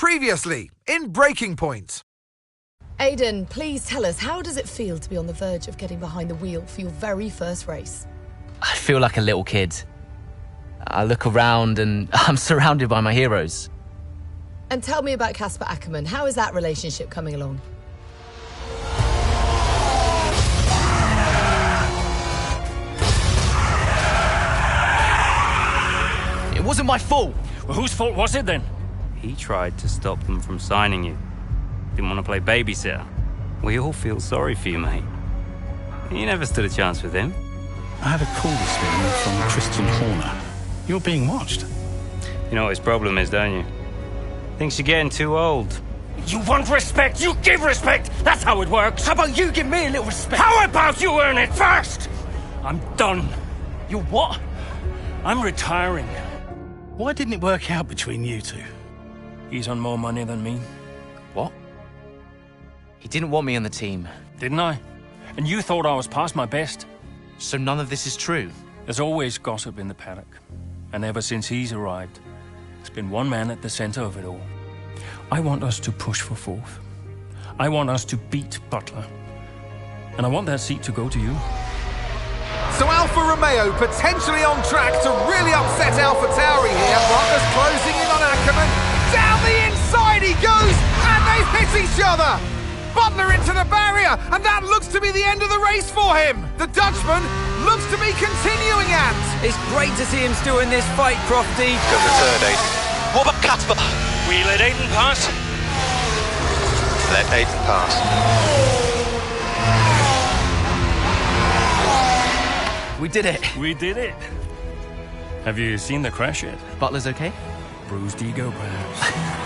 Previously, in Breaking Point. Aidan, please tell us, how does it feel to be on the verge of getting behind the wheel for your very first race? I feel like a little kid. I look around and I'm surrounded by my heroes. And tell me about Casper Ackerman. How is that relationship coming along? It wasn't my fault. Well, whose fault was it then? He tried to stop them from signing you. Didn't want to play babysitter. We all feel sorry for you, mate. You never stood a chance with him. I had a call this morning from Christian Horner. You're being watched. You know what his problem is, don't you? Thinks you're getting too old. You want respect, you give respect! That's how it works! How about you give me a little respect? How about you earn it first? I'm done. You what? I'm retiring. Why didn't it work out between you two? He's on more money than me. What? He didn't want me on the team. Didn't I? And you thought I was past my best? So none of this is true? There's always gossip in the paddock. And ever since he's arrived, there's been one man at the center of it all. I want us to push for fourth. I want us to beat Butler. And I want that seat to go to you. So Alfa Romeo potentially on track to really upset AlphaTauri here. Butler's closing in on Ackerman. Down the inside he goes, and they've hit each other. Butler into the barrier, and that looks to be the end of the race for him. The Dutchman looks to be continuing at. It's great to see him still in this fight, Crofty. Go for third, Aiden. What about Casper? We let Aiden pass. Let Aiden pass. We did it. We did it. Have you seen the crash yet? Butler's okay? Bruised ego, perhaps.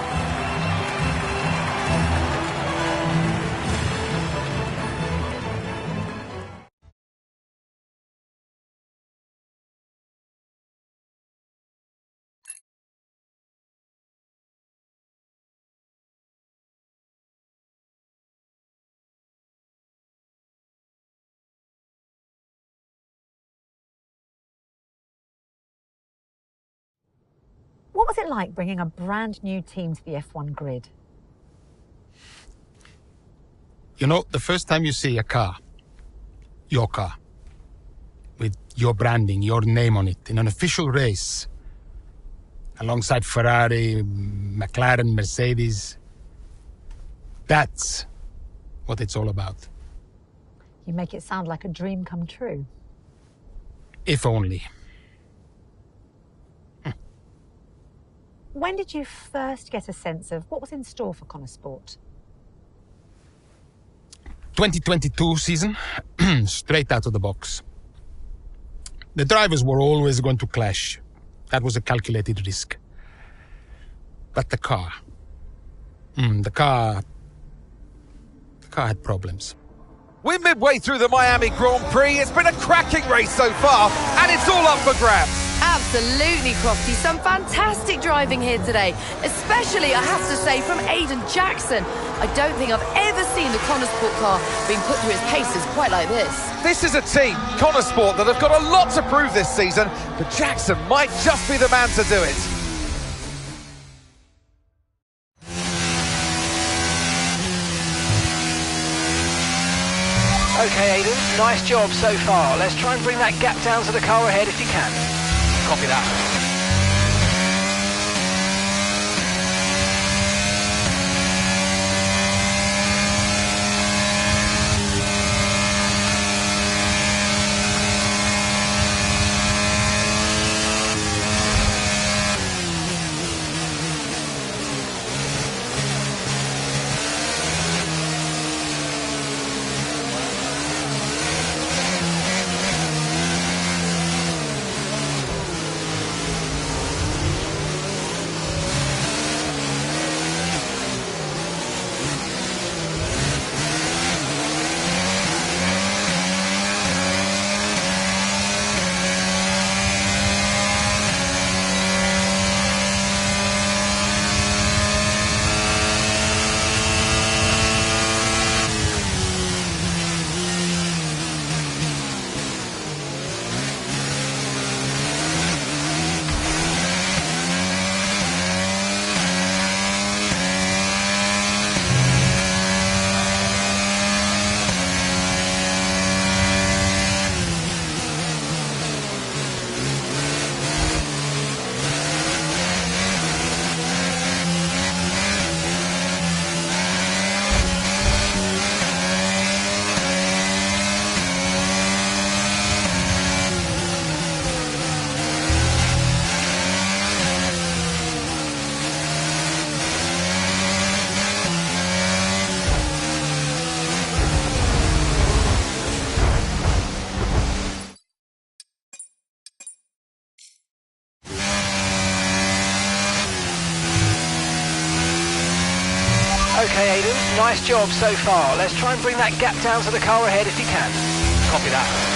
What was it like bringing a brand new team to the F1 grid? You know, the first time you see a car, your car, with your branding, your name on it, in an official race, alongside Ferrari, McLaren, Mercedes, that's what it's all about. You make it sound like a dream come true. If only. When did you first get a sense of what was in store for Connor Sport? 2022 season, straight out of the box. The drivers were always going to clash. That was a calculated risk. But the car had problems. We're midway through the Miami Grand Prix. It's been a cracking race so far, and it's all up for grabs. Absolutely, Crofty. Some fantastic driving here today. Especially, I have to say, from Aiden Jackson. I don't think I've ever seen the Connor Sport car being put through its paces quite like this. This is a team, Connor Sport, that have got a lot to prove this season, but Jackson might just be the man to do it. Okay, Aiden, nice job so far. Let's try and bring that gap down to the car ahead if you can. Copy that. Okay, Aidan, nice job so far. Let's try and bring that gap down to the car ahead if you can. Copy that.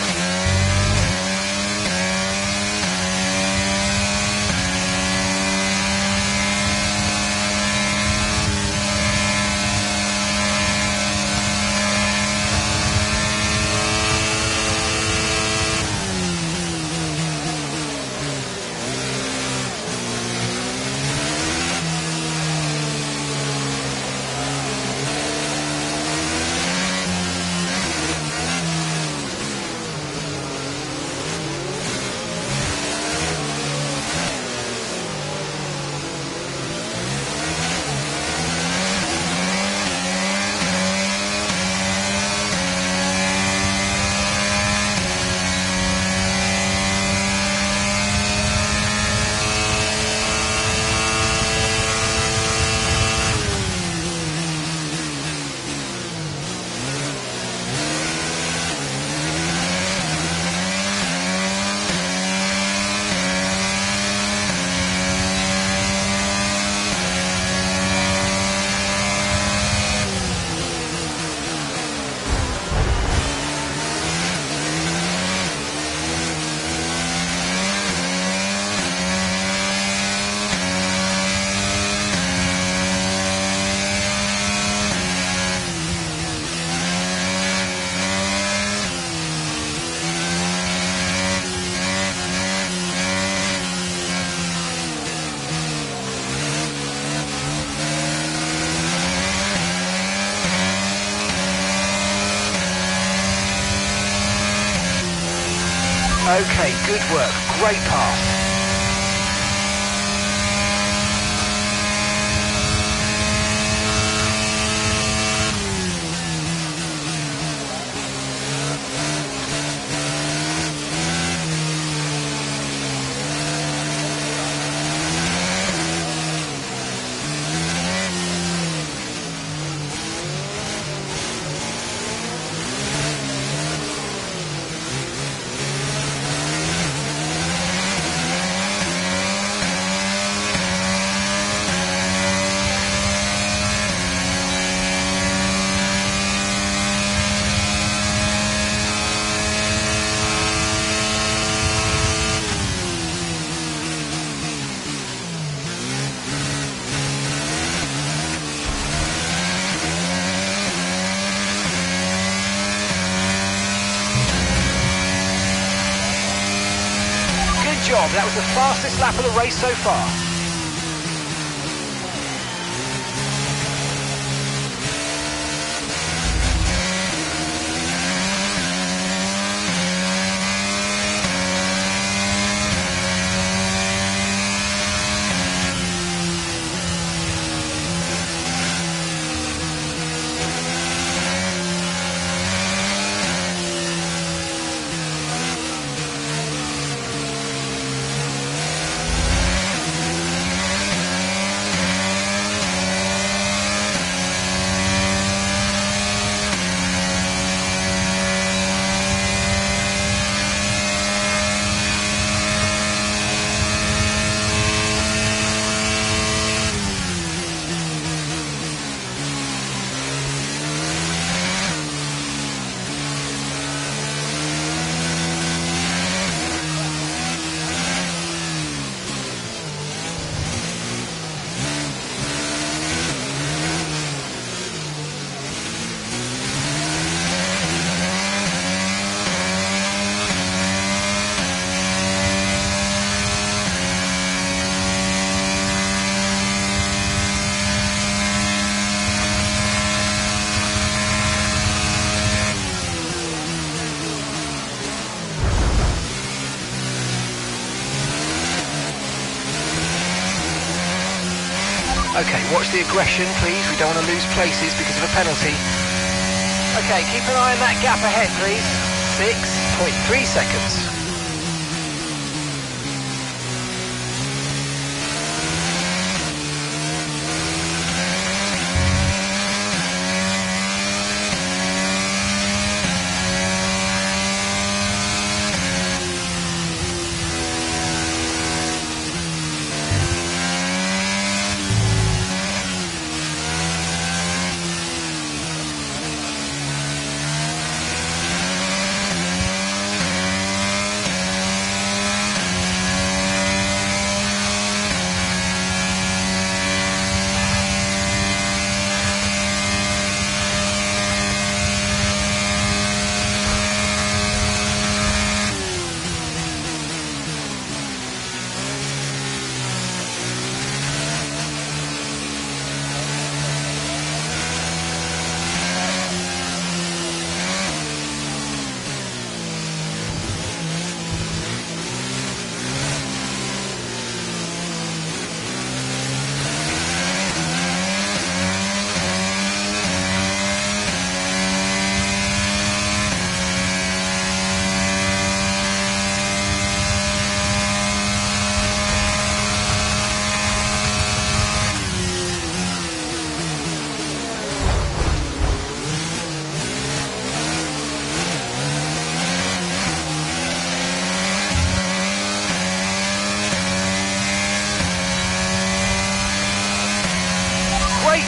Okay, good work. Great pass. Job. That was the fastest lap of the race so far. Okay, watch the aggression, please. We don't want to lose places because of a penalty. Okay, keep an eye on that gap ahead, please. 6.3 seconds.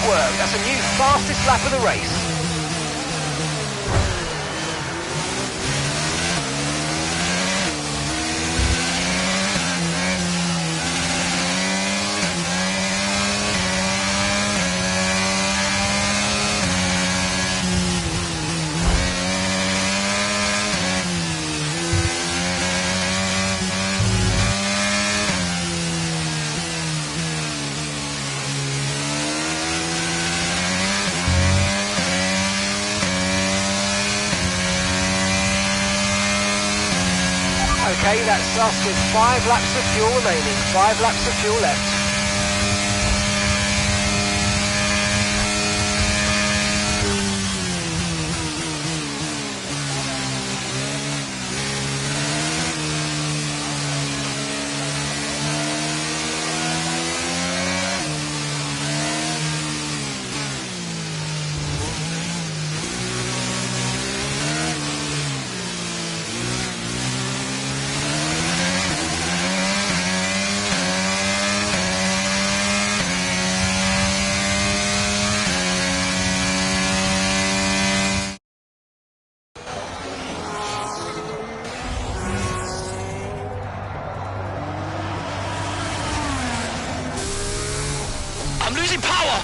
work. That's a new fastest lap of the race. Okay, that's us with 5 laps of fuel remaining. 5 laps of fuel left. I'm losing power!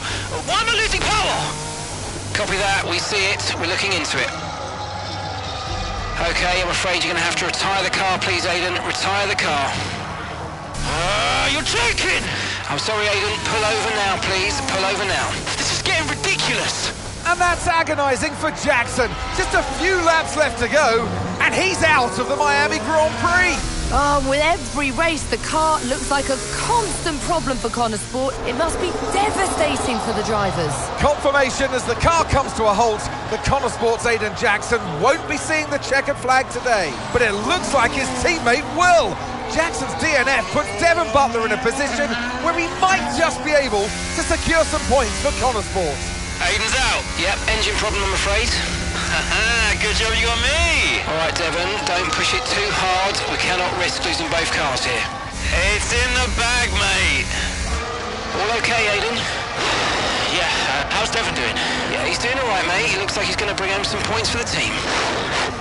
Why am I losing power? Copy that, we see it, we're looking into it. Okay, I'm afraid you're going to have to retire the car, please, Aiden. Retire the car. You're joking! I'm sorry, Aiden. Pull over now, please. Pull over now. This is getting ridiculous! And that's agonising for Jackson. Just a few laps left to go, and he's out of the Miami Grand Prix. Oh, with every race, the car looks like a constant problem for Connor Sport. It must be devastating for the drivers. Confirmation as the car comes to a halt, the Connor Sports Aiden Jackson won't be seeing the checkered flag today. But it looks like his teammate will. Jackson's DNF puts Devon Butler in a position where he might just be able to secure some points for Connor Sports. Aiden's out. Yep, engine problem, I'm afraid. Good job you got me! All right, Devon, don't push it too hard. We cannot risk losing both cars here. It's in the bag, mate. All okay, Aiden? Yeah, how's Devon doing? Yeah, he's doing all right, mate. He looks like he's going to bring home some points for the team.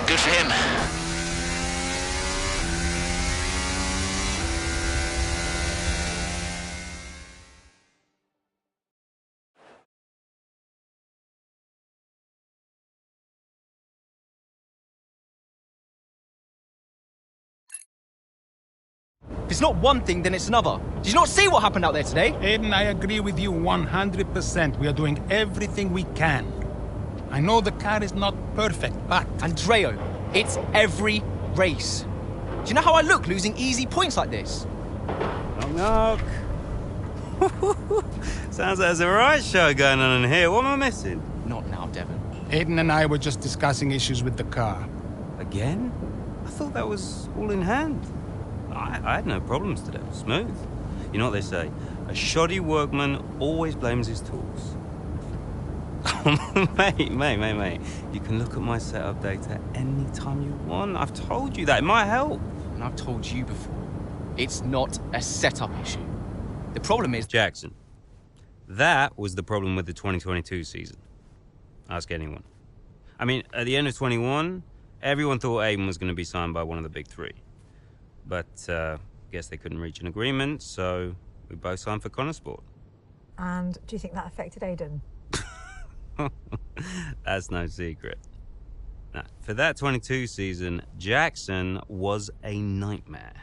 Good for him. If it's not one thing, then it's another. Did you not see what happened out there today? Aiden, I agree with you 100%. We are doing everything we can. I know the car is not perfect, but... Andreo, it's every race. Do you know how I look losing easy points like this? Knock, knock. Sounds like there's a riot show going on in here. What am I missing? Not now, Devon. Aiden and I were just discussing issues with the car. Again? I thought that was all in hand. I had no problems today. Smooth. You know what they say? A shoddy workman always blames his tools. mate. You can look at my setup data anytime you want. I've told you that. It might help. And I've told you before, it's not a setup issue. The problem is... Jackson, that was the problem with the 2022 season. Ask anyone. I mean, at the end of 21, everyone thought Aiden was going to be signed by one of the big three. But guess they couldn't reach an agreement, so we both signed for Connor Sport. And do you think that affected Aiden? That's no secret. Now, for that 22 season, Jackson was a nightmare.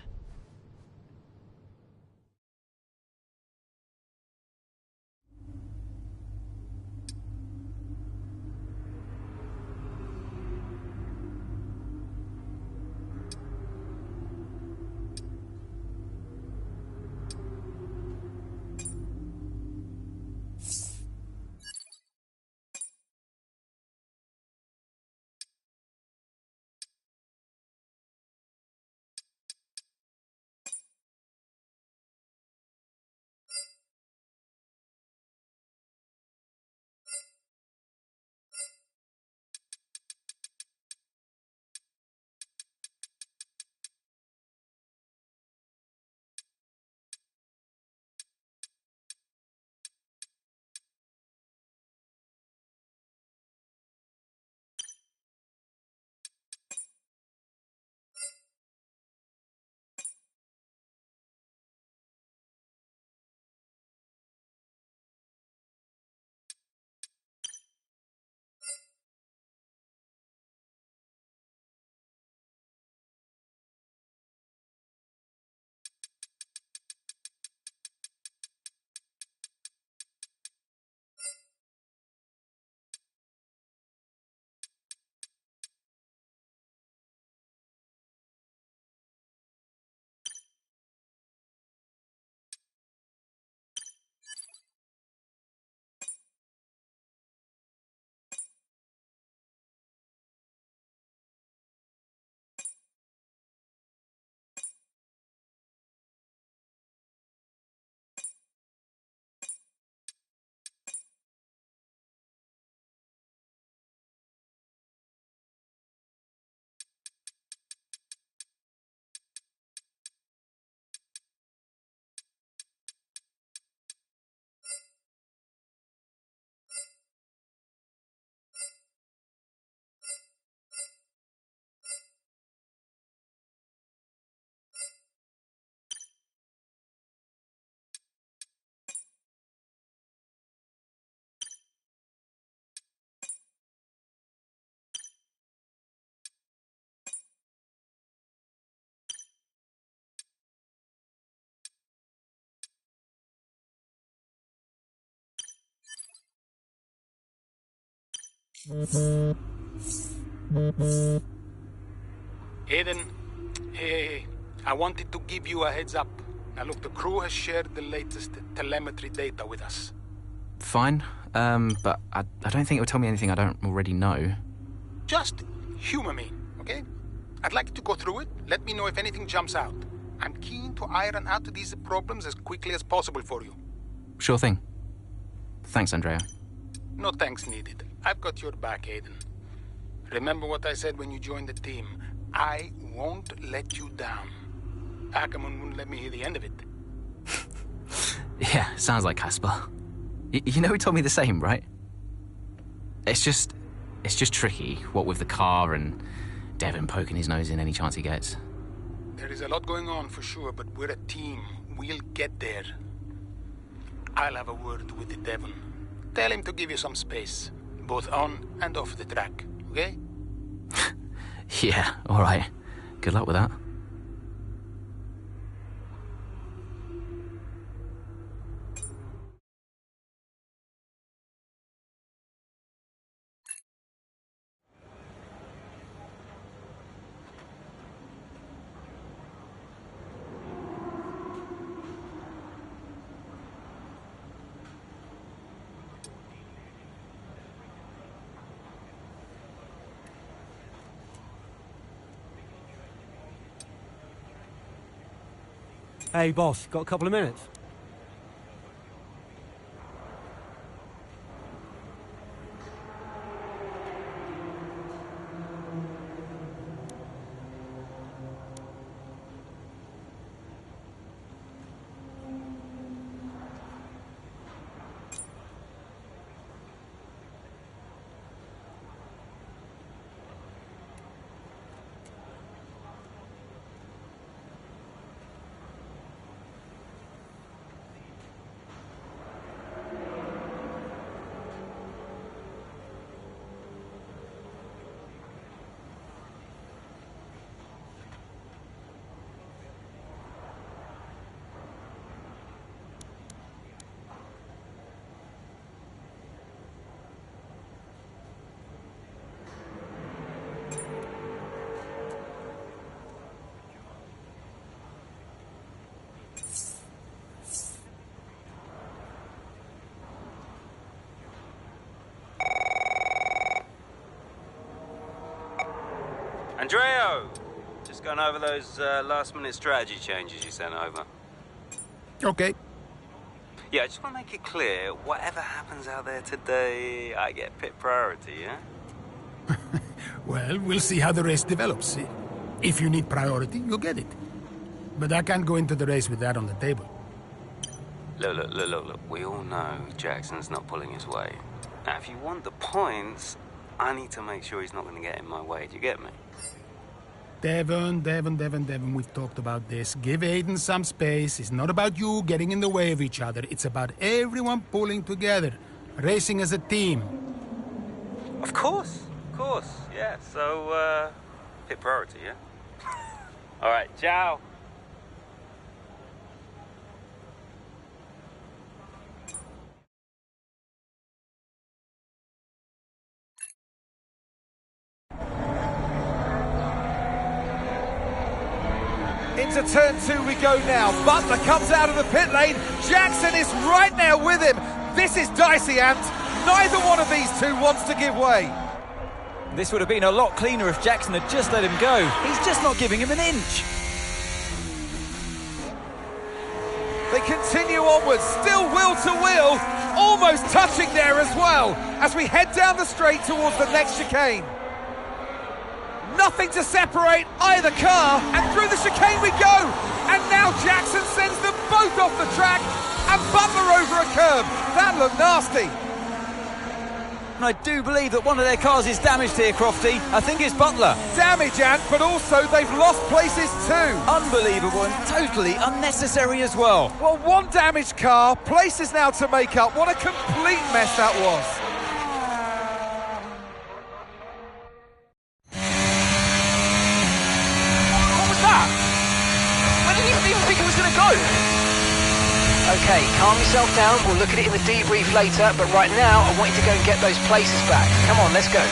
Aiden, hey, I wanted to give you a heads up. Now look, the crew has shared the latest telemetry data with us. Fine, but I don't think it will tell me anything I don't already know. Just humor me, okay? I'd like to go through it. Let me know if anything jumps out. I'm keen to iron out these problems as quickly as possible for you. Sure thing. Thanks, Andrea. No thanks needed. I've got your back, Aiden. Remember what I said when you joined the team. I won't let you down. Ackerman wouldn't let me hear the end of it. Yeah, sounds like Casper. You know he told me the same, right? It's just tricky, what with the car and Devon poking his nose in any chance he gets. There is a lot going on for sure, but we're a team. We'll get there. I'll have a word with Devon. Tell him to give you some space, both on and off the track, okay? Yeah, alright. Good luck with that. Hey, boss, got a couple of minutes? Andreo! Just going over those last-minute strategy changes you sent over. Okay. Yeah, I just want to make it clear, whatever happens out there today, I get pit priority, yeah? Well, we'll see how the race develops. If you need priority, you'll get it. But I can't go into the race with that on the table. Look. We all know Jackson's not pulling his weight. Now, if you want the points, I need to make sure he's not going to get in my way. Do you get me? Devon, we've talked about this. Give Aiden some space. It's not about you getting in the way of each other. It's about everyone pulling together, racing as a team. Of course, yeah. So, pit priority, yeah? All right, ciao. Into turn 2 we go now. Butler comes out of the pit lane. Jackson is right there with him. This is dicey, Ant. Neither one of these two wants to give way. This would have been a lot cleaner if Jackson had just let him go. He's just not giving him an inch. They continue onwards, still wheel to wheel, almost touching there as well, as we head down the straight towards the next chicane. Nothing to separate either car, and through the chicane we go. And now Jackson sends them both off the track, and Butler over a curb. That looked nasty. And I do believe that one of their cars is damaged here, Crofty. I think it's Butler. Damage, Ant, but also they've lost places too. Unbelievable and totally unnecessary as well. Well, one damaged car, places now to make up. What a complete mess that was. What was that? Where did he even think it was going to go? OK, Okay, calm yourself down. We'll look at it in the debrief later, but right now I want you to go and get those places back. Come on, let's go.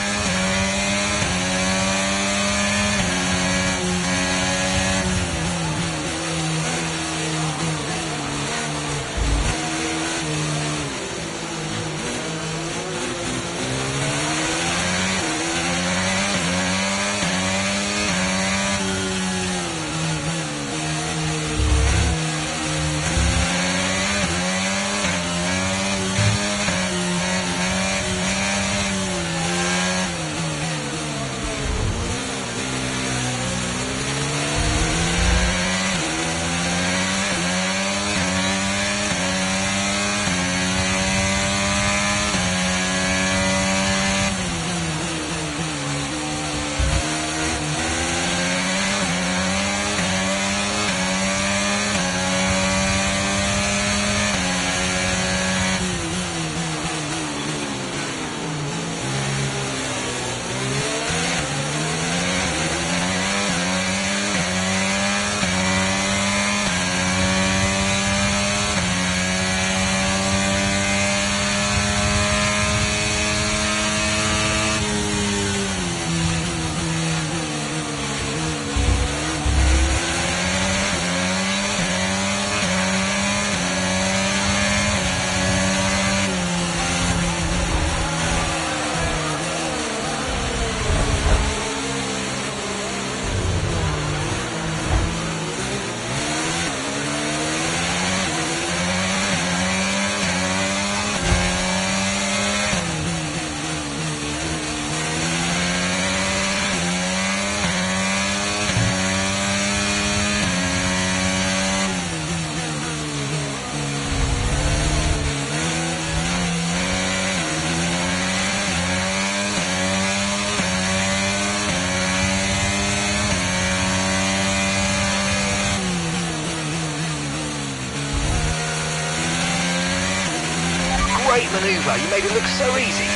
Great manoeuvre, you made it look so easy.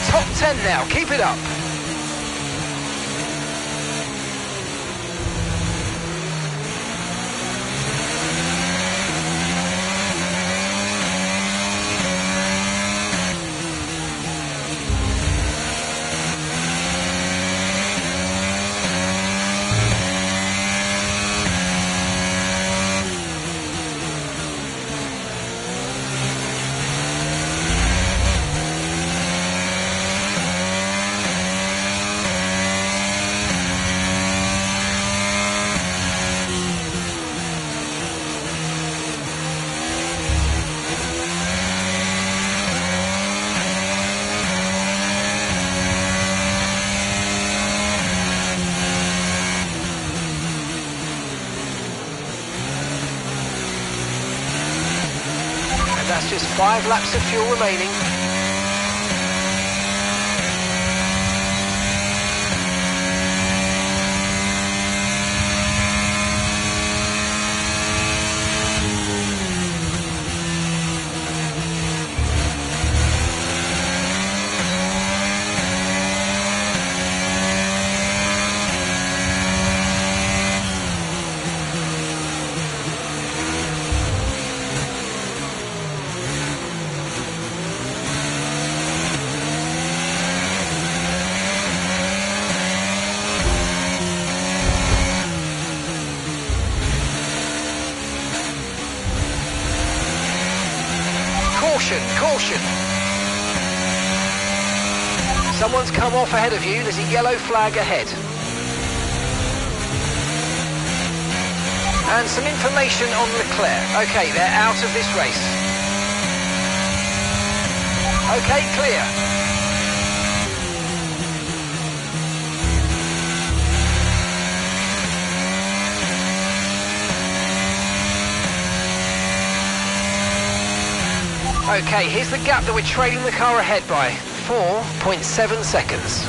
Top 10 now, keep it up. That's just 5 laps of fuel remaining. Caution! Someone's come off ahead of you. There's a yellow flag ahead. And some information on Leclerc. Okay, they're out of this race. Okay, clear. Okay, here's the gap that we're trailing the car ahead by. 4.7 seconds.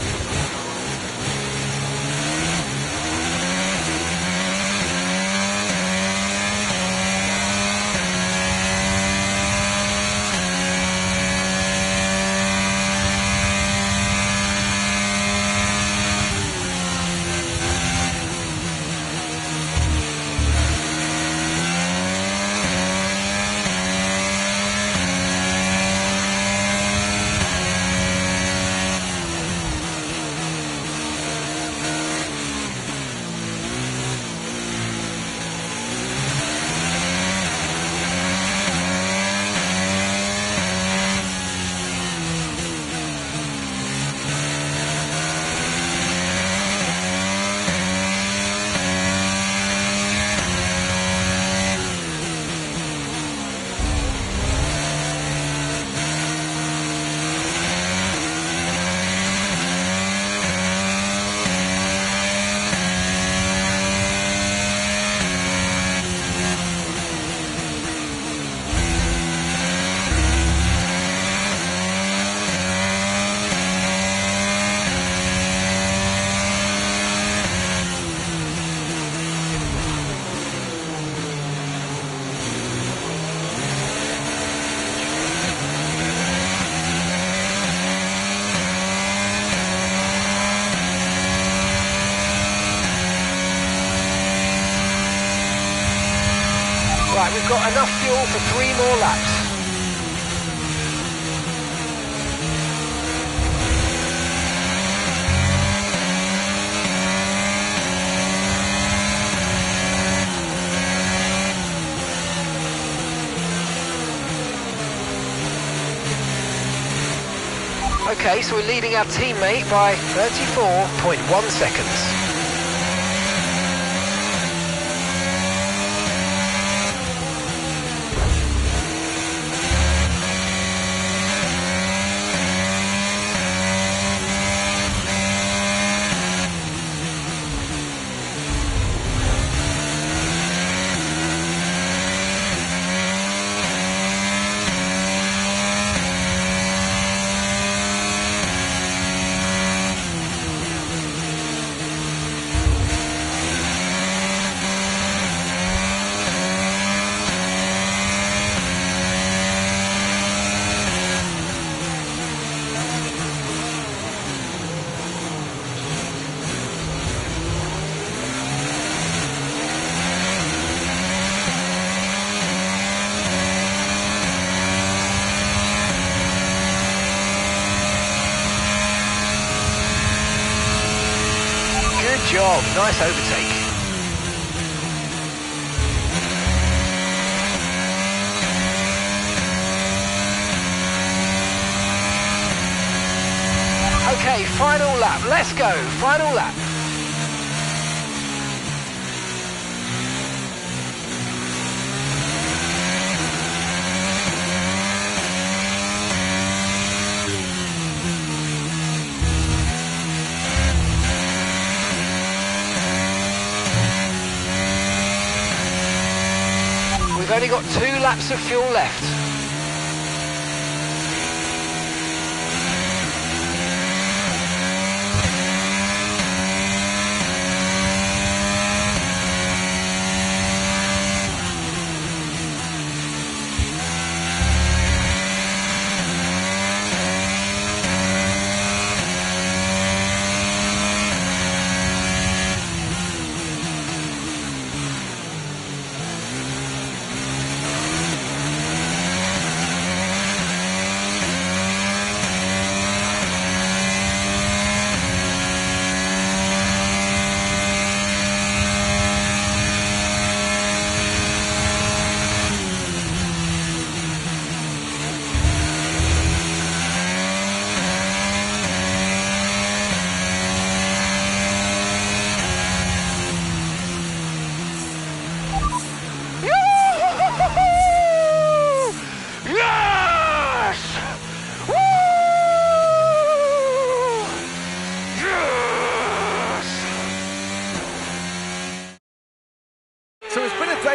Right, we've got enough fuel for 3 more laps. Okay, so we're leading our teammate by 34.1 seconds. Good job, nice overtake. Okay, final lap, let's go, final lap. We've only got 2 laps of fuel left.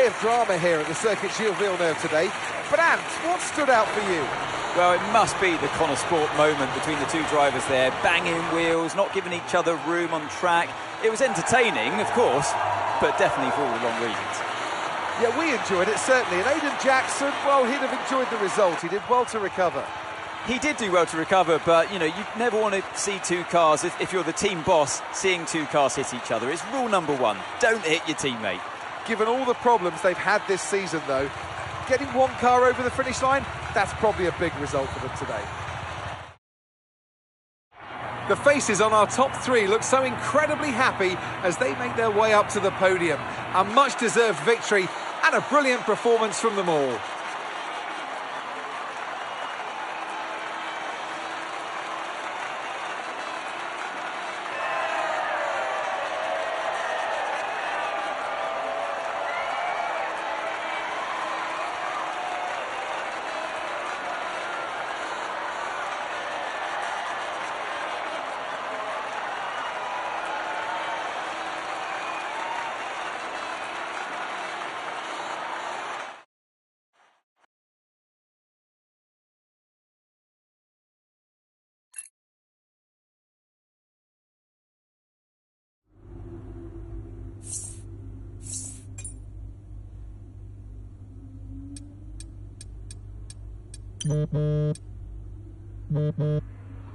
of drama here at the Circuit Gilles Villeneuve today. But Ant, what stood out for you? Well, it must be the Connor Sport moment between the two drivers there. Banging wheels, not giving each other room on track. It was entertaining, of course, but definitely for all the wrong reasons. Yeah, we enjoyed it, certainly. And Aiden Jackson, well, he'd have enjoyed the result. He did well to recover. He did do well to recover, but, you never want to see two cars, if you're the team boss, seeing two cars hit each other. It's rule number one. Don't hit your teammate. Given all the problems they've had this season, though, getting one car over the finish line, that's probably a big result for them today. The faces on our top three look so incredibly happy as they make their way up to the podium. A much-deserved victory and a brilliant performance from them all.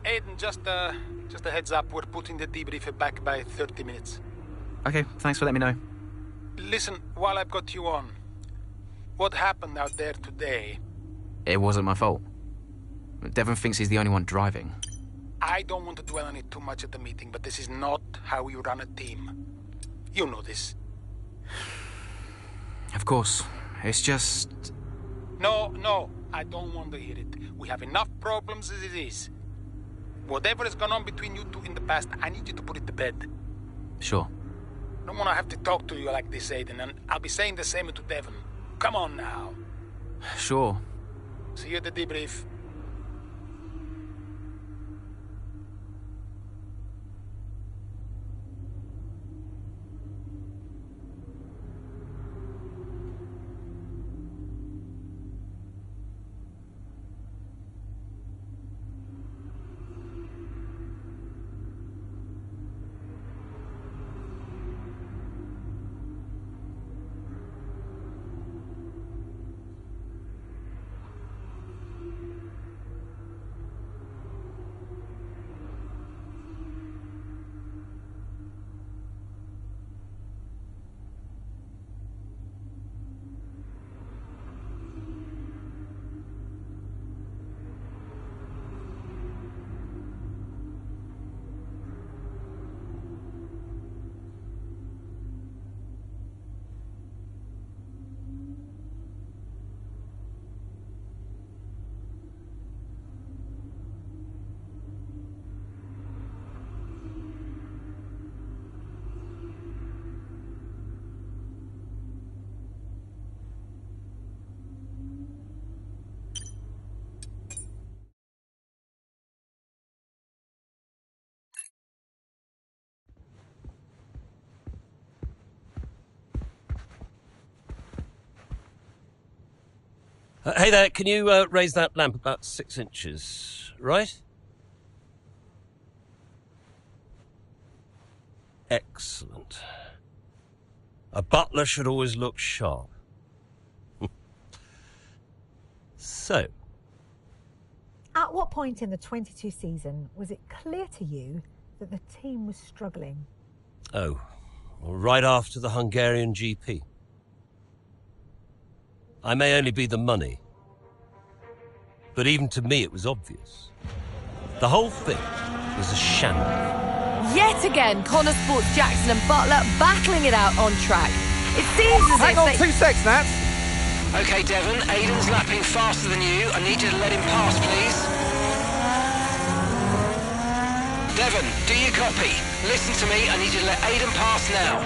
Aiden, just a heads up, we're putting the debrief back by 30 minutes. Okay, thanks for letting me know. Listen, while I've got you on, what happened out there today? It wasn't my fault. Devon thinks he's the only one driving. I don't want to dwell on it too much at the meeting, but this is not how you run a team. You know this. Of course. It's just... No, I don't want to hear it. We have enough problems as it is. Whatever has gone on between you two in the past, I need you to put it to bed. Sure. I don't want to have to talk to you like this, Aiden, and I'll be saying the same to Devon. Come on now. Sure. See you at the debrief. Hey there, can you raise that lamp about 6 inches, right? Excellent. A butler should always look sharp. So. At what point in the 22 season was it clear to you that the team was struggling? Oh, well, right after the Hungarian GP. I may only be the money, but even to me it was obvious. The whole thing was a shambles. Yet again, Connor Sport's Jackson and Butler battling it out on track. It seems as Hang if on they... 2 seconds, Nat. Okay, Devon, Aiden's lapping faster than you. I need you to let him pass, please. Devon, do you copy? Listen to me, I need you to let Aiden pass now.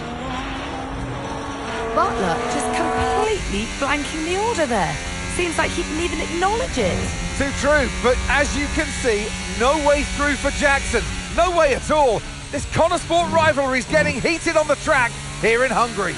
Butler just completely blanking the order there. Seems like he didn't even acknowledge it. Too true, but as you can see, no way through for Jackson. No way at all. This Connor Sport rivalry is getting heated on the track here in Hungary.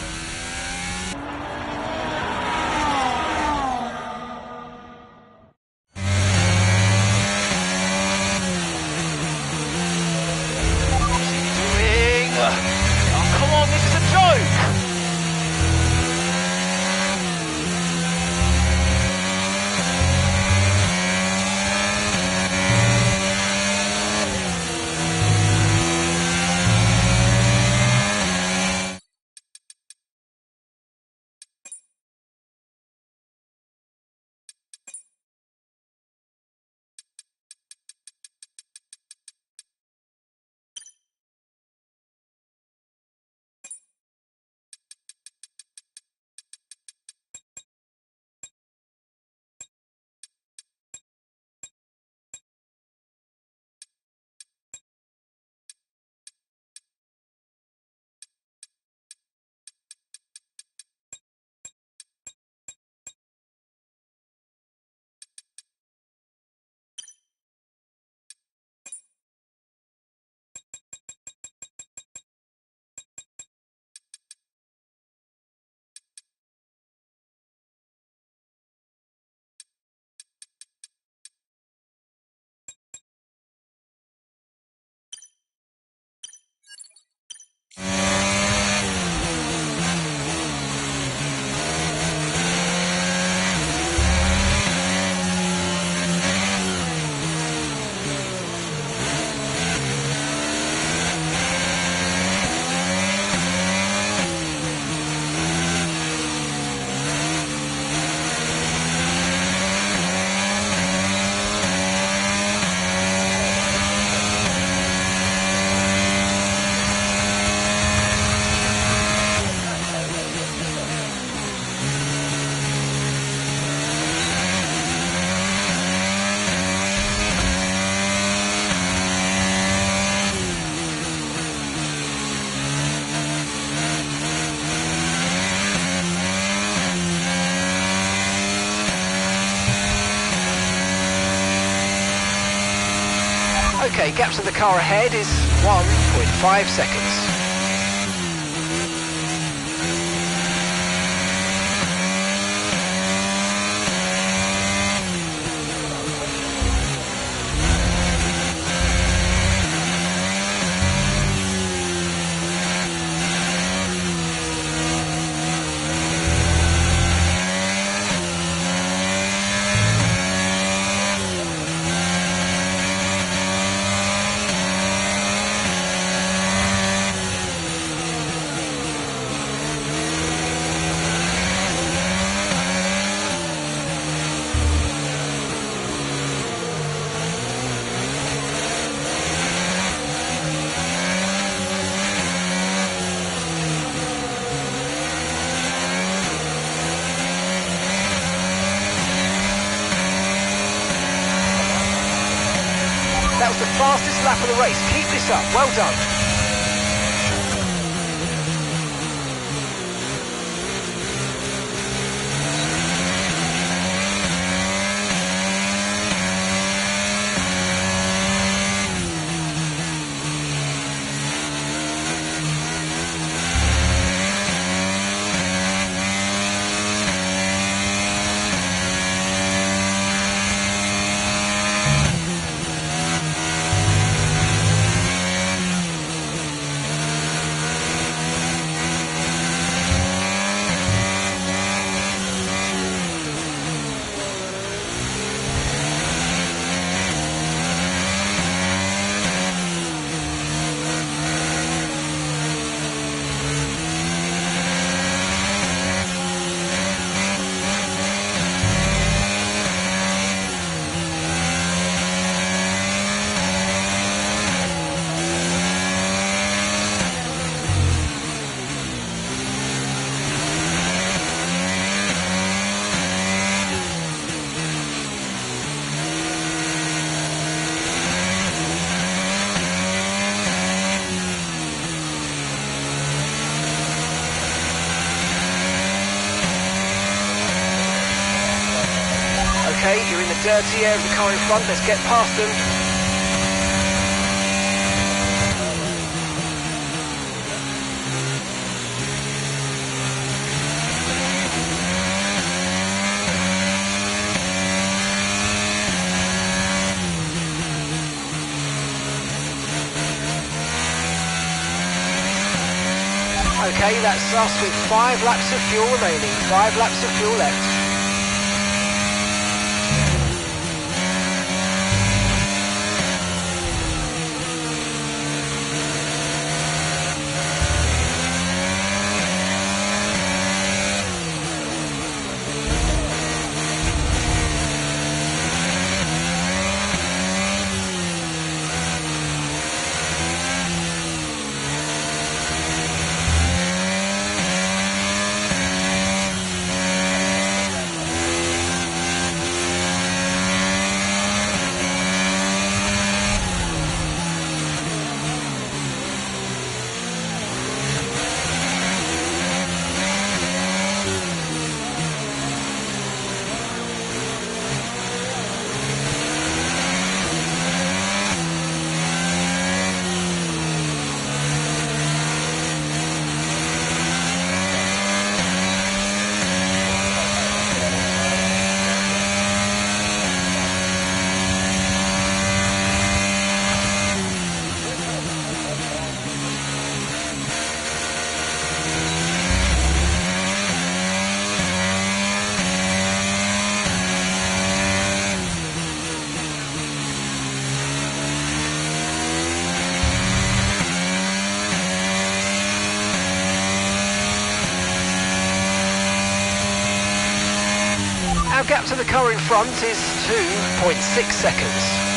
Okay, gap to the car ahead is 1.5 seconds. That was the fastest lap of the race. Keep this up. Well done. Okay, you're in the dirty air of the car in front. Let's get past them. Okay, that's us with 5 laps of fuel remaining. 5 laps of fuel left. Our gap to the car in front is 2.6 seconds.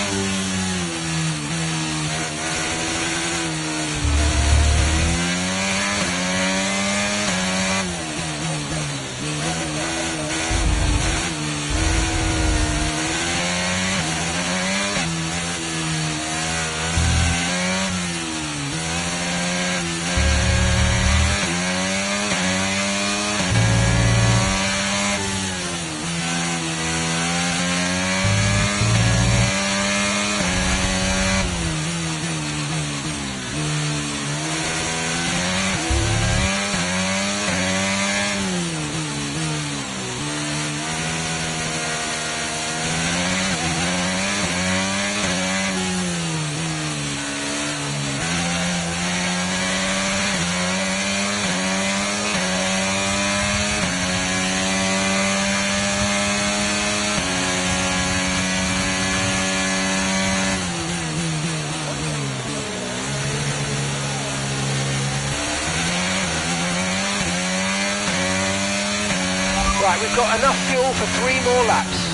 Right, we've got enough fuel for 3 more laps.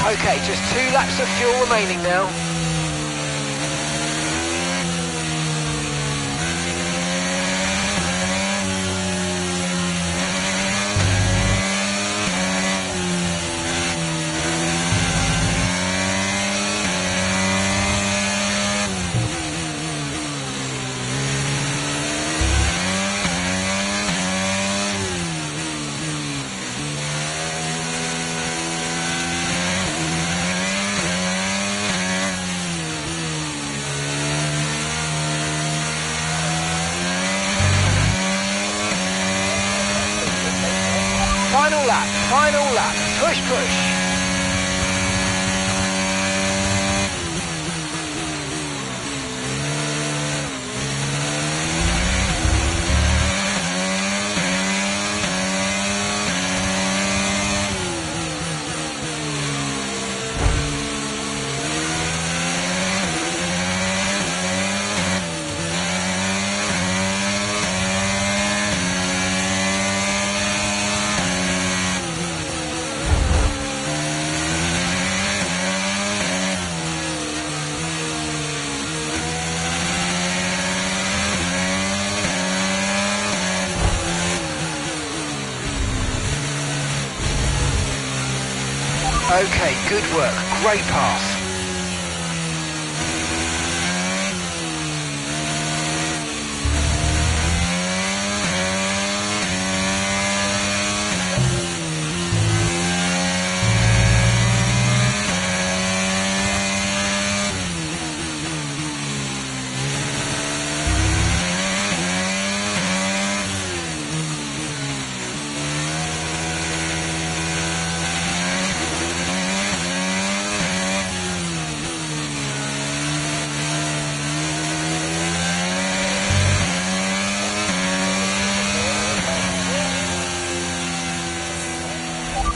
Okay, just 2 laps of fuel remaining now. Final lap, push, push. Okay, good work, great pass.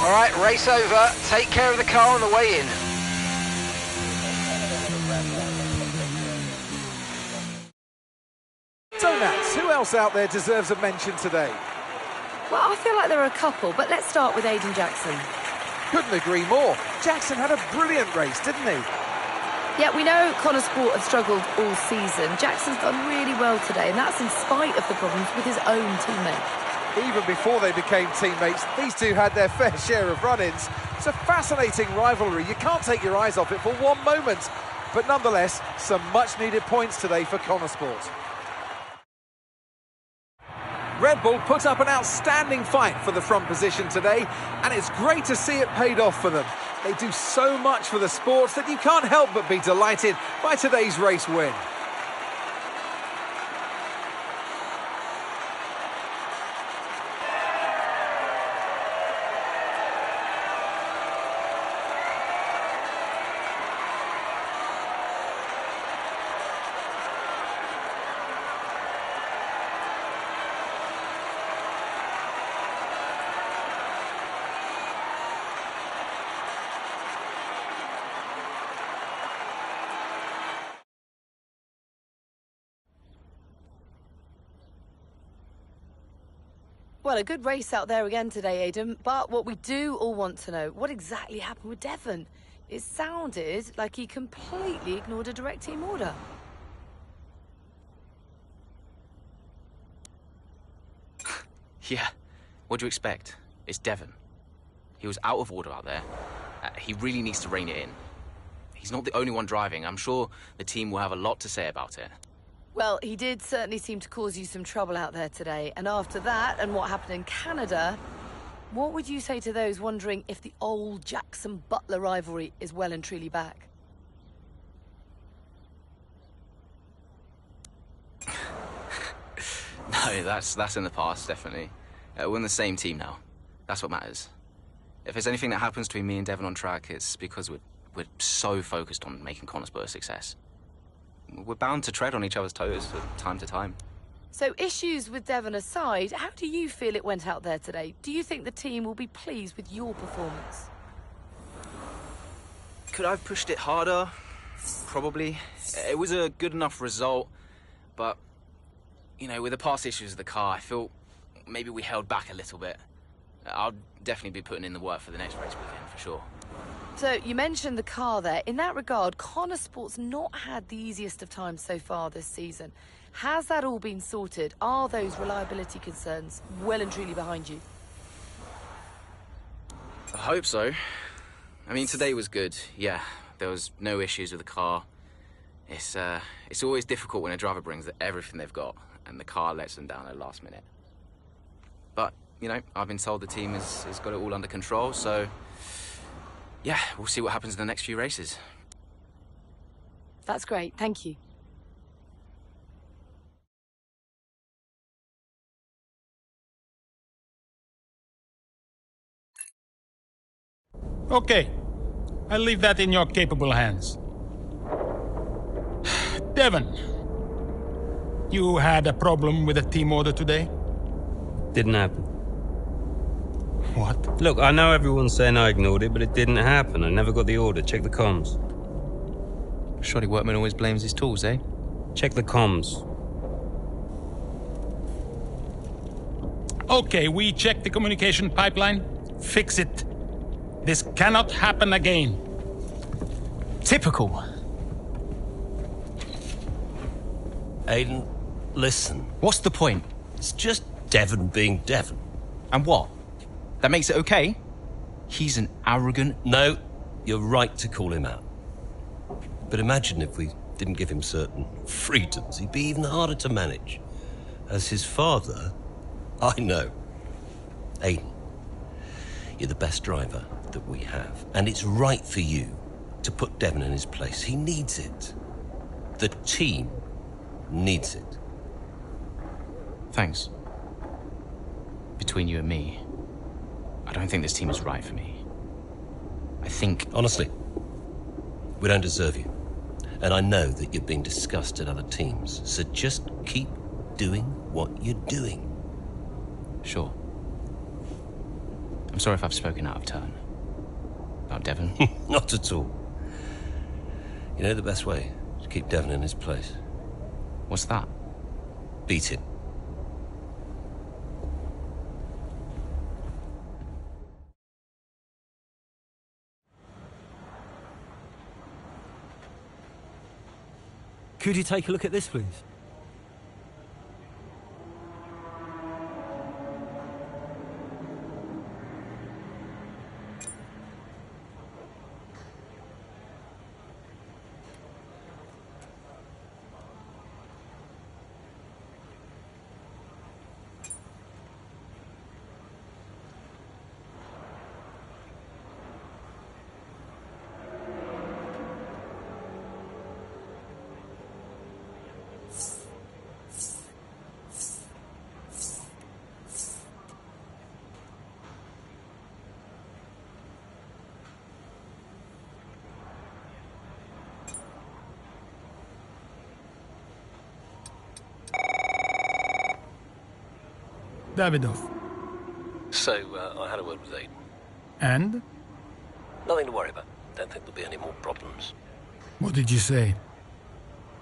Alright, race over. Take care of the car on the way in. So Nats, who else out there deserves a mention today? Well, I feel like there are a couple, but let's start with Aiden Jackson. Couldn't agree more. Jackson had a brilliant race, didn't he? Yeah, we know Connor Sport have struggled all season. Jackson's done really well today, and that's in spite of the problems with his own teammate. Even before they became teammates, these two had their fair share of run-ins. It's a fascinating rivalry. You can't take your eyes off it for one moment. But nonetheless, some much-needed points today for Connor Sport. Red Bull put up an outstanding fight for the front position today, and it's great to see it paid off for them. They do so much for the sport that you can't help but be delighted by today's race win. Well, a good race out there again today, Aidan, but what we do all want to know, what exactly happened with Devon? It sounded like he completely ignored a direct team order. Yeah, what do you expect? It's Devon. He was out of order out there. He really needs to rein it in. He's not the only one driving. I'm sure the team will have a lot to say about it. Well, he did certainly seem to cause you some trouble out there today. And after that, and what happened in Canada, what would you say to those wondering if the old Jackson-Butler rivalry is well and truly back? No, that's in the past, definitely. We're in the same team now. That's what matters. If there's anything that happens between me and Devon on track, it's because we're so focused on making Konnersport a success. We're bound to tread on each other's toes from time to time. So issues with Devon aside, how do you feel it went out there today? Do you think the team will be pleased with your performance? Could I have pushed it harder? Probably. It was a good enough result, but, you know, with the past issues of the car, I feel maybe we held back a little bit. I'll definitely be putting in the work for the next race weekend, for sure. So, you mentioned the car there. In that regard, Konnersport's not had the easiest of times so far this season. Has that all been sorted? Are those reliability concerns well and truly behind you? I hope so. I mean, today was good. Yeah, there was no issues with the car. It's always difficult when a driver brings everything they've got and the car lets them down at the last minute. But, you know, I've been told the team has got it all under control, so... yeah, we'll see what happens in the next few races. That's great, thank you. Okay, I'll leave that in your capable hands. Devon, you had a problem with a team order today? Didn't happen. What? Look, I know everyone's saying I ignored it, but it didn't happen. I never got the order. Check the comms. Shoddy workman always blames his tools, eh? Check the comms. Okay, we checked the communication pipeline. Fix it. This cannot happen again. Typical. Aidan, listen. What's the point? It's just Devon being Devon. And what? That makes it okay? He's an arrogant... No, you're right to call him out. But imagine if we didn't give him certain freedoms. He'd be even harder to manage. As his father, I know. Aidan, you're the best driver that we have. And it's right for you to put Devon in his place. He needs it. The team needs it. Thanks. Between you and me, I don't think this team is right for me. I think... honestly, we don't deserve you. And I know that you're being discussed at other teams, so just keep doing what you're doing. Sure. I'm sorry if I've spoken out of turn. About Devon. Not at all. You know the best way to keep Devon in his place? What's that? Beat him. Could you take a look at this, please? Davidoff. So, I had a word with Aiden. And? Nothing to worry about. Don't think there'll be any more problems. What did you say?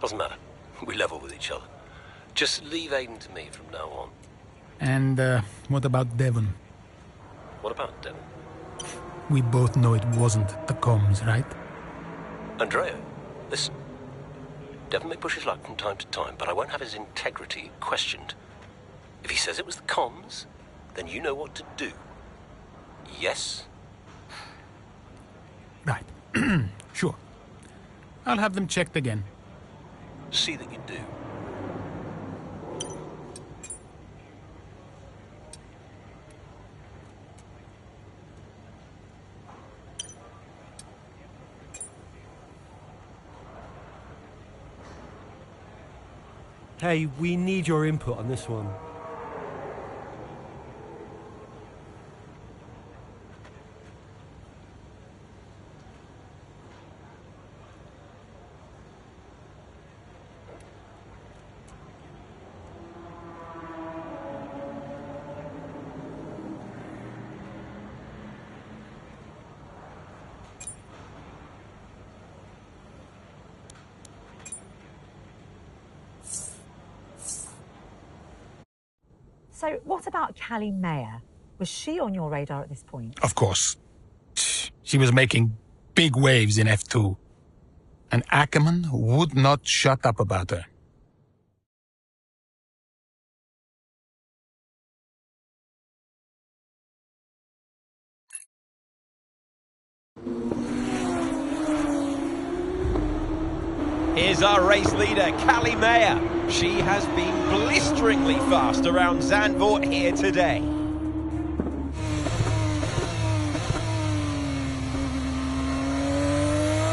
Doesn't matter. We level with each other. Just leave Aiden to me from now on. And, what about Devon? What about Devon? We both know it wasn't the comms, right? Andrea, listen. Devon may push his luck from time to time, but I won't have his integrity questioned. If he says it was the comms, then you know what to do. Yes? Right. Sure. I'll have them checked again. See that you do. Hey, we need your input on this one. So what about Callie Mayer? Was she on your radar at this point? Of course. She was making big waves in F2. And Ackerman would not shut up about her. Here's our race leader, Callie Mayer. She has been blisteringly fast around Zandvoort here today.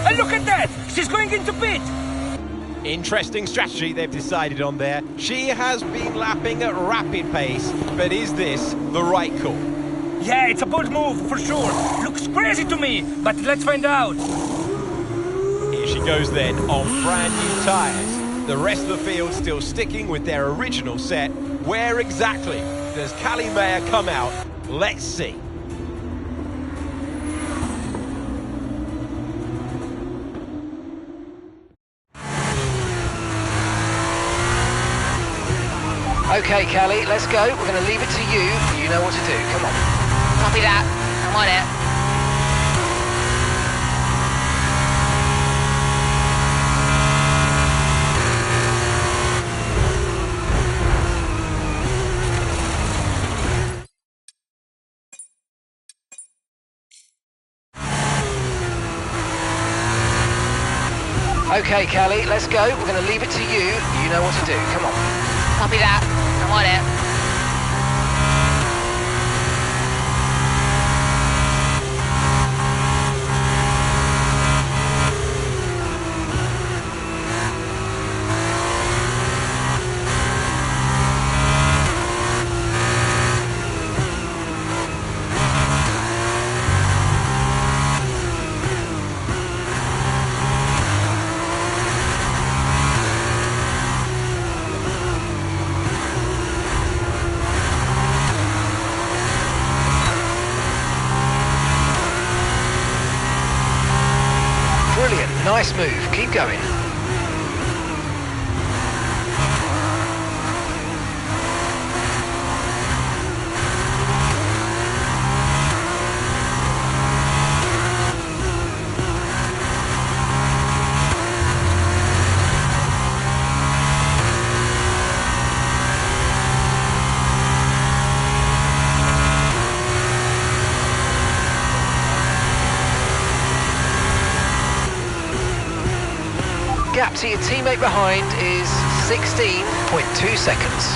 And look at that! She's going into pit! Interesting strategy they've decided on there. She has been lapping at rapid pace, but is this the right call? Yeah, it's a bold move, for sure. Looks crazy to me, but let's find out. Here she goes then, on brand new tyres. The rest of the field still sticking with their original set. Where exactly does Callie Mayer come out? Let's see. Okay, Callie, let's go. We're going to leave it to you. You know what to do. Come on. Copy that. I'm on it. Okay, Callie, let's go. We're going to leave it to you. You know what to do. Come on. Copy that. I'm on it. Brilliant. Nice move. Keep going. Gap to your teammate behind is 16.2 seconds.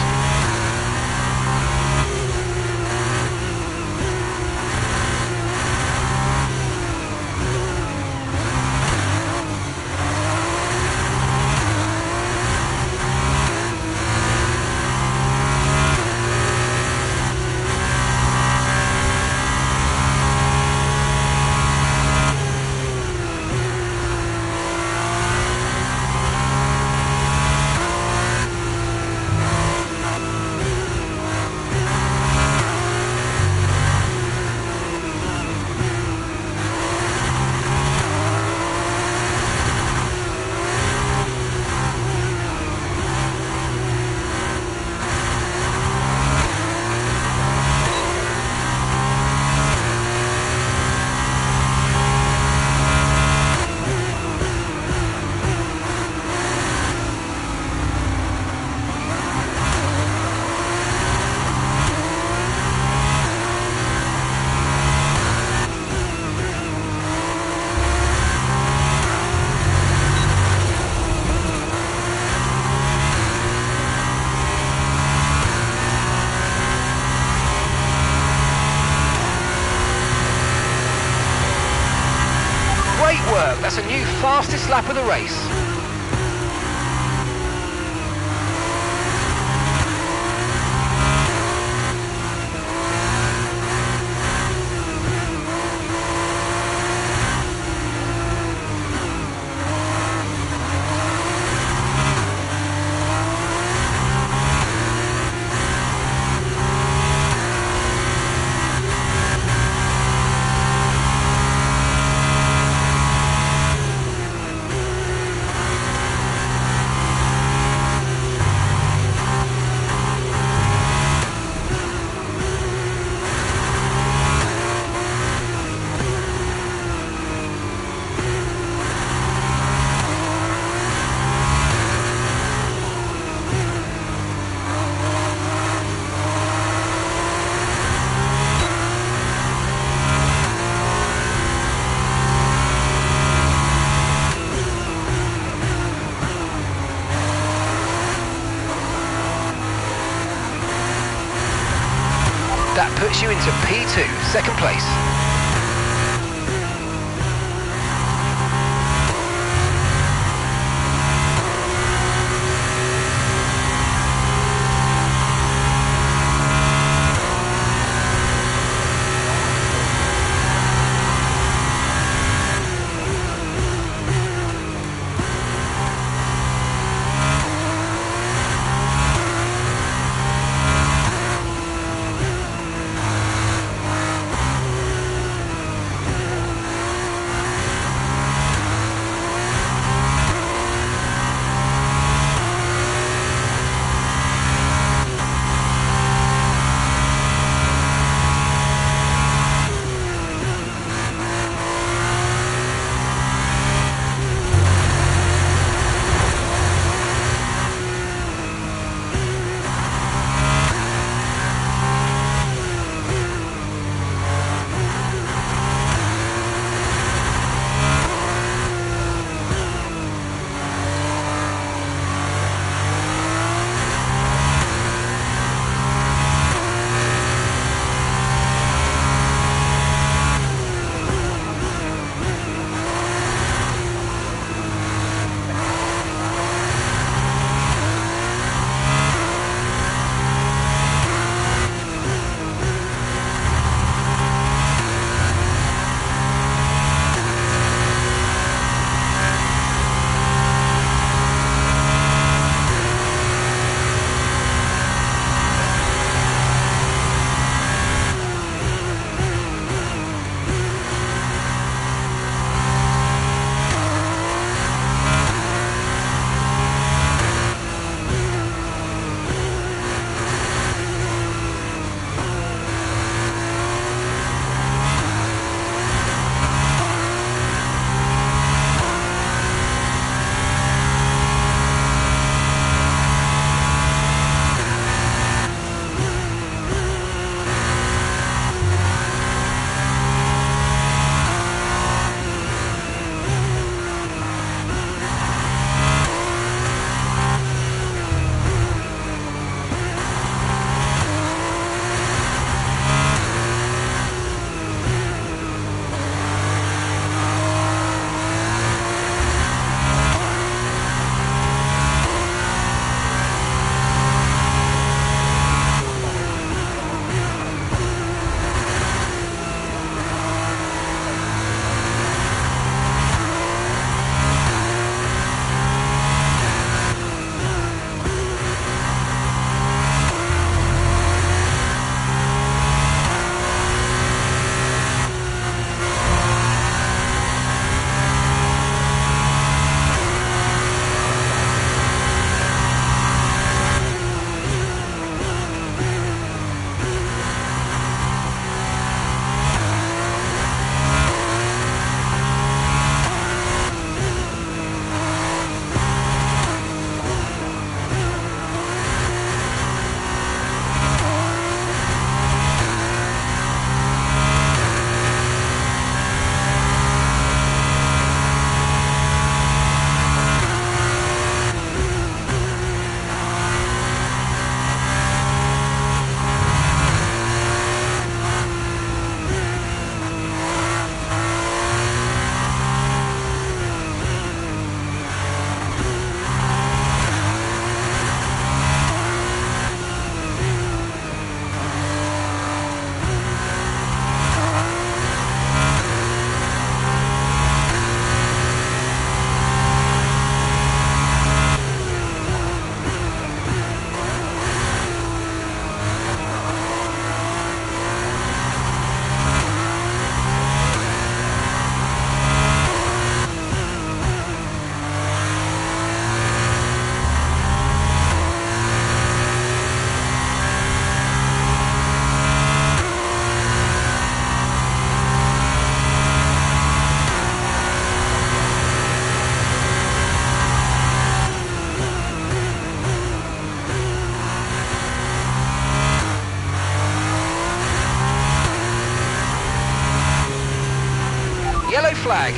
Great work. That's a new fastest lap of the race. That puts you into P2, second place. flag.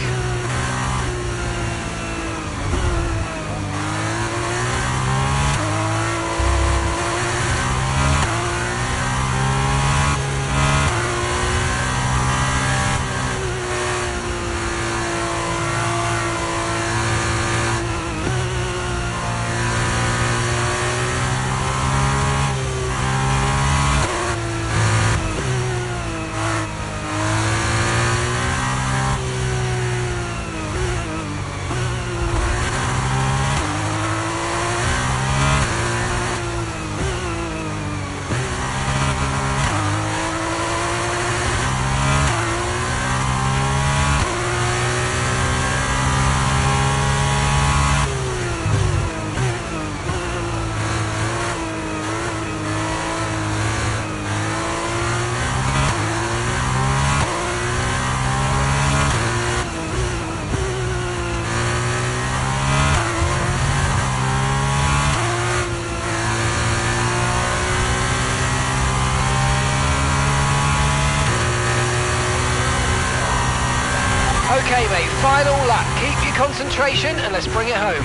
Okay, mate, final lap. Keep your concentration and let's bring it home.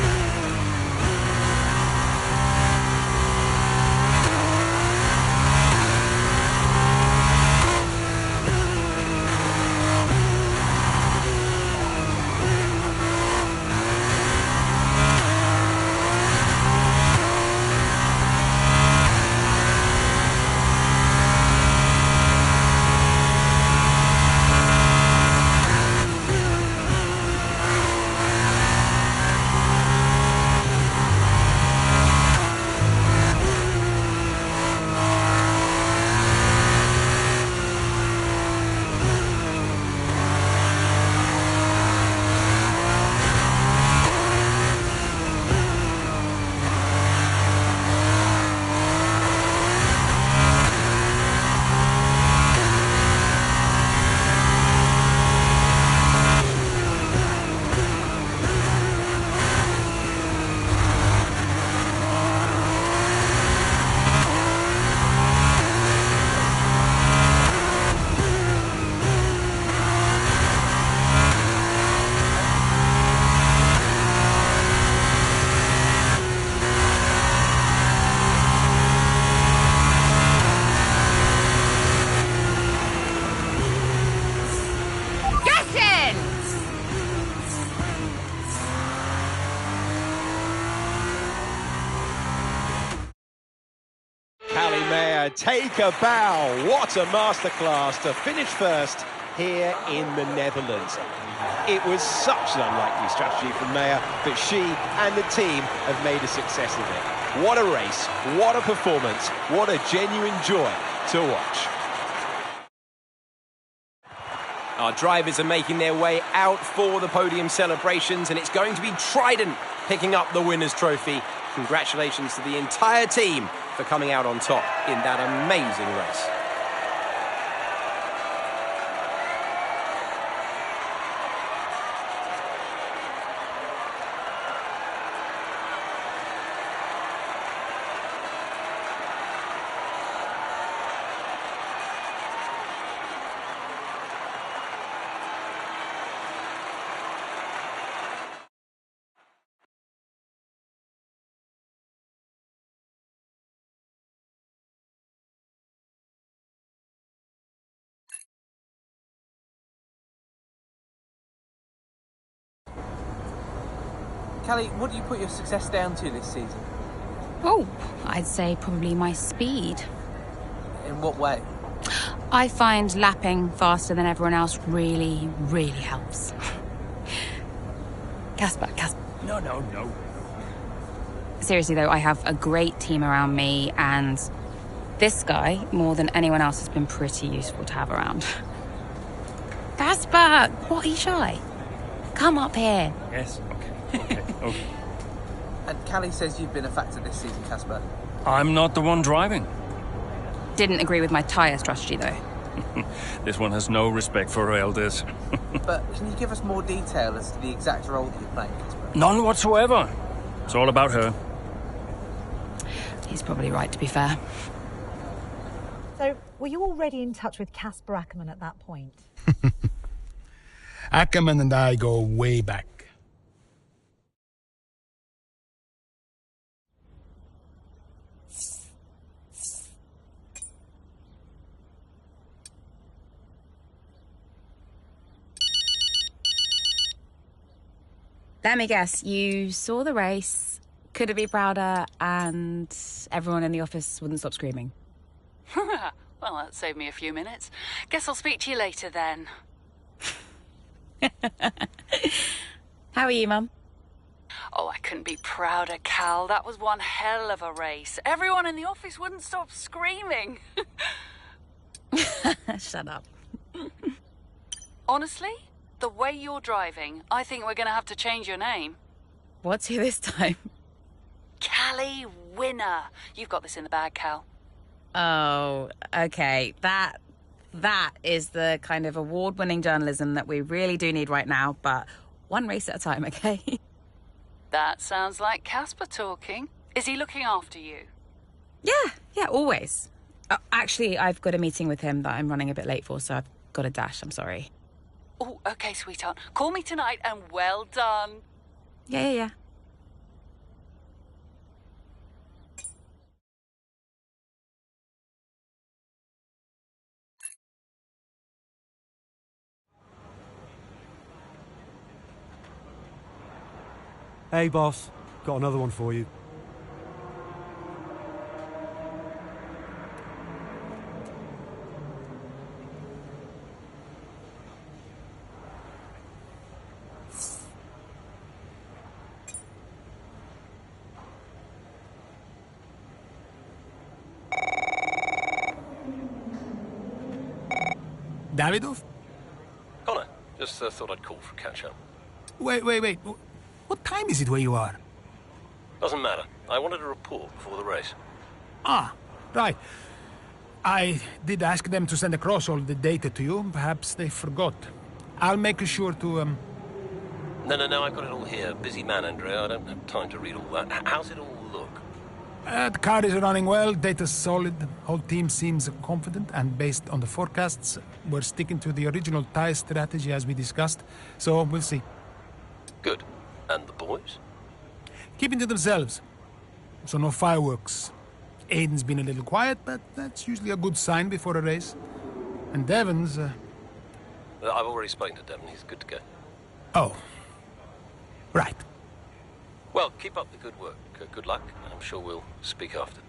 Take a bow. What a masterclass to finish first here in the Netherlands. It was such an unlikely strategy from Maya, but she and the team have made a success of it. What a race, what a performance, what a genuine joy to watch. Our drivers are making their way out for the podium celebrations, and it's going to be Trident picking up the winner's trophy. Congratulations to the entire team for coming out on top in that amazing race. Callie, what do you put your success down to this season? Oh, I'd say probably my speed. In what way? I find lapping faster than everyone else really, really helps. Casper. No. Seriously though, I have a great team around me, and this guy, more than anyone else, has been pretty useful to have around. Casper, what are you shy? Come up here. Yes, okay. And Callie says you've been a factor this season, Casper. I'm not the one driving. Didn't agree with my tyre strategy though. This one has no respect for her elders. But can you give us more detail as to the exact role that you're playing, Casper? None whatsoever. It's all about her. He's probably right, to be fair. So, were you already in touch with Casper Ackermann at that point? Ackerman and I go way back. Let me guess, you saw the race, couldn't be prouder, and everyone in the office wouldn't stop screaming. Well, that saved me a few minutes. Guess I'll speak to you later then. How are you, Mum? Oh, I couldn't be prouder, Cal. That was one hell of a race. Everyone in the office wouldn't stop screaming. Shut up. Honestly, the way you're driving, I think we're going to have to change your name. What's here this time? Callie Winner. You've got this in the bag, Cal. Oh, okay. That is the kind of award-winning journalism that we really do need right now, but one race at a time, okay? That sounds like Casper talking. Is he looking after you? Yeah, always. Actually, I've got a meeting with him that I'm running a bit late for, so I've got a dash. I'm sorry. Oh, okay, sweetheart. Call me tonight and well done. Yeah. Hey, boss. Got another one for you. Davidoff? Connor, just thought I'd call for a catch-up. Wait. What time is it where you are? Doesn't matter. I wanted a report before the race. Ah, right. I did ask them to send across all the data to you. Perhaps they forgot. I'll make sure to, No, I've got it all here. Busy man, Andrea. I don't have time to read all that. How's it all look? The car is running well, data's solid, whole team seems confident, and based on the forecasts, we're sticking to the original tyre strategy as we discussed, so we'll see. Good. And the boys? Keeping to themselves, so no fireworks. Aiden's been a little quiet, but that's usually a good sign before a race. And Devon's, I've already spoken to Devon, he's good to go. Oh. Right. Well, keep up the good work. Good luck, and I'm sure we'll speak after.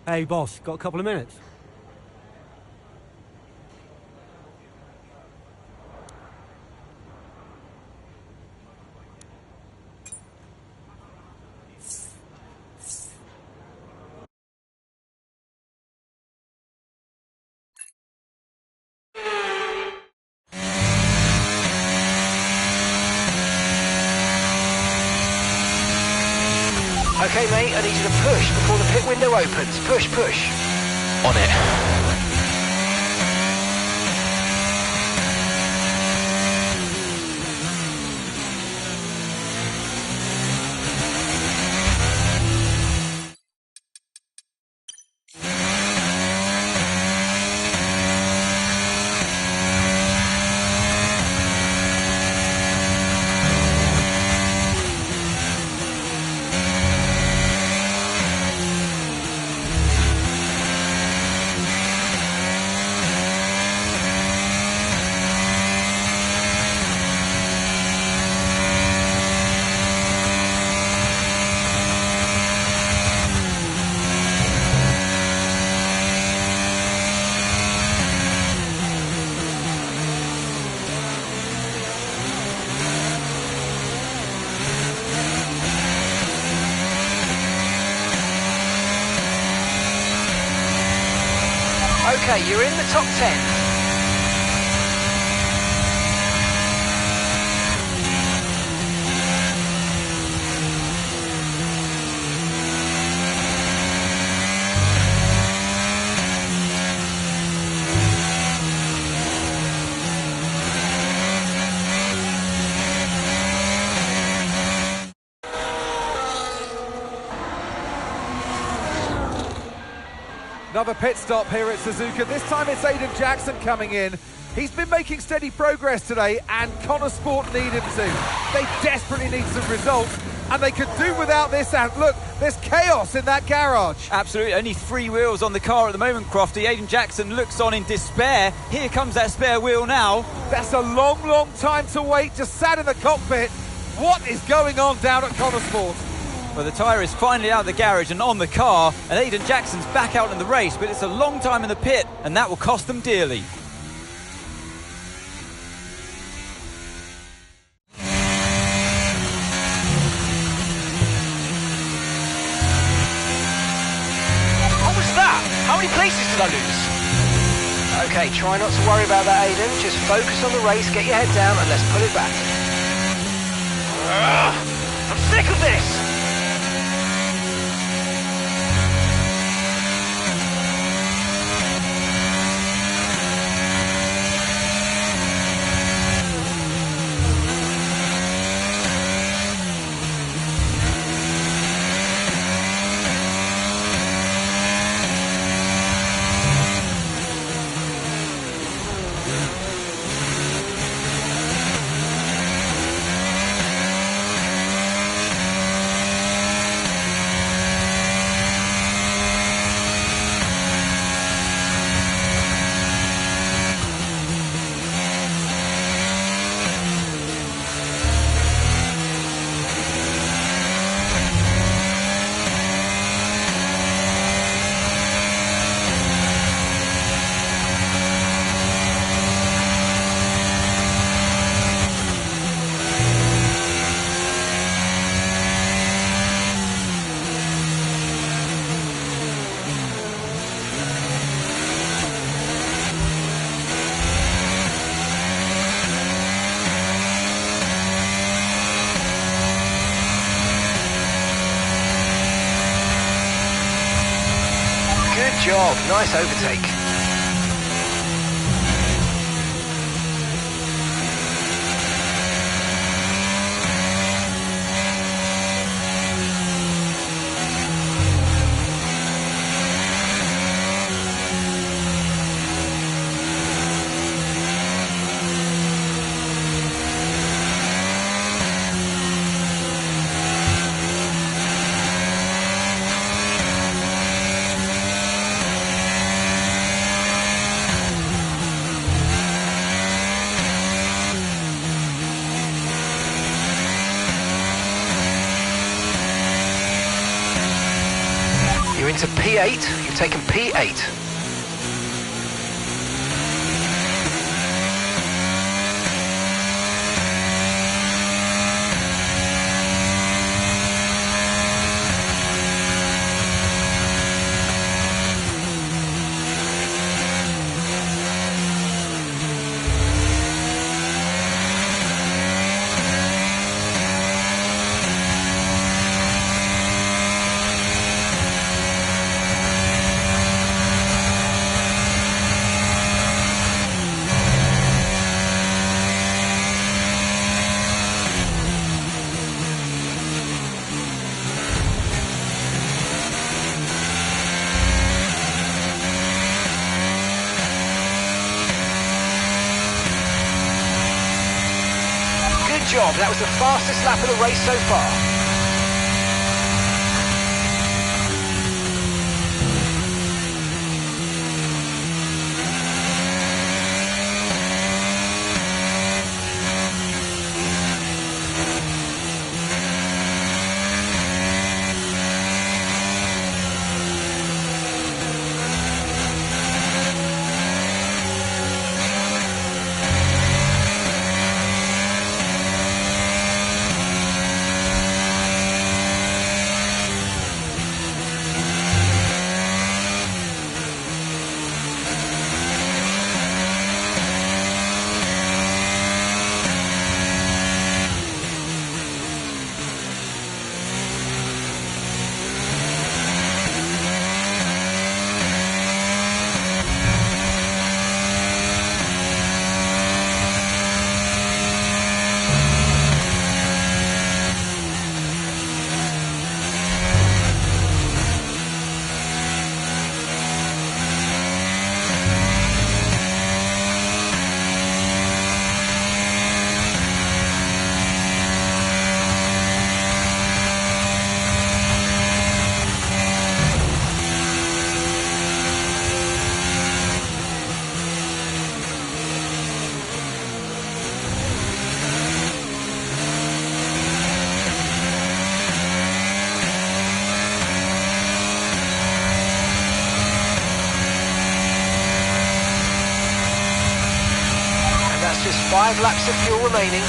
Hey, boss. Got a couple of minutes? Okay, mate, I need you to push before the pit window opens. Push. On it. Okay, you're in the top 10. Another pit stop here at Suzuka. This time it's Aiden Jackson coming in. He's been making steady progress today, and Connor Sport need him to. They desperately need some results, and they could do without this. And look, there's chaos in that garage. Absolutely, only 3 wheels on the car at the moment, Crofty. Aiden Jackson looks on in despair. Here comes that spare wheel now. That's a long, long time to wait, just sat in the cockpit. What is going on down at Connor Sport? Well, the tyre is finally out of the garage and on the car, and Aiden Jackson's back out in the race, but it's a long time in the pit, and that will cost them dearly. What was that? How many places did I lose? Okay, try not to worry about that, Aiden. Just focus on the race, get your head down, and let's pull it back. I'm sick of this! Good job, nice overtake. You're into P8, you've taken P8. Good job, that was the fastest lap of the race so far. 5 laps of fuel remaining.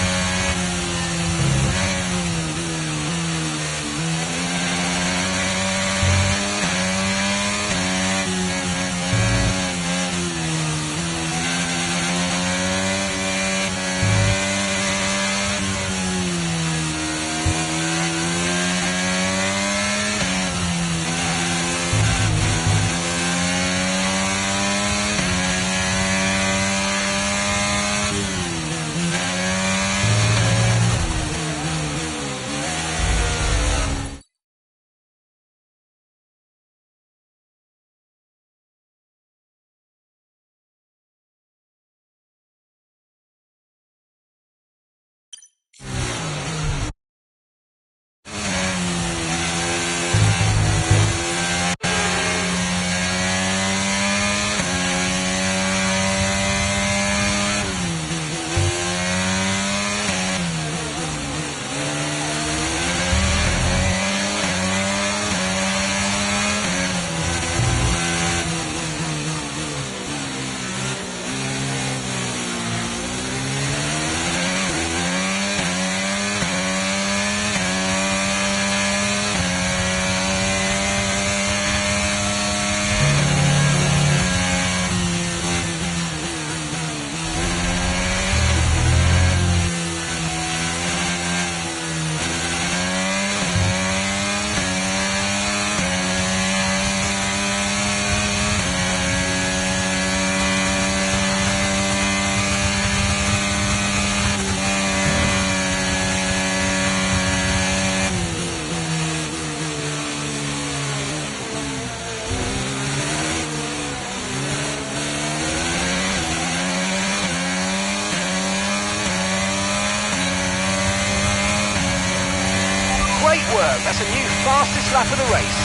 That's a new fastest lap of the race.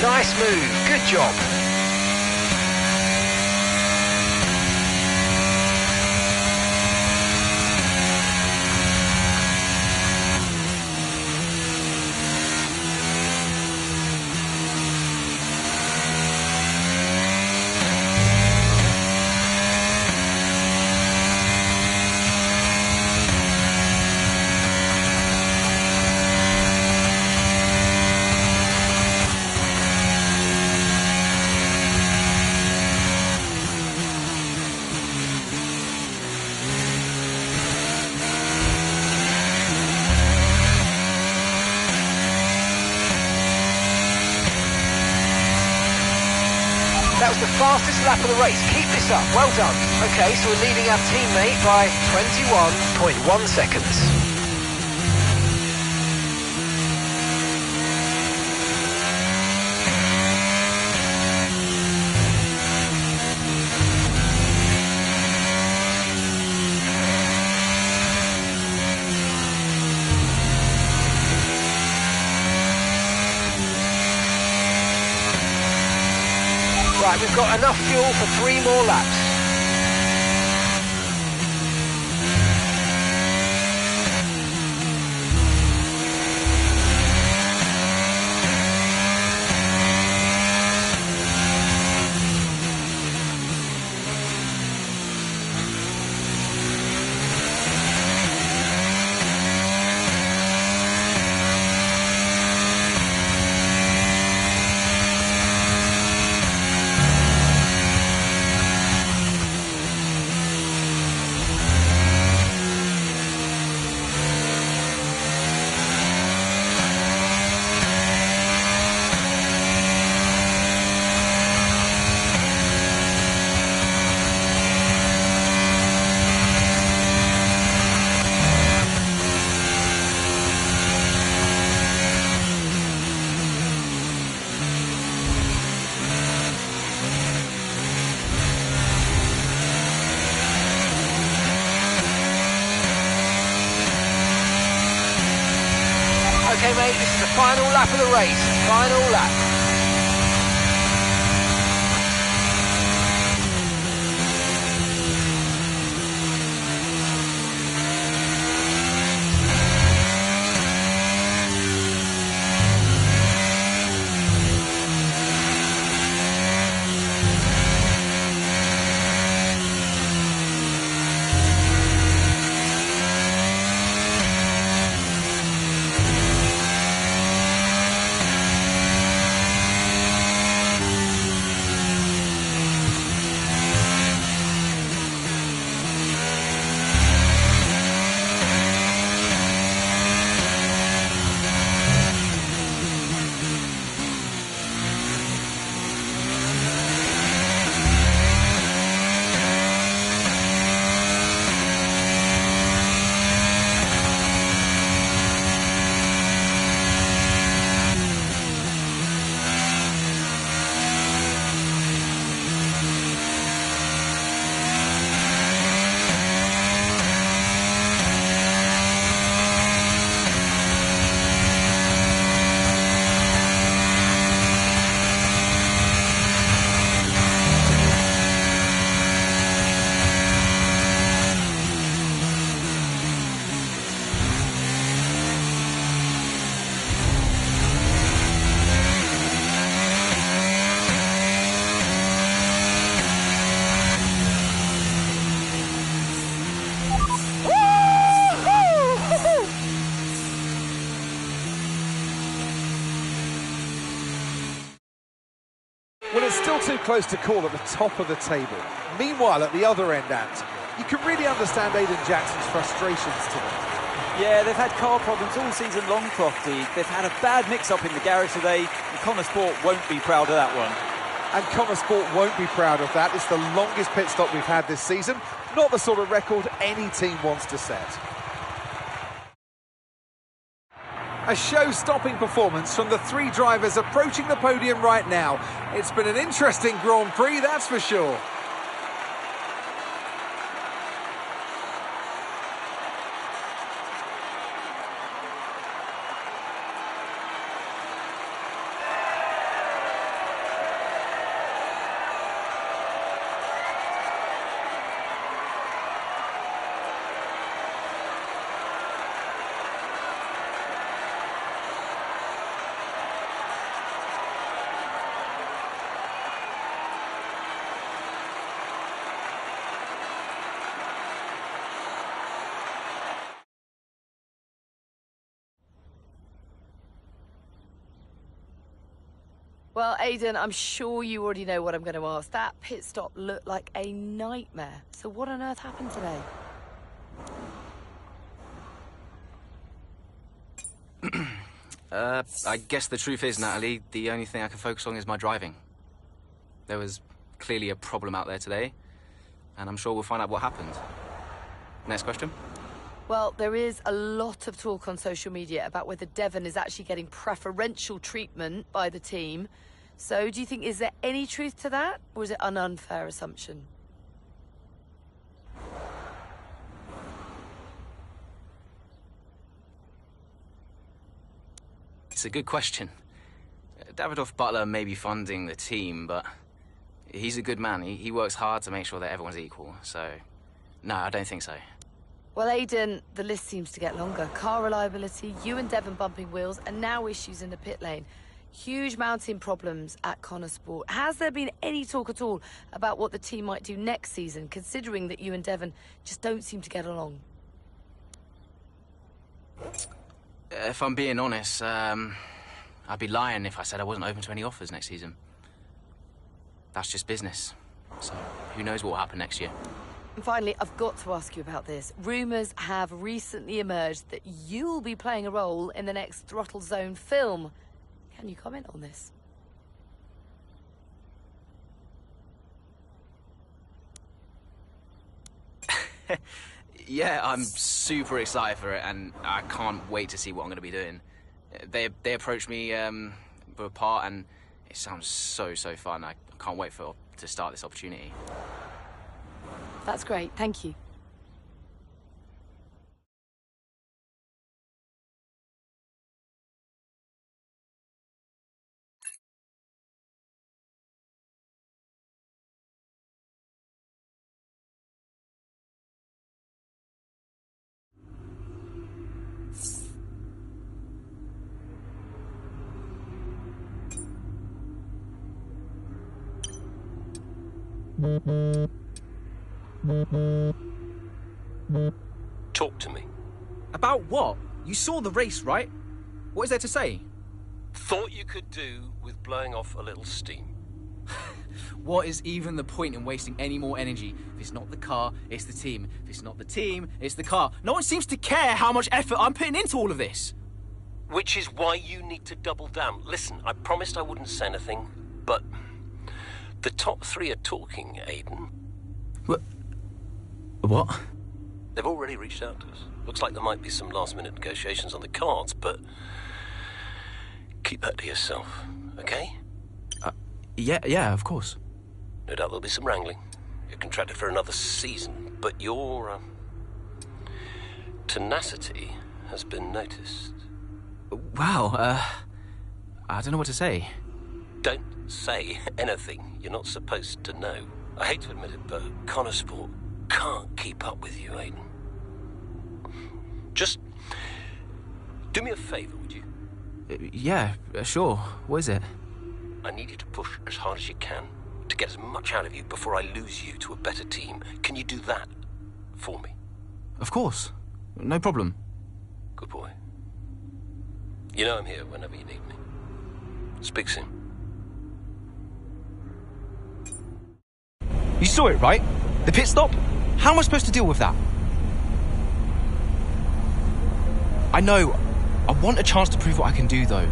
Nice move, good job. That was the fastest lap of the race. Keep this up. Well done. Okay, so we're leading our teammate by 21.1 seconds. Right, we've got enough fuel for 3 more laps. Final lap of the race. Final lap. Well, it's still too close to call at the top of the table. Meanwhile, at the other end, Ant, you can really understand Aiden Jackson's frustrations today. Yeah, they've had car problems all season long, Crofty. They've had a bad mix-up in the garage today, and Connor Sport won't be proud of that one. And Connor Sport won't be proud of that. It's the longest pit stop we've had this season. Not the sort of record any team wants to set. A show-stopping performance from the three drivers approaching the podium right now. It's been an interesting Grand Prix, that's for sure. Well, Aiden, I'm sure you already know what I'm going to ask. That pit stop looked like a nightmare. So what on earth happened today? I guess the truth is, Natalie, the only thing I can focus on is my driving. There was clearly a problem out there today, and I'm sure we'll find out what happened. Next question. Well, there is a lot of talk on social media about whether Devon is actually getting preferential treatment by the team. So do you think, is there any truth to that, or is it an unfair assumption? It's a good question. Davidoff Butler may be funding the team, but he's a good man. He works hard to make sure that everyone's equal. So, no, I don't think so. Well, Aiden, the list seems to get longer. Car reliability, you and Devon bumping wheels, and now issues in the pit lane. Huge mounting problems at Connor Sport. Has there been any talk at all about what the team might do next season, considering that you and Devon just don't seem to get along? If I'm being honest, I'd be lying if I said I wasn't open to any offers next season. That's just business. So, who knows what will happen next year. And finally, I've got to ask you about this. Rumours have recently emerged that you'll be playing a role in the next Throttle Zone film. Can you comment on this? Yeah, I'm super excited for it, and I can't wait to see what I'm going to be doing. They approached me for a part, and it sounds so fun. I can't wait to start this opportunity. That's great, thank you. Talk to me. About what? You saw the race, right? What is there to say? Thought you could do with blowing off a little steam. What is even the point in wasting any more energy? If it's not the car, it's the team. If it's not the team, it's the car. No one seems to care how much effort I'm putting into all of this. Which is why you need to double down. Listen, I promised I wouldn't say anything, but the top three are talking, Aiden. What? They've already reached out to us. Looks like there might be some last-minute negotiations on the cards, but keep that to yourself, okay? Yeah, of course. No doubt there'll be some wrangling. You're contracted for another season, but your tenacity has been noticed. Wow, I don't know what to say. Don't say anything you're not supposed to know. I hate to admit it, but Connor Sport can't keep up with you, Aiden. Just do me a favour, would you? Yeah, sure. What is it? I need you to push as hard as you can to get as much out of you before I lose you to a better team. Can you do that for me? Of course. No problem. Good boy. You know I'm here whenever you need me. Speak soon. You saw it, right? The pit stop? How am I supposed to deal with that? I know. I want a chance to prove what I can do, though.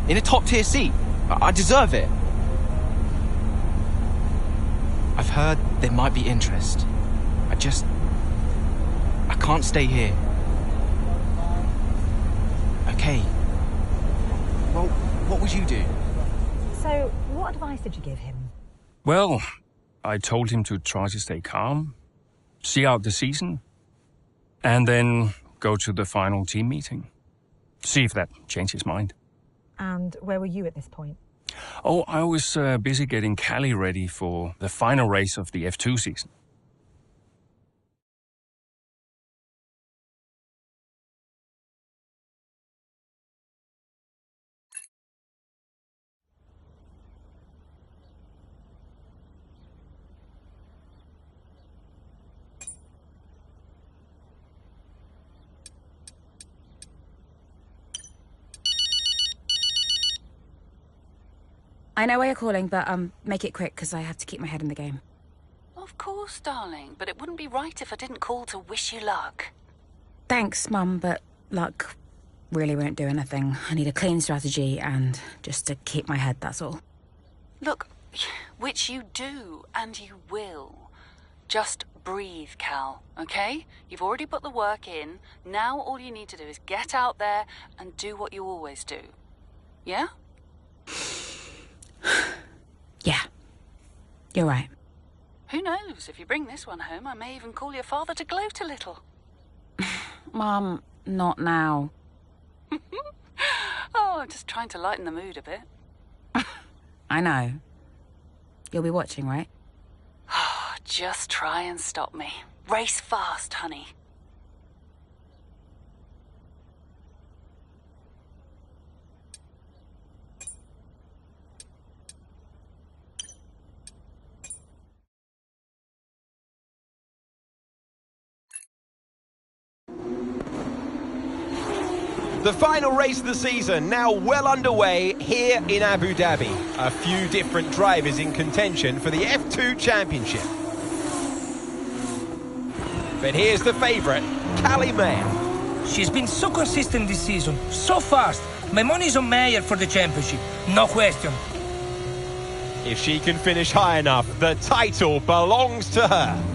In a top-tier seat. I deserve it. I've heard there might be interest. I can't stay here. Okay. Well, what would you do? So, what advice did you give him? Well, I told him to try to stay calm, see out the season, and then go to the final team meeting. See if that changed his mind. And where were you at this point? Oh, I was busy getting Callie ready for the final race of the F2 season. I know why you're calling, but make it quick, because I have to keep my head in the game. Of course, darling, but it wouldn't be right if I didn't call to wish you luck. Thanks, Mum, but luck really won't do anything. I need a clean strategy and just to keep my head, that's all. Look, which you do, and you will. Just breathe, Cal, okay? You've already put the work in. Now all you need to do is get out there and do what you always do. Yeah? Yeah, you're right. Who knows? If you bring this one home, I may even call your father to gloat a little. Mum, not now. Oh, I'm just trying to lighten the mood a bit. I know. You'll be watching, right? Just try and stop me. Race fast, honey. The final race of the season now well underway here in Abu Dhabi. A few different drivers in contention for the F2 Championship. But here's the favourite, Callie Mayer. She's been so consistent this season, so fast. My money's on Mayer for the championship, no question. If she can finish high enough, the title belongs to her.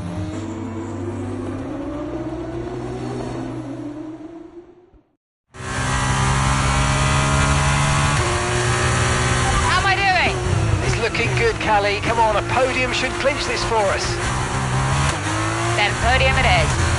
Looking good, Callie. Come on, a podium should clinch this for us. Then podium it is.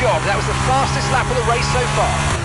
job. That was the fastest lap of the race so far.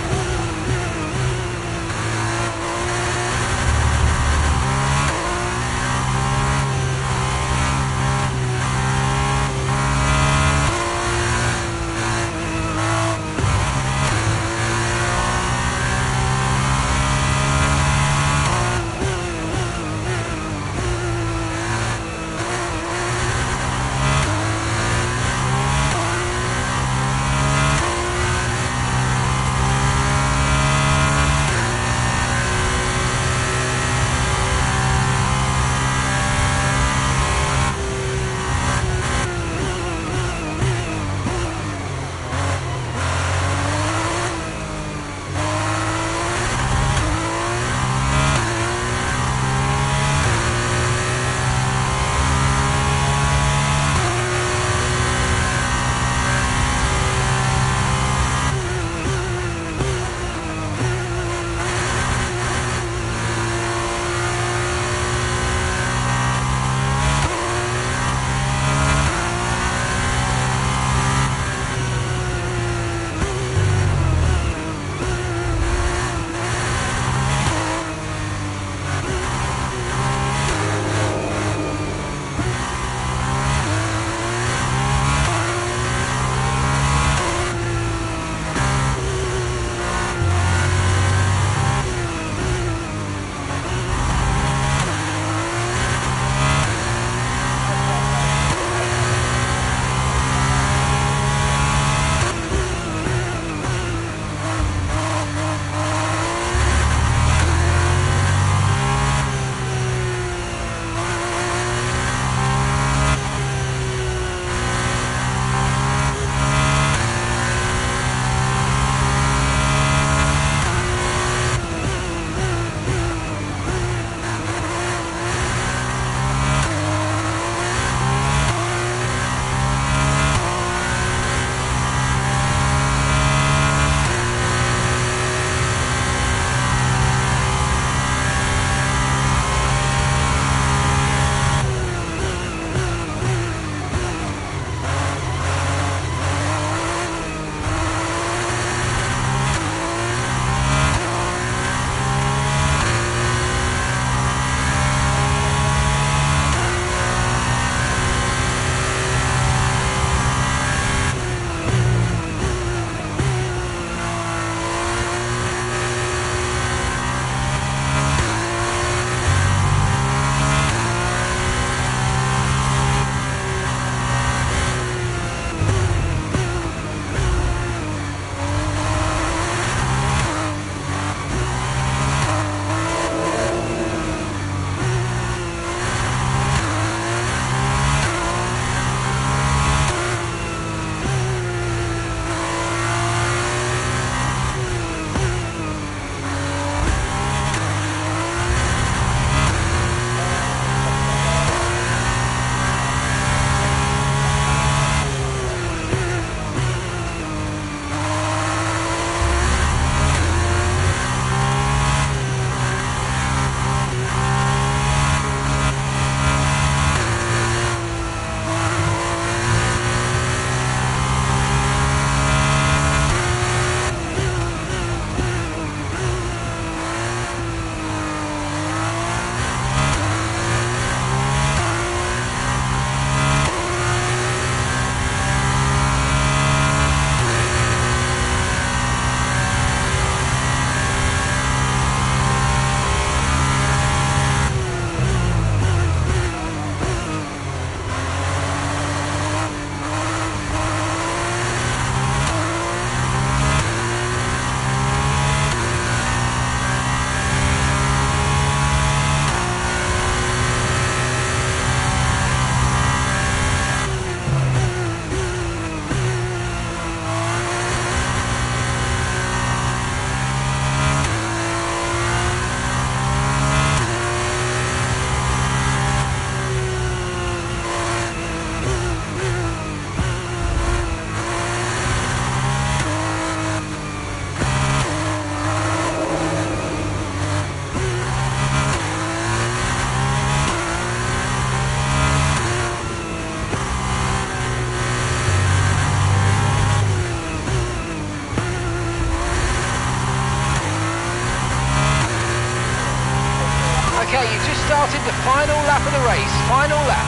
Final lap of the race. Final lap.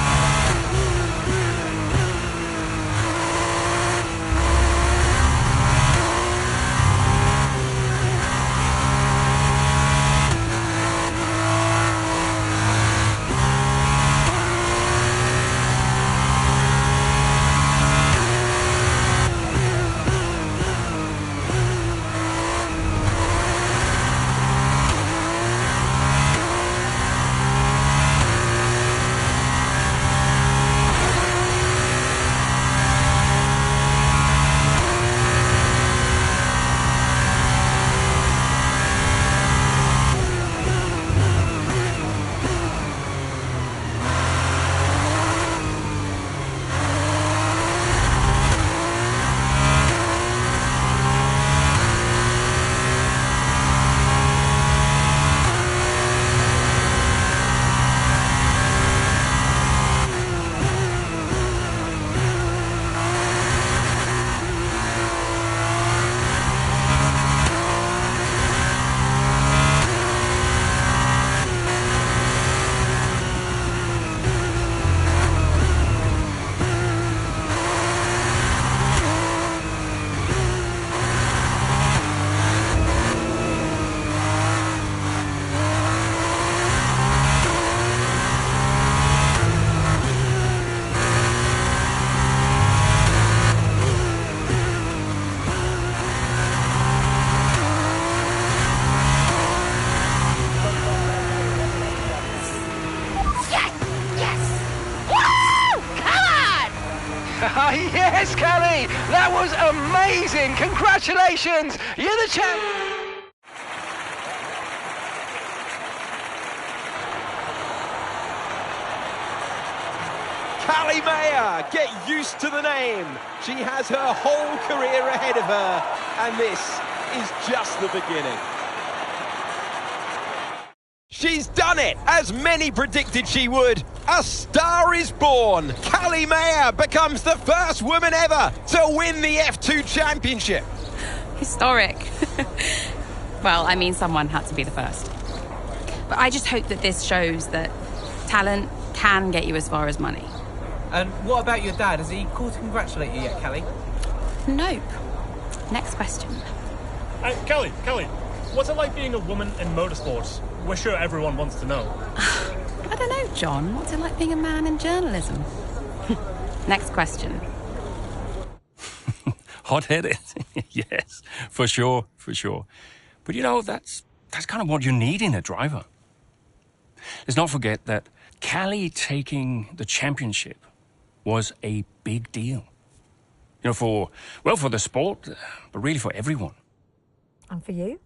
Yes, Callie, that was amazing. Congratulations, you're the champ. Callie Mayer, get used to the name. She has her whole career ahead of her, and this is just the beginning. She's done it, as many predicted she would. A star is born. Callie Mayer becomes the first woman ever to win the F2 championship. Historic. Well, I mean, someone had to be the first. But I just hope that this shows that talent can get you as far as money. And what about your dad? Has he called to congratulate you yet, Callie? Nope. Next question. Callie, what's it like being a woman in motorsports? We're sure everyone wants to know. I don't know, John. What's it like being a man in journalism? Next question. Hot-headed? Yes, for sure. But you know, that's kind of what you need in a driver. Let's not forget that Callie taking the championship was a big deal. You know, for the sport, but really for everyone. And for you?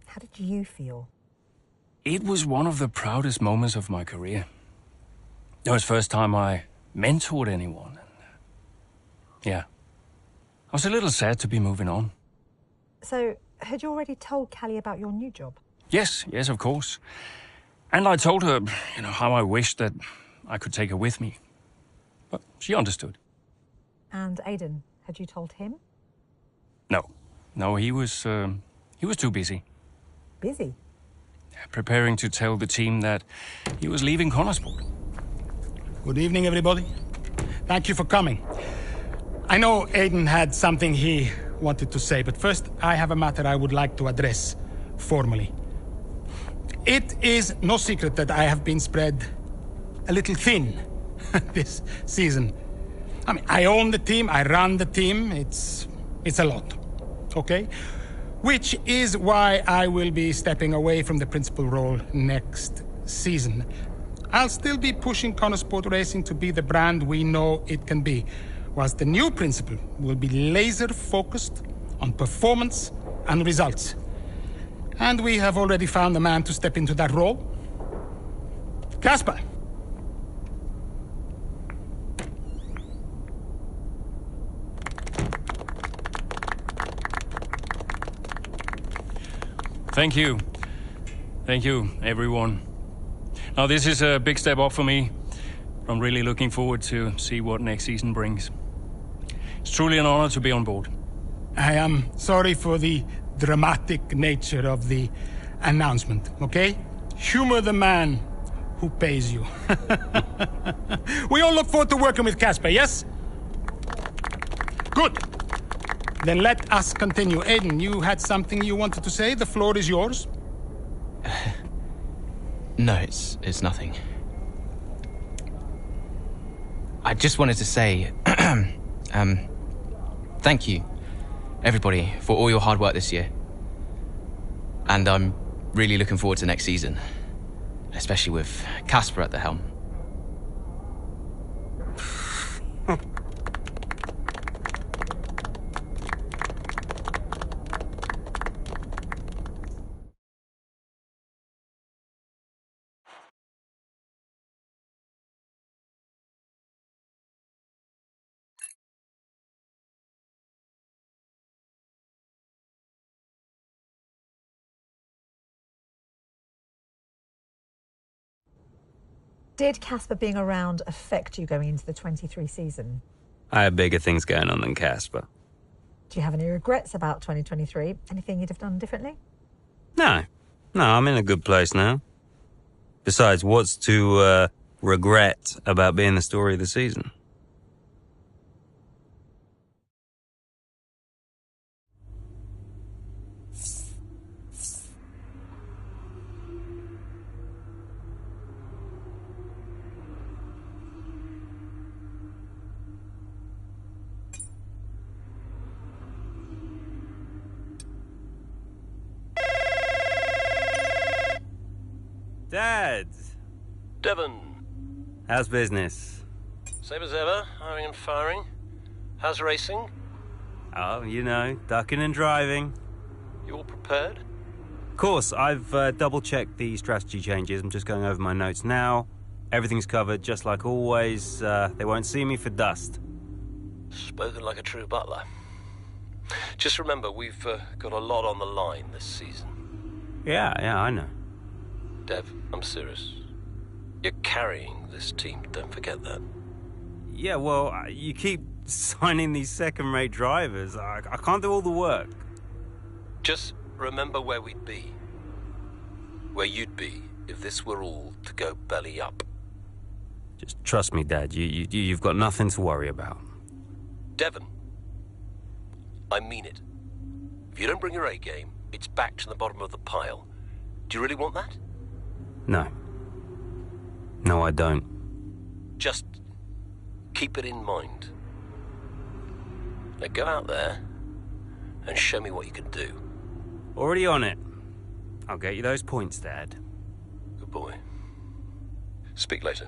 How did you feel? It was one of the proudest moments of my career. It was the first time I mentored anyone. Yeah. I was a little sad to be moving on. So, had you already told Callie about your new job? Yes, of course. And I told her, how I wished that I could take her with me. But she understood. And Aidan, had you told him? No, he was too busy. Busy? Preparing to tell the team that he was leaving Connorsport. Good evening, everybody. Thank you for coming. I know Aidan had something he wanted to say, but first I have a matter I would like to address formally. It is no secret that I have been spread a little thin this season. I mean, I own the team, I run the team, it's a lot, okay? Which is why I will be stepping away from the principal role next season. I'll still be pushing Connorsport Racing to be the brand we know it can be, whilst the new principal will be laser-focused on performance and results. And we have already found a man to step into that role. Casper. Thank you. Thank you, everyone. Now, this is a big step up for me. I'm really looking forward to see what next season brings. It's truly an honor to be on board. I am sorry for the dramatic nature of the announcement, okay? Humor the man who pays you. We all look forward to working with Casper, yes? Good. Then let us continue. Aiden, you had something you wanted to say? The floor is yours. No, it's nothing. I just wanted to say, thank you, everybody, for all your hard work this year. And I'm really looking forward to next season, especially with Casper at the helm. Did Casper being around affect you going into the 23 season? I have bigger things going on than Casper. Do you have any regrets about 2023? Anything you'd have done differently? No, I'm in a good place now. Besides, what's to regret about being the story of the season? Dad! Devon! How's business? Same as ever, hiring and firing. How's racing? Oh, you know, ducking and driving. You all prepared? Of course, I've double-checked the strategy changes. I'm just going over my notes now. Everything's covered, just like always. They won't see me for dust. Spoken like a true butler. Just remember, we've got a lot on the line this season. Yeah, I know. Dev, I'm serious. You're carrying this team, don't forget that. Yeah, well, you keep signing these second-rate drivers. I can't do all the work. Just remember where we'd be. Where you'd be if this were all to go belly up. Just trust me, Dad. You've got nothing to worry about. Devon, I mean it. If you don't bring your A game, it's back to the bottom of the pile. Do you really want that? No, I don't. Just keep it in mind. Now go out there and show me what you can do. Already on it. I'll get you those points, Dad. Good boy. Speak later.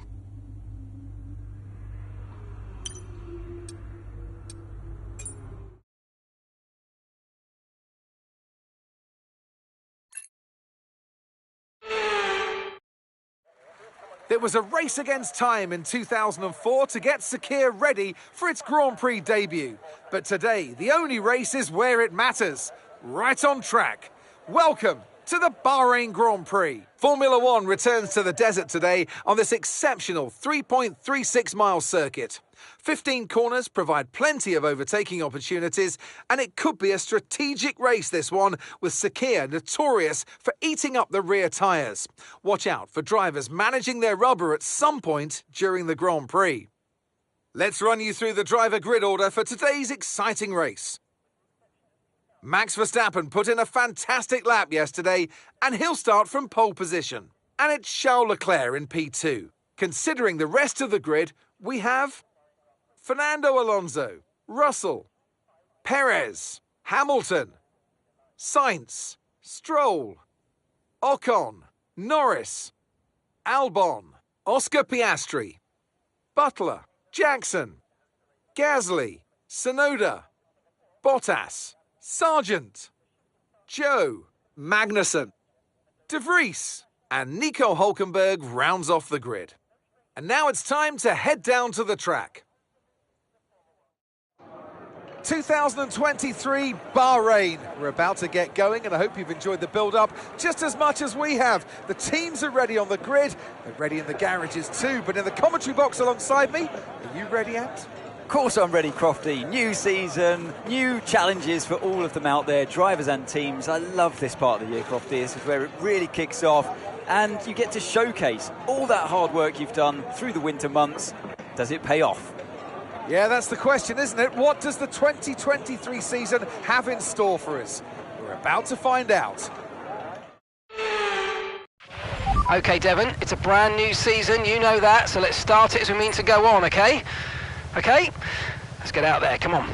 There was a race against time in 2004 to get Sakhir ready for its Grand Prix debut. But today, the only race is where it matters, right on track. Welcome to the Bahrain Grand Prix. Formula One returns to the desert today on this exceptional 3.36-mile circuit. 15 corners provide plenty of overtaking opportunities, and it could be a strategic race, this one, with Sakhir notorious for eating up the rear tyres. Watch out for drivers managing their rubber at some point during the Grand Prix. Let's run you through the driver grid order for today's exciting race. Max Verstappen put in a fantastic lap yesterday, and he'll start from pole position. And it's Charles Leclerc in P2. Considering the rest of the grid, we have Fernando Alonso, Russell, Perez, Hamilton, Sainz, Stroll, Ocon, Norris, Albon, Oscar Piastri, Butler, Jackson, Gasly, Tsunoda, Bottas, Sargent, Joe, Magnussen, De Vries, and Nico Hülkenberg rounds off the grid. And now it's time to head down to the track. 2023 Bahrain. We're about to get going, and I hope you've enjoyed the build-up just as much as we have. The teams are ready on the grid. They're ready in the garages too, but in the commentary box alongside me, are you ready, Ant? Of course I'm ready, Crofty. New season, new challenges for all of them out there, drivers and teams. I love this part of the year, Crofty. This is where it really kicks off. and you get to showcase all that hard work you've done through the winter months. Does it pay off? Yeah, that's the question, isn't it? What does the 2023 season have in store for us? We're about to find out. Okay, Devon, it's a brand new season, you know that, so let's start it as we mean to go on, okay? Okay? Let's get out there, come on.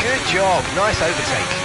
Good job, nice overtake.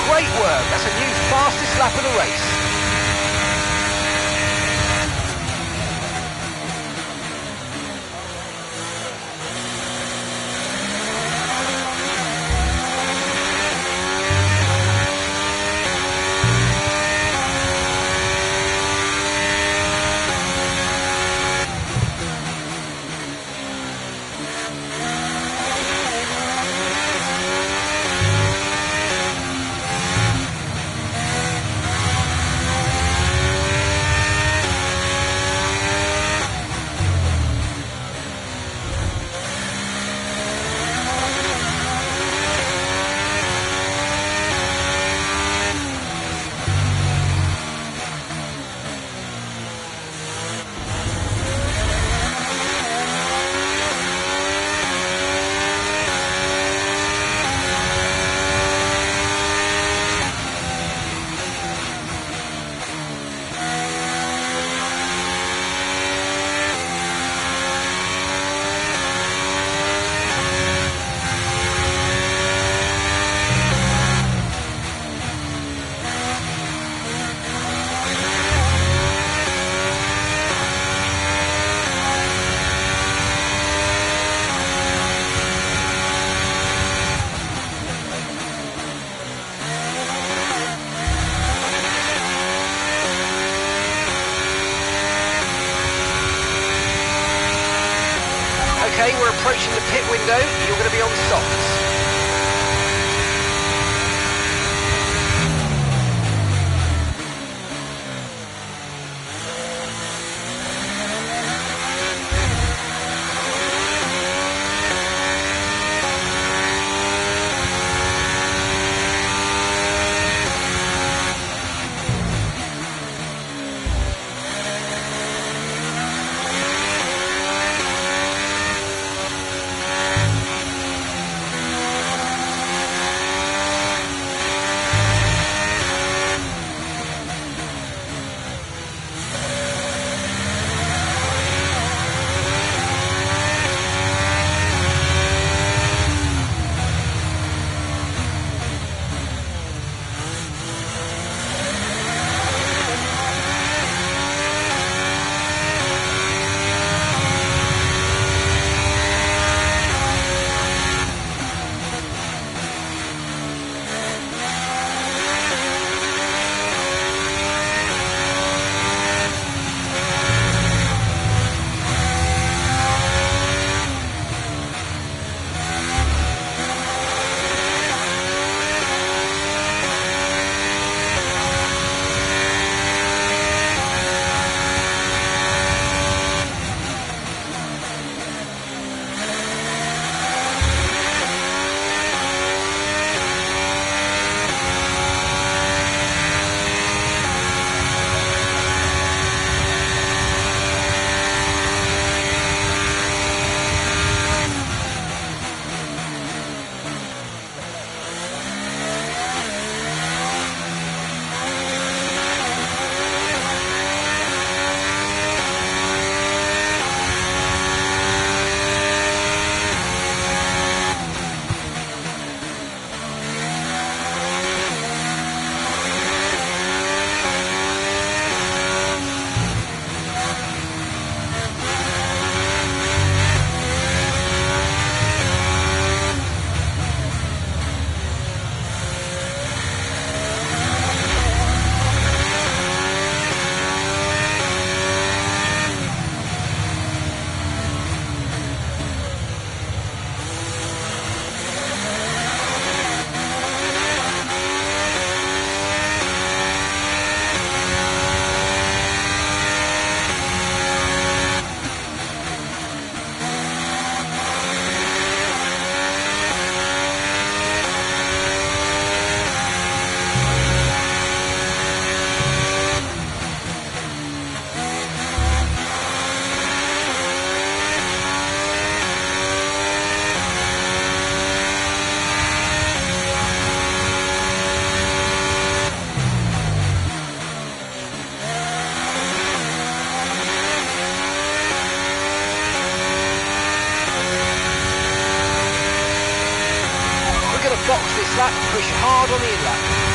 Great work, that's a new fastest lap of the race. Okay, we're approaching the pit window. You're going to be on softs. Box this lap, push hard on the in-lap.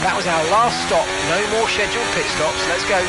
That was our last stop. No more scheduled pit stops. Let's go.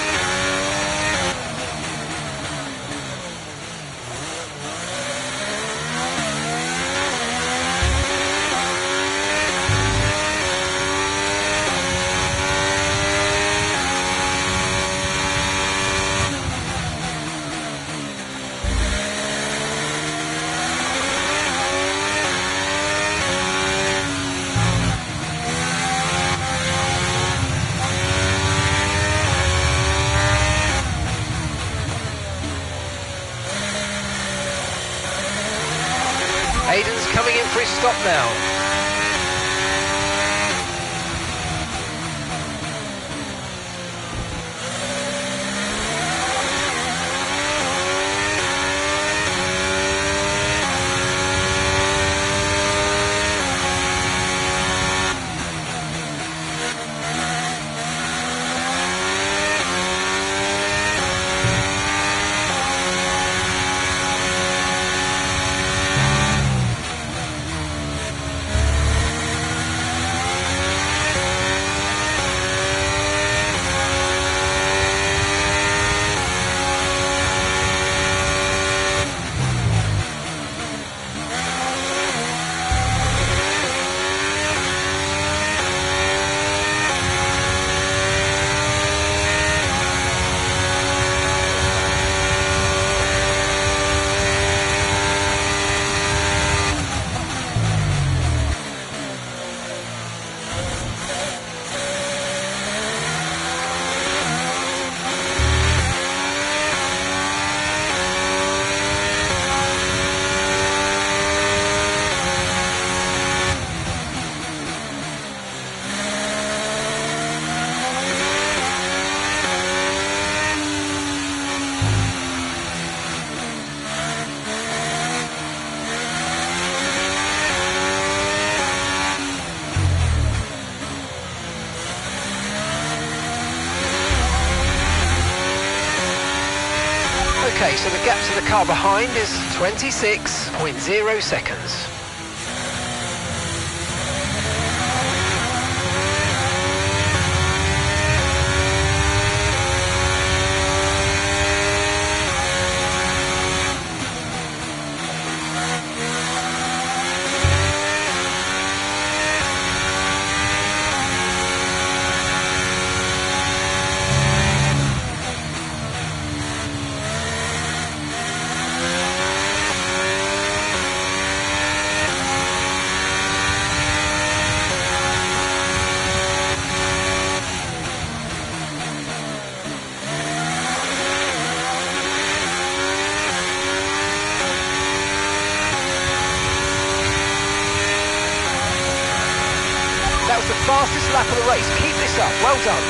Aiden's coming in for his stop now. Okay, so the gap to the car behind is 26.0 seconds. That was the fastest lap of the race. Keep this up. Well done.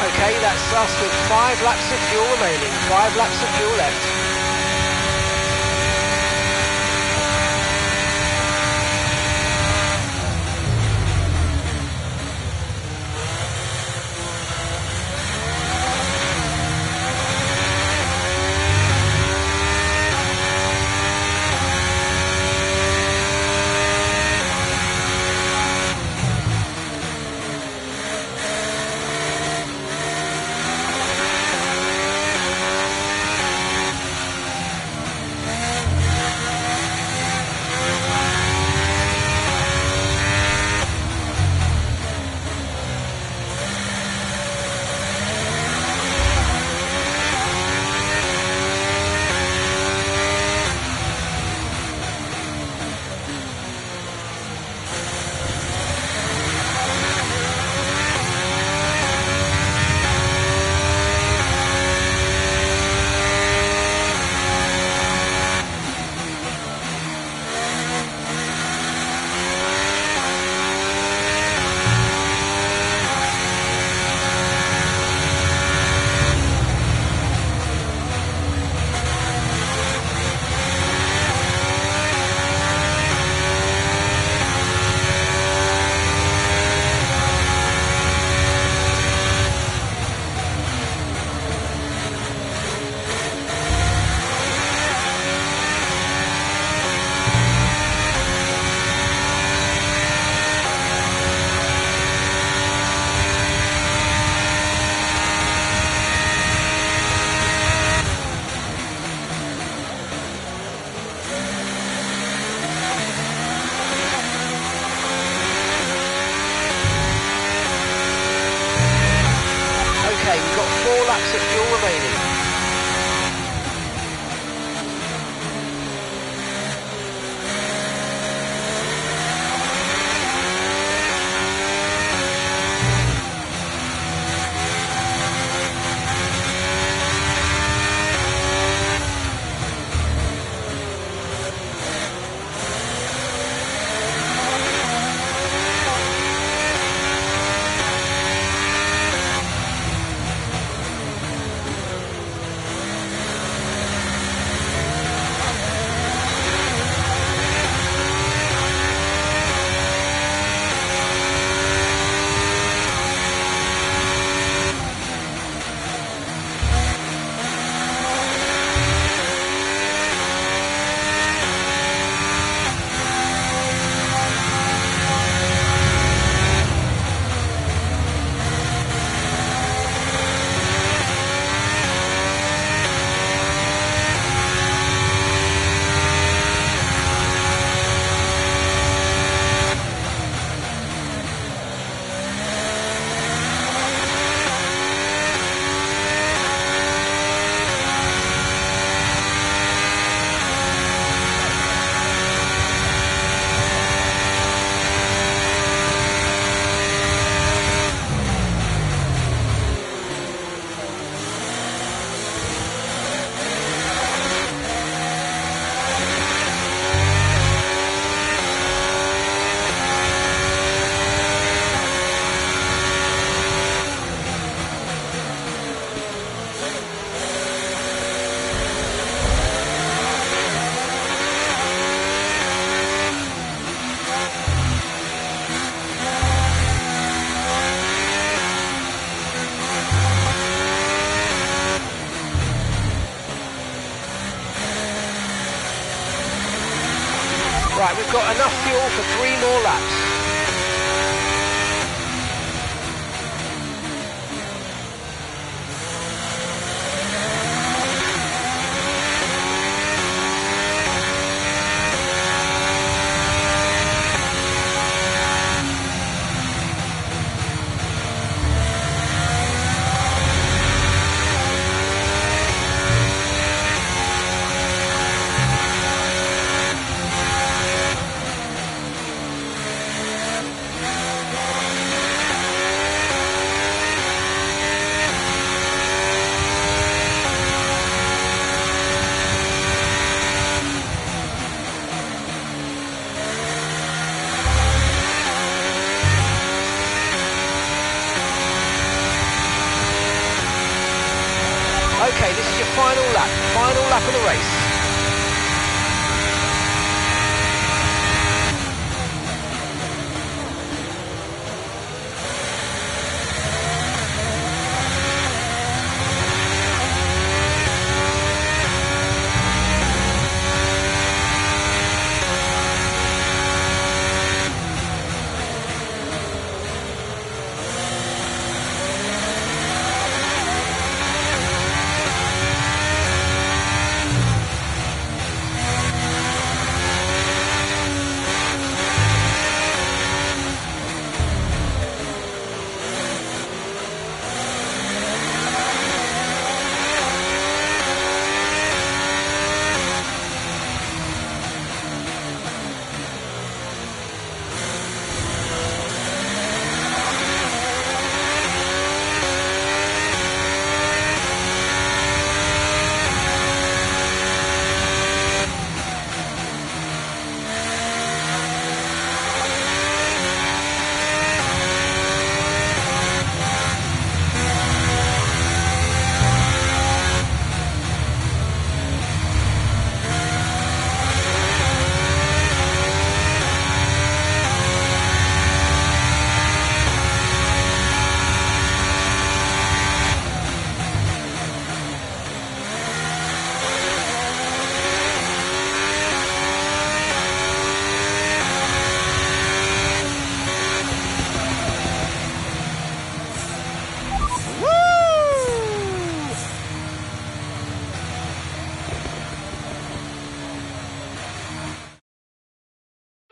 Okay, that's us with 5 laps of fuel remaining. 5 laps of fuel left. laps of fuel remaining. Right, we've got enough fuel for 3 more laps. Okay, this is your final lap of the race.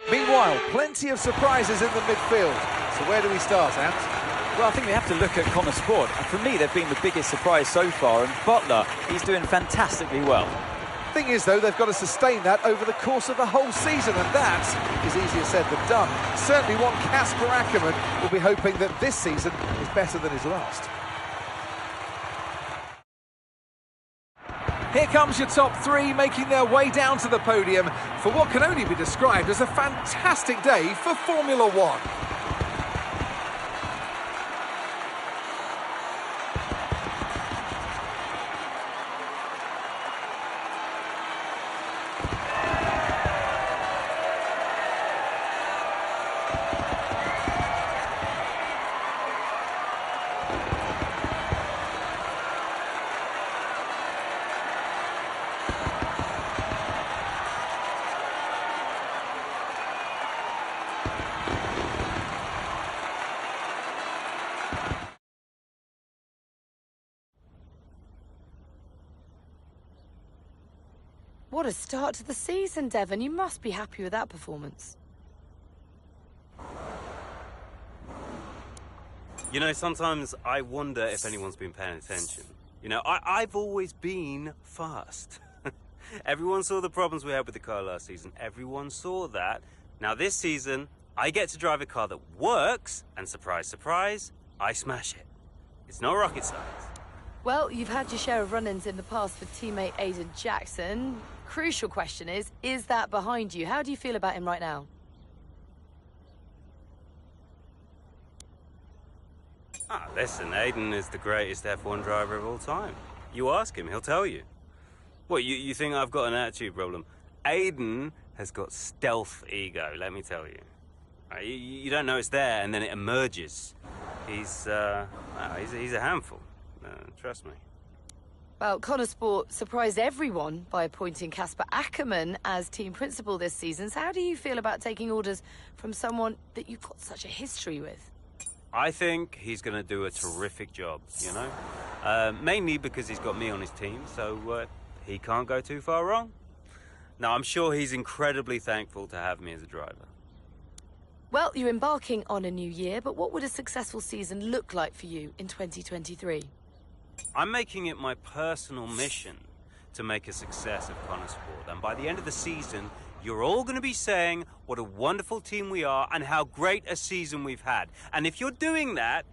Meanwhile, plenty of surprises in the midfield. So where do we start, Ant? Well, I think we have to look at Connor Sport. And for me, they've been the biggest surprise so far. And Butler, he's doing fantastically well. Thing is, though, they've got to sustain that over the course of the whole season, and that is easier said than done. Certainly one Casper Ackermann will be hoping that this season is better than his last. Here comes your top three making their way down to the podium for what can only be described as a fantastic day for Formula One. What a start to the season, Devon. You must be happy with that performance. You know, sometimes I wonder if anyone's been paying attention. You know, I've always been fast. Everyone saw the problems we had with the car last season. Everyone saw that. Now this season, I get to drive a car that works, and surprise, surprise, I smash it. It's no rocket science. Well, you've had your share of run-ins in the past with teammate Aiden Jackson. Crucial question is that behind you? How do you feel about him right now? Listen, Aiden is the greatest F1 driver of all time. You ask him, he'll tell you. What, you think I've got an attitude problem? Aiden has got stealth ego, let me tell you. You don't know it's there, and then it emerges. He's a handful. Trust me. Well, Connor Sport surprised everyone by appointing Casper Ackermann as team principal this season. So how do you feel about taking orders from someone that you've got such a history with? I think he's going to do a terrific job, you know? Mainly because he's got me on his team, so he can't go too far wrong. Now, I'm sure he's incredibly thankful to have me as a driver. Well, you're embarking on a new year, but what would a successful season look like for you in 2023? I'm making it my personal mission to make a success of Connor Sport, and by the end of the season, you're all going to be saying what a wonderful team we are and how great a season we've had. And if you're doing that,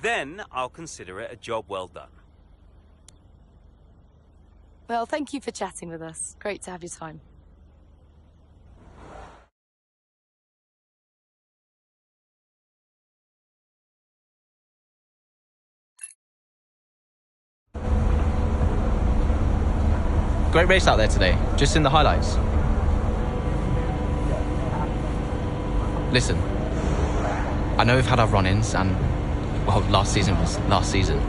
then I'll consider it a job well done. Well, thank you for chatting with us. Great to have your time. Great race out there today, just in the highlights. Listen, I know we've had our run-ins and, well, last season was last season.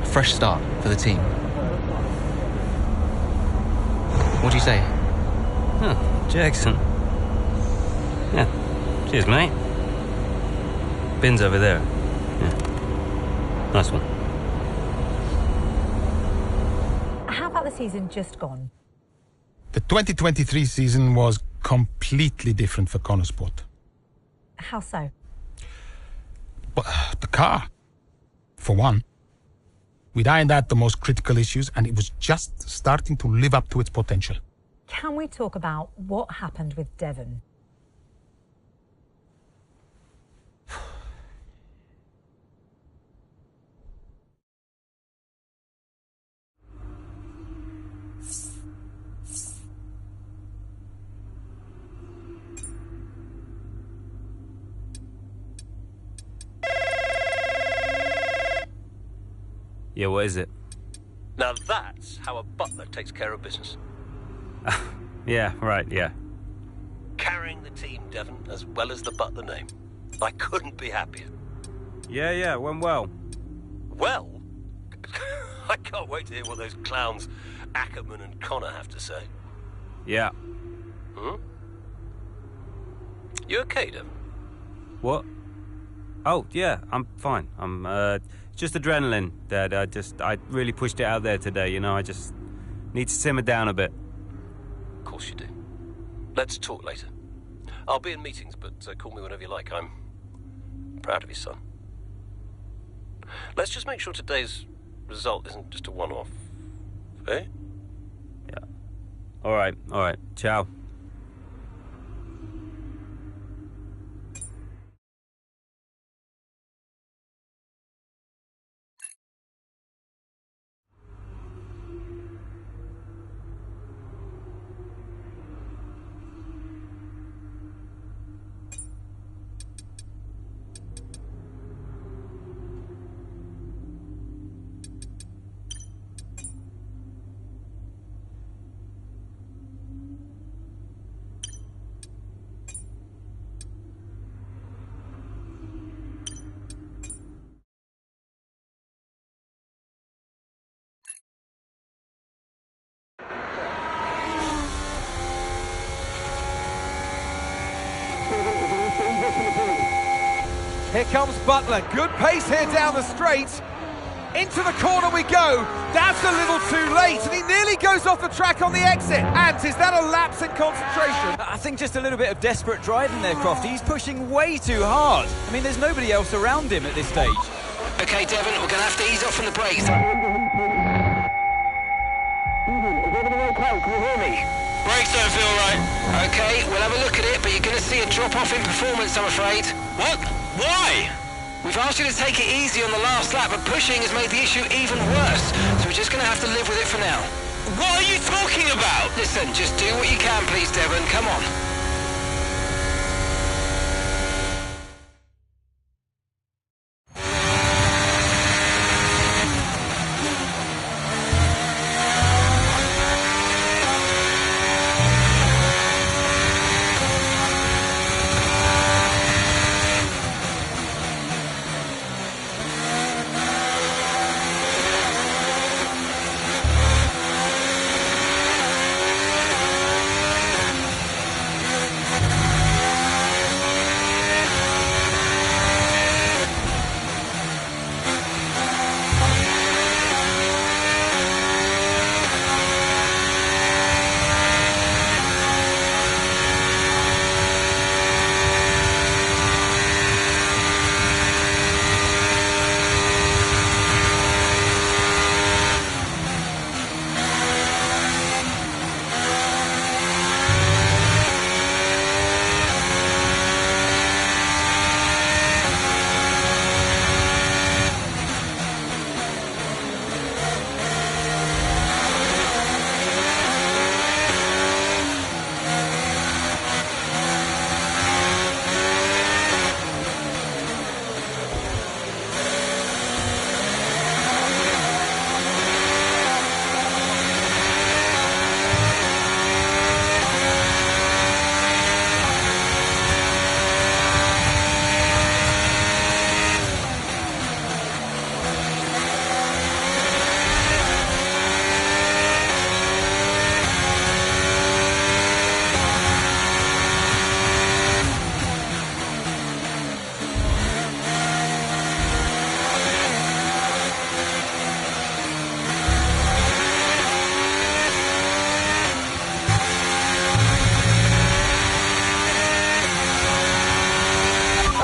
A fresh start for the team. What do you say? Jackson. Yeah. Cheers, mate. Bin's over there. Yeah. Nice one. How about the season just gone? The 2023 season was completely different for Connor Sport. How so? But the car, for one. We'd ironed out the most critical issues, and it was just starting to live up to its potential. Can we talk about what happened with Devon? Yeah, what is it? Now that's how a butler takes care of business. Yeah, right, yeah. Carrying the team, Devon, as well as the butler name. I couldn't be happier. Yeah, went well. Well? I can't wait to hear what those clowns Ackermann and Connor have to say. Yeah. You okay, Devon? What? Oh, yeah, I'm fine. I'm, just adrenaline, Dad. I really pushed it out there today, you know, I just Need to simmer down a bit. Of course you do. Let's talk later. I'll be in meetings, but call me whenever you like. I'm proud of you, son. Let's just make sure today's result isn't just a one-off. Eh? Yeah. All right. Ciao. Here comes Butler, good pace here down the straight. Into the corner we go. That's a little too late, and he nearly goes off the track on the exit. And is that a lapse in concentration? I think just a little bit of desperate driving there, Crofty. He's pushing way too hard. I mean, there's nobody else around him at this stage. Okay, Devon, we're going to have to ease off from the brakes. Is everything okay? Can you hear me? Brakes don't feel right. Okay, we'll have a look at it, but you're going to see a drop-off in performance, I'm afraid. What? Why? We've asked you to take it easy on the last lap, but pushing has made the issue even worse, so we're just going to have to live with it for now. What are you talking about? Listen, just do what you can, please, Devon. Come on.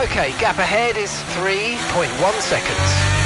Okay, gap ahead is 3.1 seconds.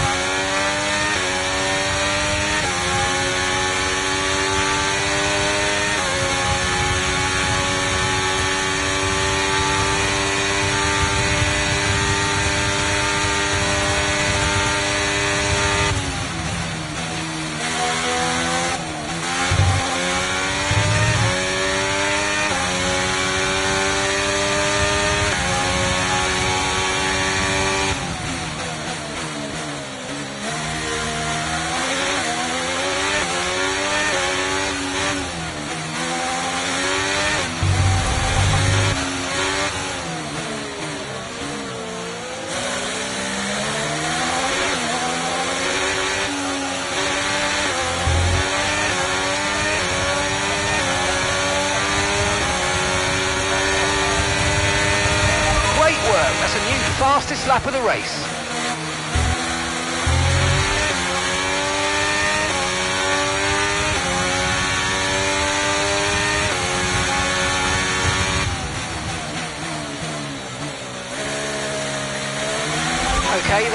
Fastest lap of the race.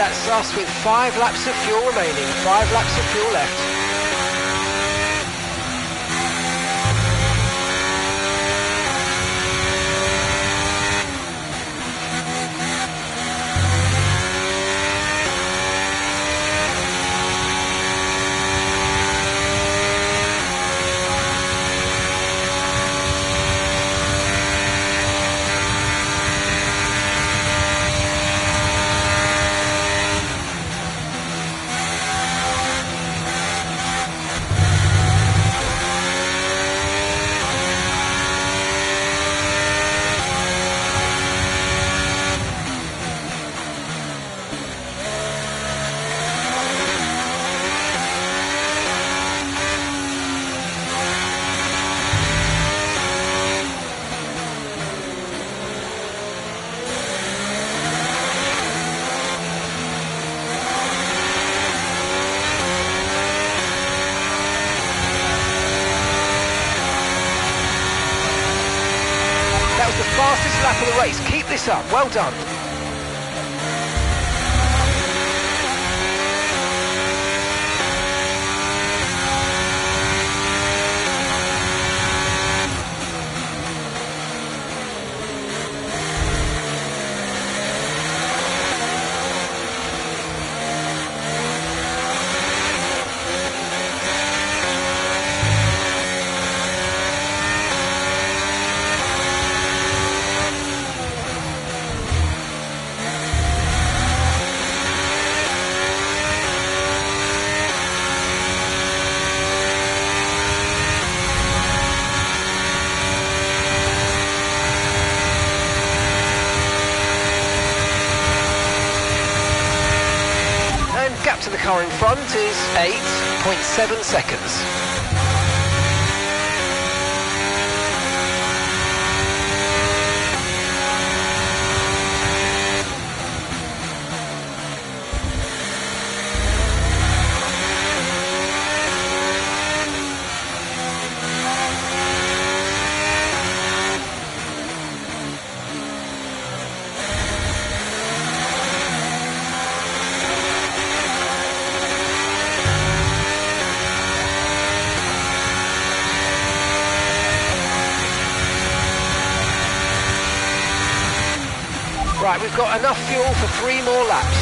that's us with 5 laps of fuel remaining. 5 laps of fuel left. Fastest lap of the race. Keep this up. Well done. To the car in front is 8.7 seconds. Right, we've got enough fuel for 3 more laps.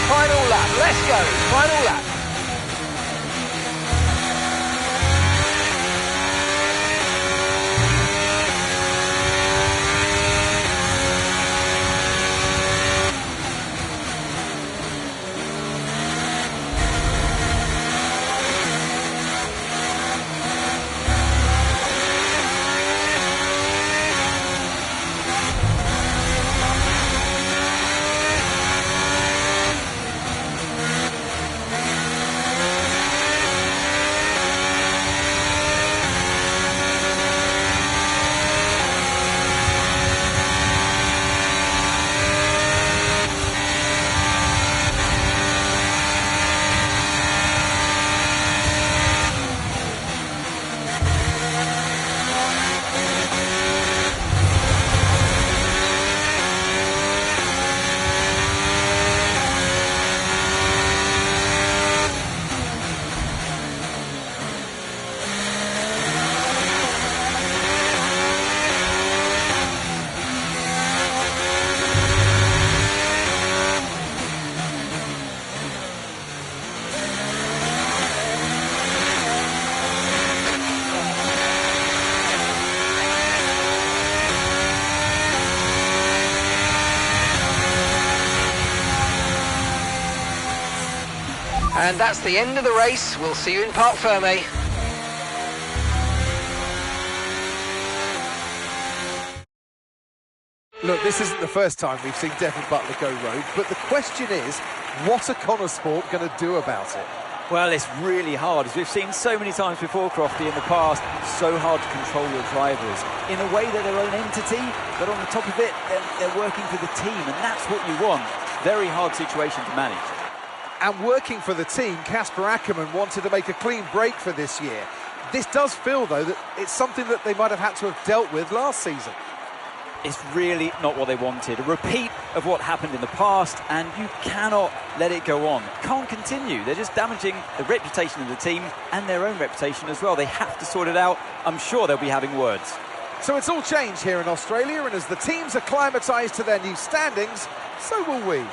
Final lap, let's go, final lap. And that's the end of the race. We'll see you in Parc Fermé. Look, this isn't the first time we've seen Devon Butler go rogue, but the question is, what are Connor Sport going to do about it? Well, it's really hard, as we've seen so many times before, Crofty, in the past. So hard to control your drivers in a way that they're an entity, but on the top of it, they're working for the team, and that's what you want. Very hard situation to manage. And working for the team, Casper Ackermann wanted to make a clean break for this year. This does feel, though, that it's something that they might have had to have dealt with last season. It's really not what they wanted. A repeat of what happened in the past, and you cannot let it go on. Can't continue. They're just damaging the reputation of the team and their own reputation as well. They have to sort it out. I'm sure they'll be having words. So it's all changed here in Australia, and as the teams acclimatised to their new standings, so will we.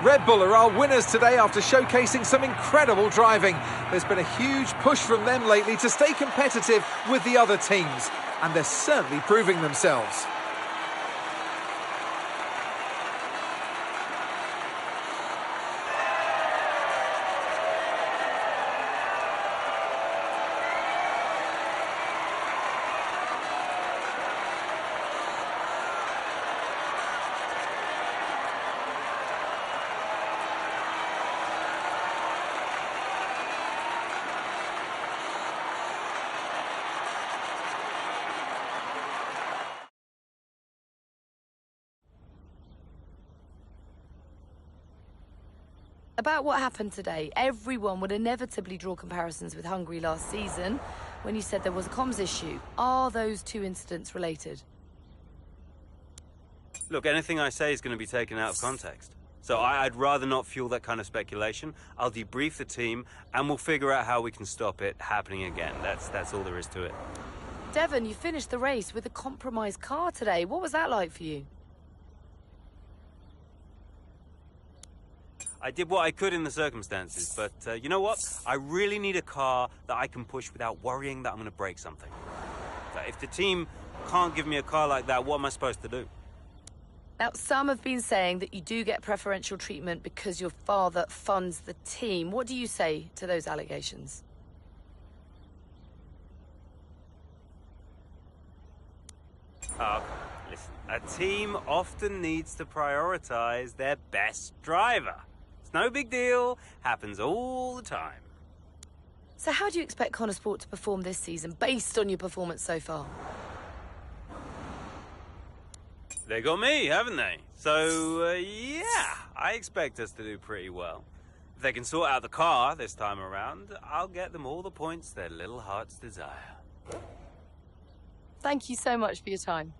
Red Bull are our winners today after showcasing some incredible driving. There's been a huge push from them lately to stay competitive with the other teams, and they're certainly proving themselves. About what happened today, everyone would inevitably draw comparisons with Hungary last season when you said there was a comms issue. Are those two incidents related? Look, anything I say is going to be taken out of context. So I'd rather not fuel that kind of speculation. I'll debrief the team and we'll figure out how we can stop it happening again. That's all there is to it. Devon, you finished the race with a compromised car today. What was that like for you? I did what I could in the circumstances, but you know what? I really need a car that I can push without worrying that I'm going to break something. So if the team can't give me a car like that, what am I supposed to do? Now, some have been saying that you do get preferential treatment because your father funds the team. What do you say to those allegations? Listen, a team often needs to prioritize their best driver. It's no big deal, happens all the time. So how do you expect Connor Sport to perform this season, based on your performance so far? They got me, haven't they? So, yeah, I expect us to do pretty well. If they can sort out the car this time around, I'll get them all the points their little hearts desire. Thank you so much for your time.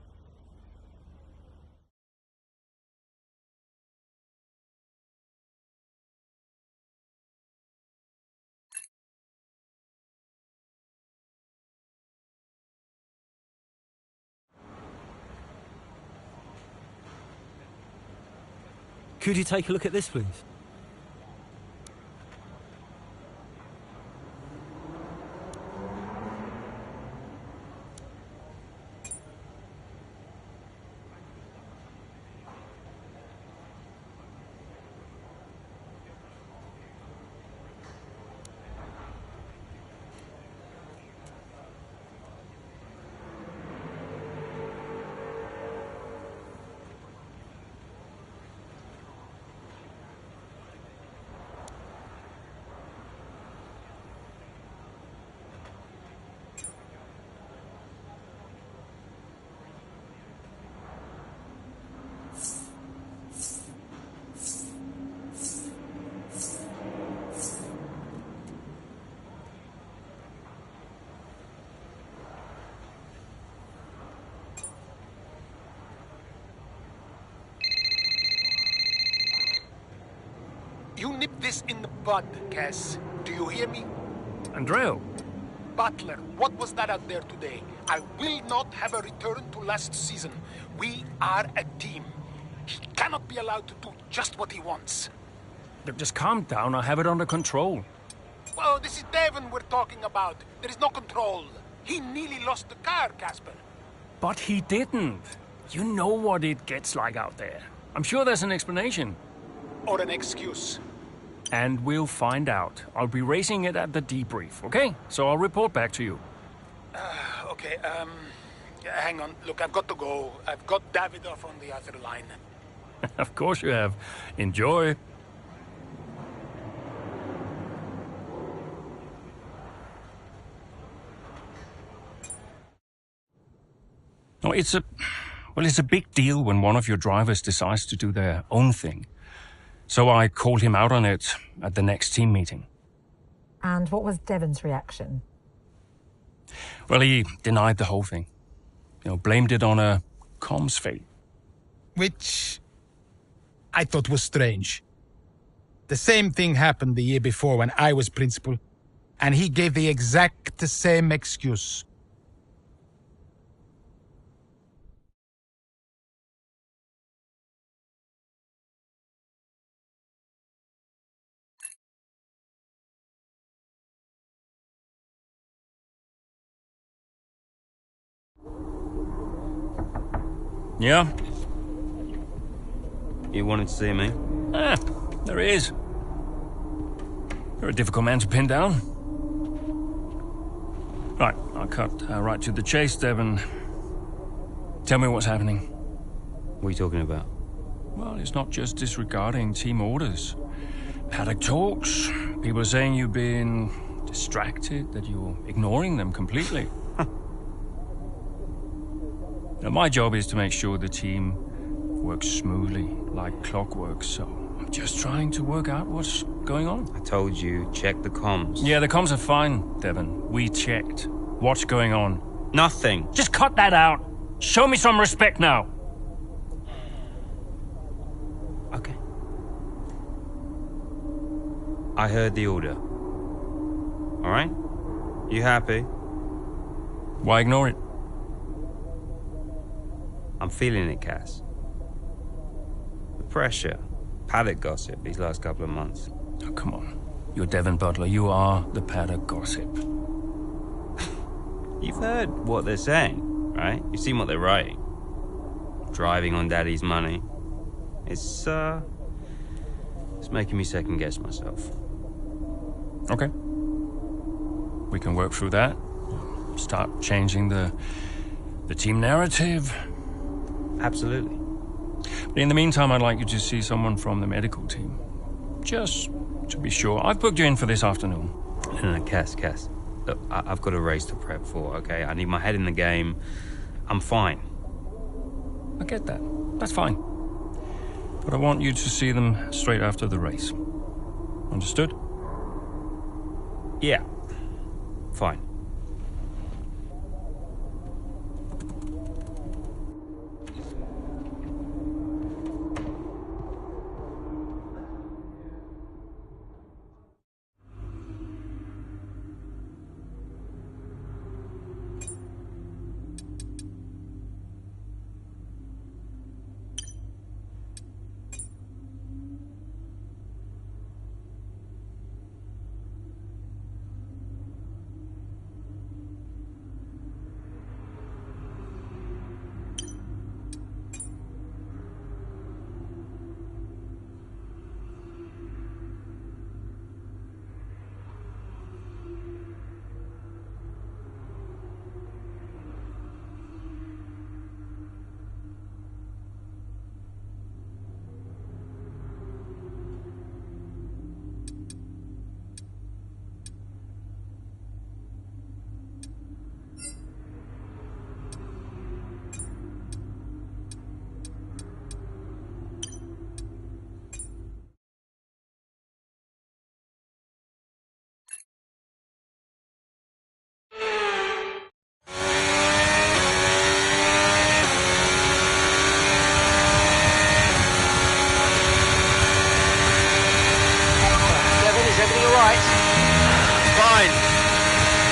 Could you take a look at this, please? You nip this in the bud, Cass. Do you hear me? Andreo. Butler, what was that out there today? I will not have a return to last season. We are a team. He cannot be allowed to do just what he wants. Just calm down, I have it under control. Well, this is Devon we're talking about. There is no control. He nearly lost the car, Casper. But he didn't. You know what it gets like out there. I'm sure there's an explanation. or an excuse? And we'll find out. I'll be racing it at the debrief, okay? So I'll report back to you. Okay, hang on. Look, I've got to go. I've got Davidoff on the other line. Of course you have. Enjoy. Oh, it's a big deal when one of your drivers decides to do their own thing. So I called him out on it at the next team meeting. And what was Devon's reaction? Well, he denied the whole thing. Blamed it on a comms fail. Which I thought was strange. The same thing happened the year before when I was principal, and he gave the exact same excuse. Yeah? You wanted to see me? There he is. You're a difficult man to pin down. Right, I'll cut right to the chase, Devon. Tell me what's happening. What are you talking about? Well, it's not just disregarding team orders. Paddock talks. People are saying you've been distracted, that you're ignoring them completely. Now, my job is to make sure the team works smoothly, like clockwork, so I'm just trying to work out what's going on. I told you, check the comms. Yeah, the comms are fine, Devon. We checked. What's going on? Nothing. Just cut that out. Show me some respect now. Okay. I heard the order. All right? You happy? Why ignore it? I'm feeling it, Cass. The pressure. Paddock gossip these last couple of months. Oh, come on. You're Devon Butler. You are the Paddock gossip. You've heard what they're saying, right? You've seen what they're writing. Driving on Daddy's money. It's making me second guess myself. Okay. We can work through that. Start changing the team narrative. Absolutely. But in the meantime, I'd like you to see someone from the medical team. Just to be sure. I've booked you in for this afternoon. No, Cass. Look, I've got a race to prep for, okay? I need my head in the game. I'm fine. I get that. That's fine. But I want you to see them straight after the race. Understood? Yeah. Fine.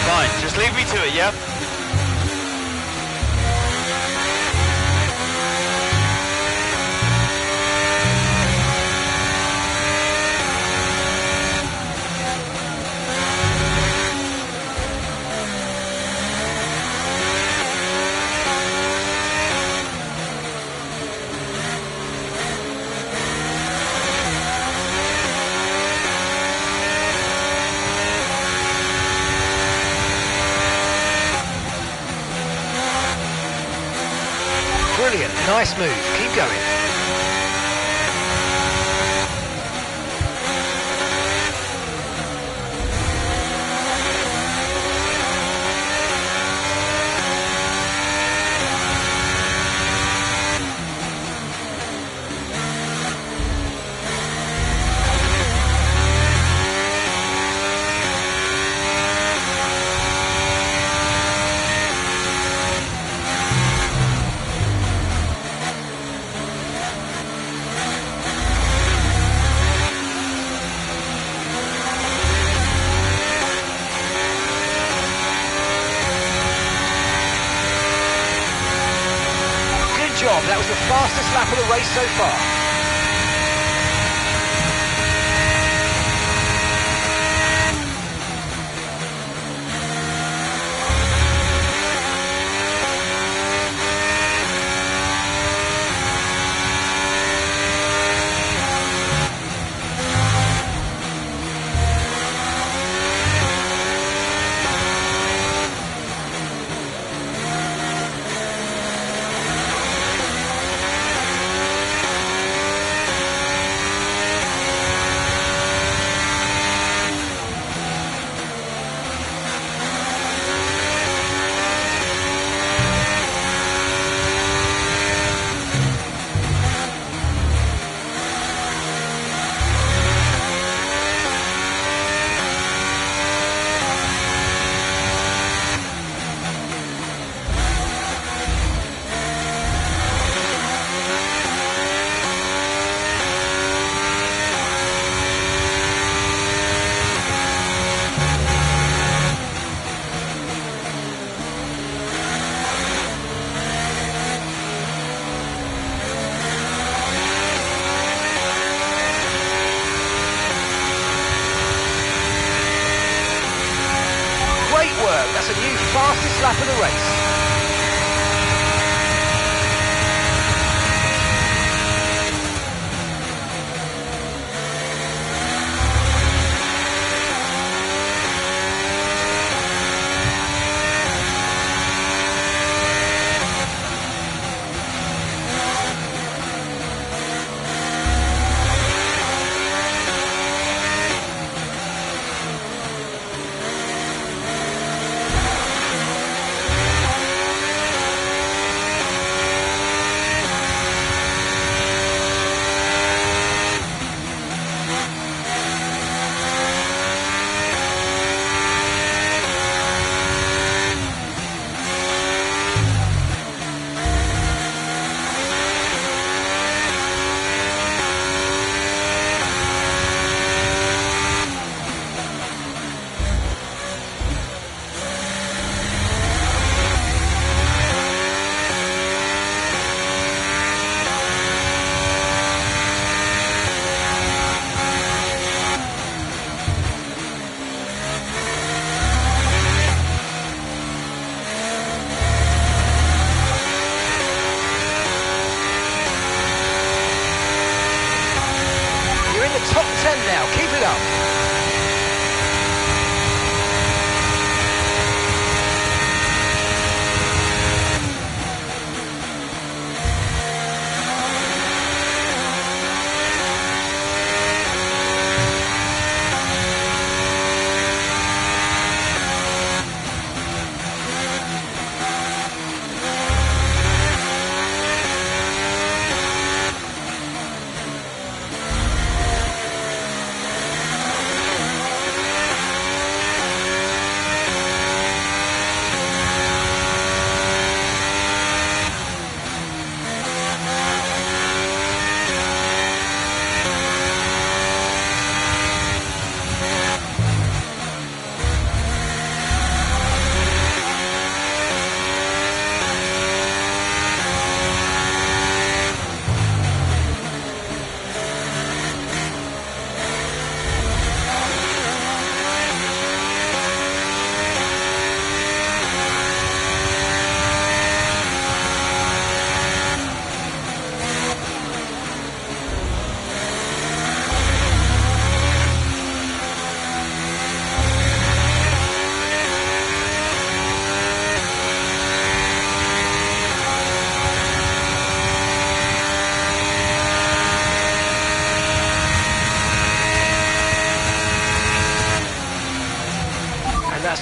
Fine. Just leave me to it, yeah? Brilliant, nice move, keep going. That was the fastest lap of the race so far.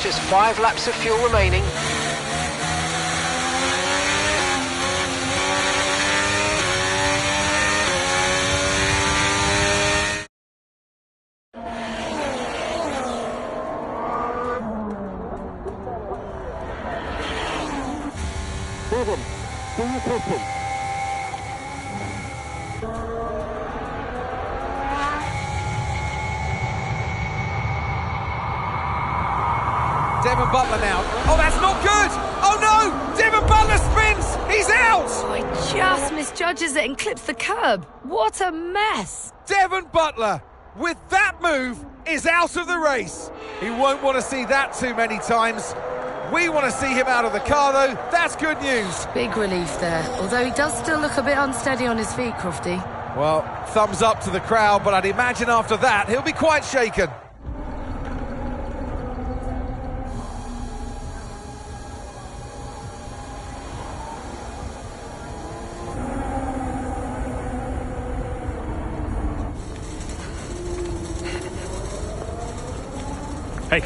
Just 5 laps of fuel remaining. Devon, do you pitching? Devon Butler now. Oh, that's not good! Oh no! Devon Butler spins! He's out! Oh, he just misjudges it and clips the curb. What a mess! Devon Butler, with that move, is out of the race. He won't want to see that too many times. We want to see him out of the car, though. That's good news. Big relief there, although he does still look a bit unsteady on his feet, Crofty. Well, thumbs up to the crowd, but I'd imagine after that, he'll be quite shaken. Hey.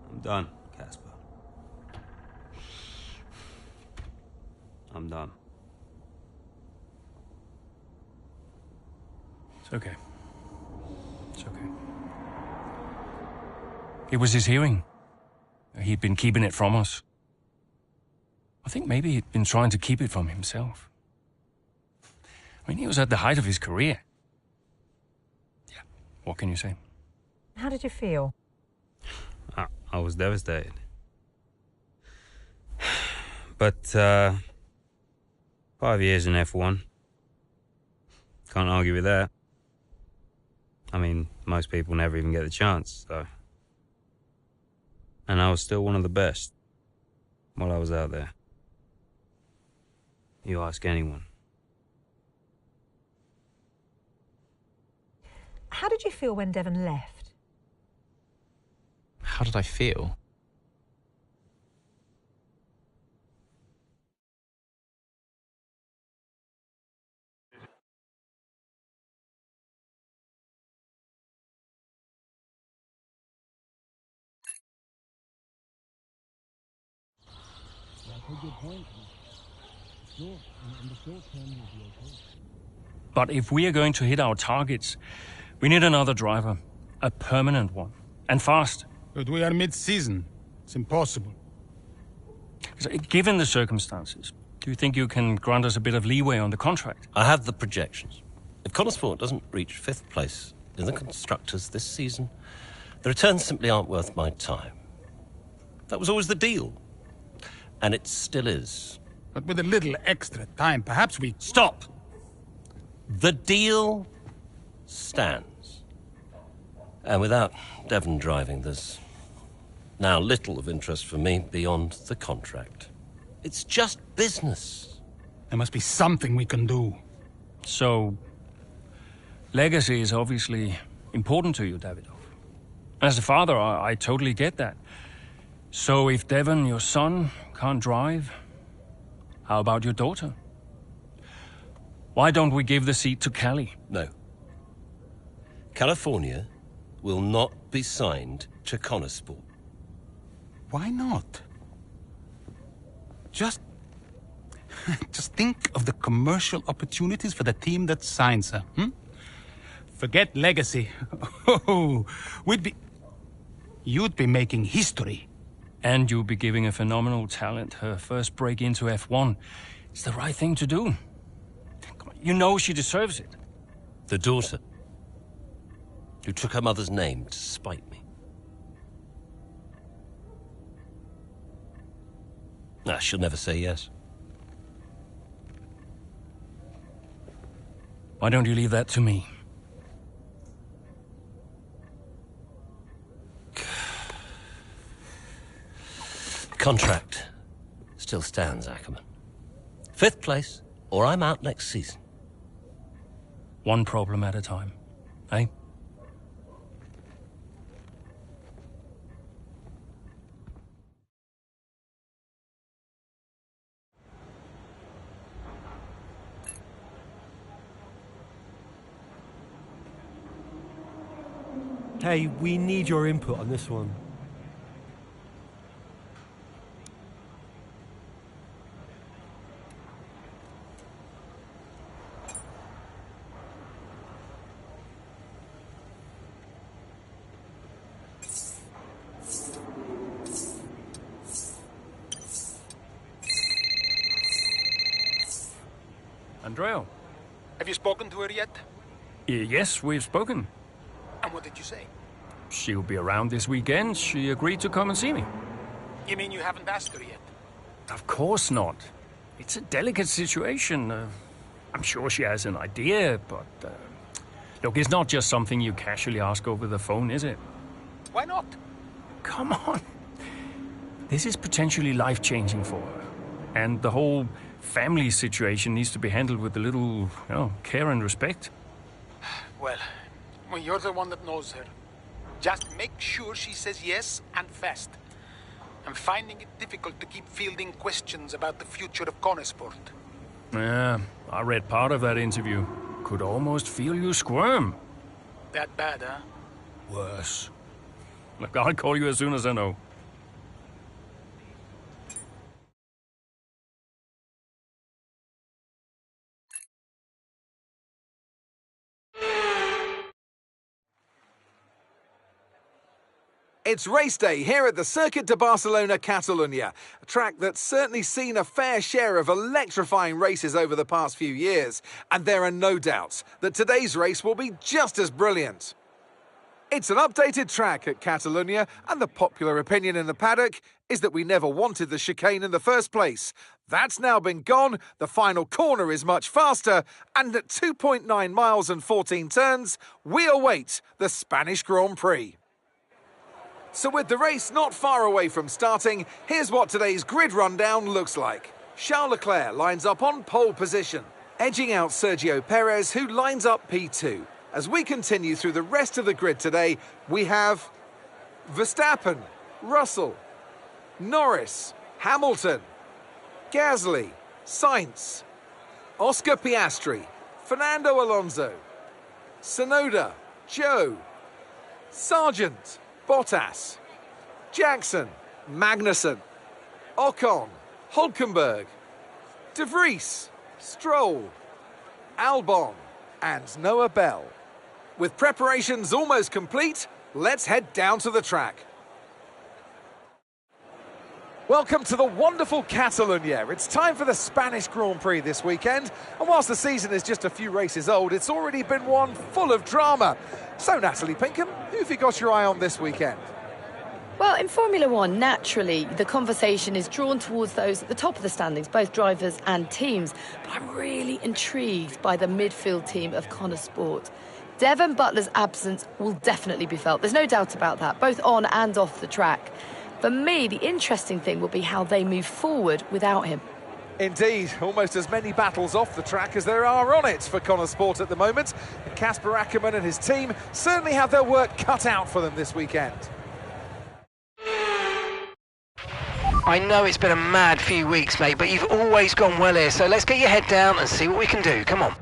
I'm done, Casper. I'm done. It's okay. It's okay. It was his hearing. He'd been keeping it from us. I think maybe he'd been trying to keep it from himself. I mean, he was at the height of his career. Yeah, what can you say? How did you feel? I was devastated. But 5 years in F1. Can't argue with that. I mean, most people never even get the chance, so. And I was still one of the best while I was out there. You ask anyone. How did you feel when Devon left? How did I feel? But if we are going to hit our targets, we need another driver. A permanent one. And fast. But we are mid-season. It's impossible. Given the circumstances, do you think you can grant us a bit of leeway on the contract? I have the projections. If Connorsport doesn't reach 5th place in the Constructors this season, the returns simply aren't worth my time. That was always the deal. And it still is. But with a little extra time, perhaps we... Stop! The deal stands. And without Devon driving, there's now little of interest for me beyond the contract. It's just business. There must be something we can do. So, legacy is obviously important to you, Davidoff. As a father, I totally get that. So if Devon, your son, can't drive, how about your daughter? Why don't we give the seat to Callie? No. California will not be signed to Connorsport. Why not? Just think of the commercial opportunities for the team that signs her. Forget legacy. Oh, you'd be making history. And you'll be giving a phenomenal talent her first break into F1. It's the right thing to do. Come on, you know she deserves it. The daughter who took her mother's name to spite me. Nah, she'll never say yes. Why don't you leave that to me? Contract still stands, Ackerman. 5th place, or I'm out next season. One problem at a time, eh? Hey, we need your input on this one. Andrea? Have you spoken to her yet? Yes, we've spoken. And what did you say? She'll be around this weekend. She agreed to come and see me. You mean you haven't asked her yet? Of course not. It's a delicate situation. I'm sure she has an idea, but... look, it's not just something you casually ask over the phone, is it? Why not? Come on. This is potentially life-changing for her. And the whole family situation needs to be handled with a little, care and respect. Well, you're the one that knows her. Just make sure she says yes and fast. I'm finding it difficult to keep fielding questions about the future of Konesport. Yeah, I read part of that interview. Could almost feel you squirm. That bad, huh? Worse. Look, I'll call you as soon as I know. It's race day here at the Circuit de Barcelona Catalunya, a track that's certainly seen a fair share of electrifying races over the past few years, and there are no doubts that today's race will be just as brilliant. It's an updated track at Catalunya, and the popular opinion in the paddock is that we never wanted the chicane in the first place. That's now been gone, the final corner is much faster, and at 2.9 miles and 14 turns, we await the Spanish Grand Prix. So with the race not far away from starting, here's what today's grid rundown looks like. Charles Leclerc lines up on pole position, edging out Sergio Perez, who lines up P2. As we continue through the rest of the grid today, we have Verstappen, Russell, Norris, Hamilton, Gasly, Sainz, Oscar Piastri, Fernando Alonso, Tsunoda, Zhou, Sargent, Bottas, Jackson, Magnussen, Ocon, Hülkenberg, De Vries, Stroll, Albon, and Noah Bell. With preparations almost complete, let's head down to the track. Welcome to the wonderful Catalunya. It's time for the Spanish Grand Prix this weekend, and whilst the season is just a few races old, it's already been one full of drama. So, Natalie Pinkham, who have you got your eye on this weekend? Well, in Formula One, naturally, the conversation is drawn towards those at the top of the standings, both drivers and teams. But I'm really intrigued by the midfield team of Konesport. Devon Butler's absence will definitely be felt. There's no doubt about that, both on and off the track. For me, the interesting thing will be how they move forward without him. Indeed, almost as many battles off the track as there are on it for Konesport at the moment. And Kasper Ackerman and his team certainly have their work cut out for them this weekend. I know it's been a mad few weeks, mate, but you've always gone well here, so let's get your head down and see what we can do. Come on.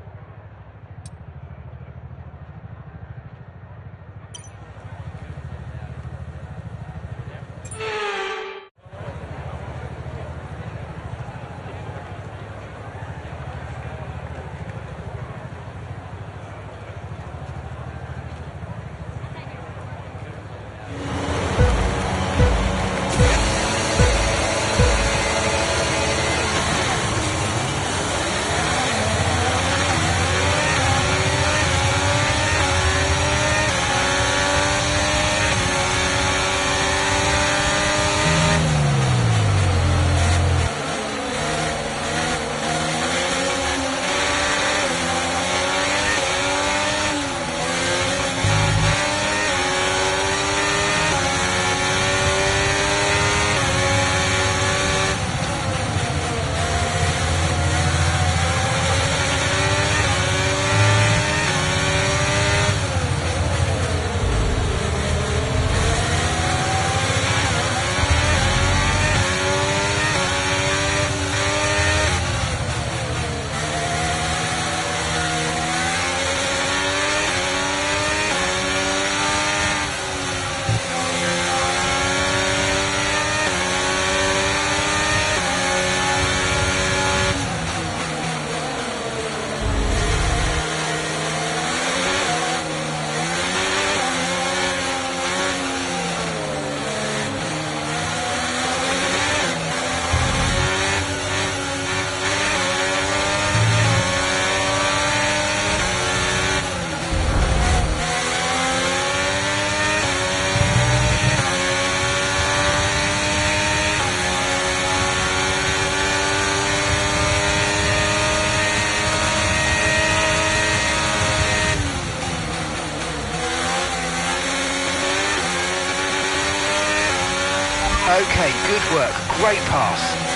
Good work. Great pass.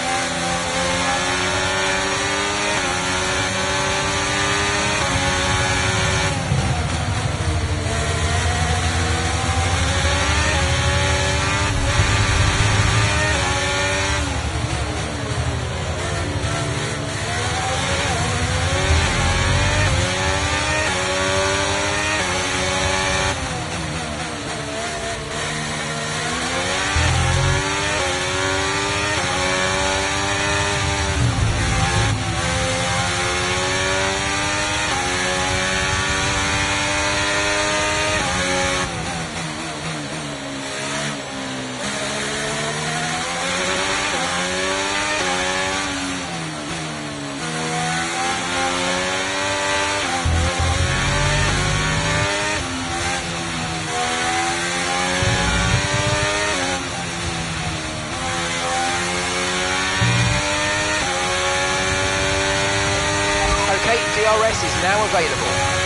DRS is now available.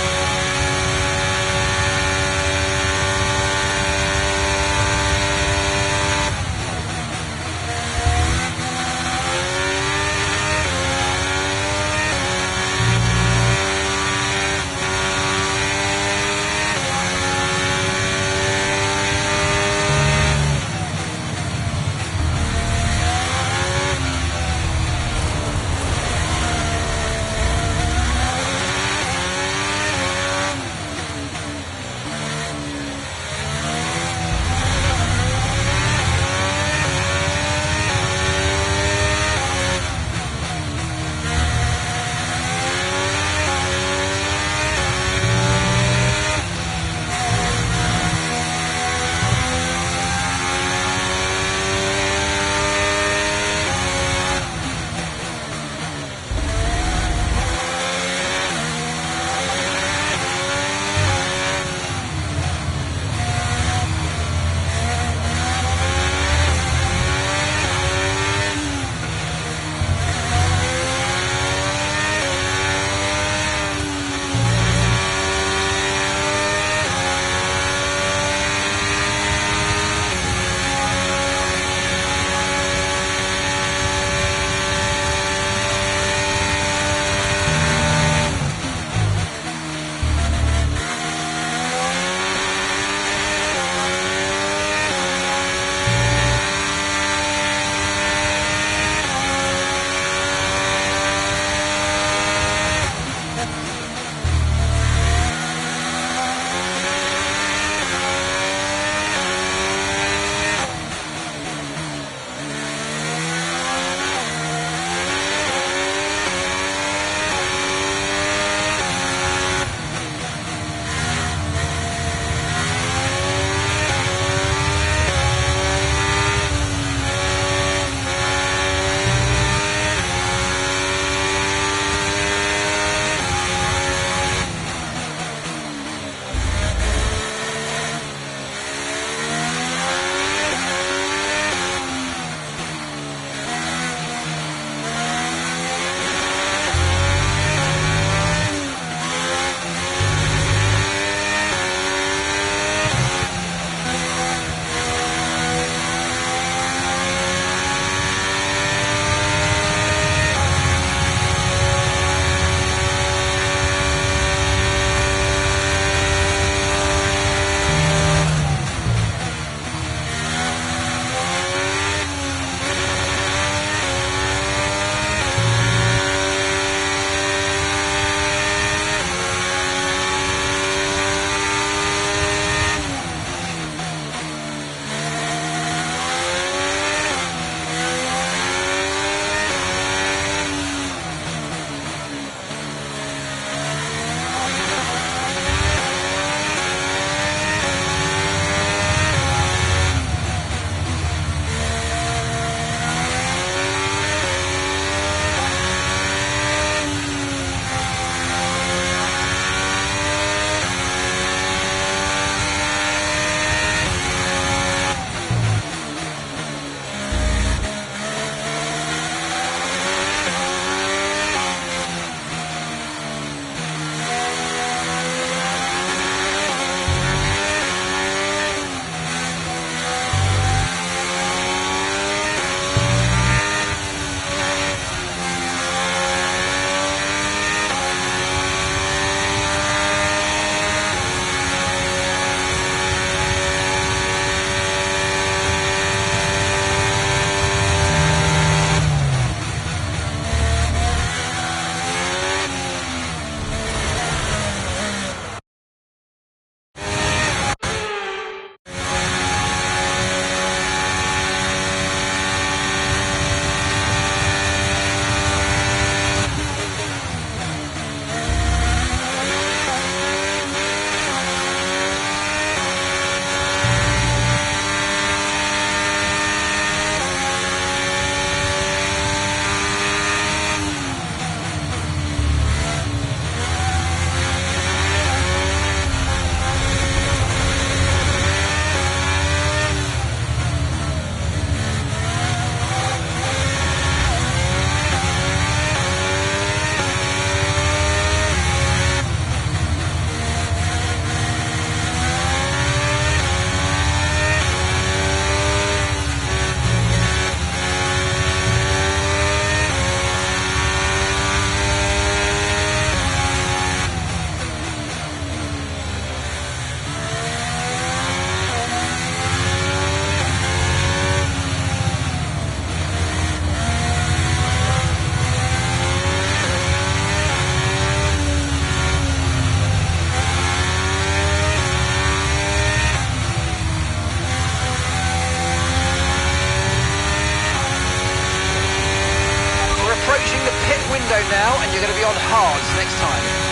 window now, and you're going to be on hards next time.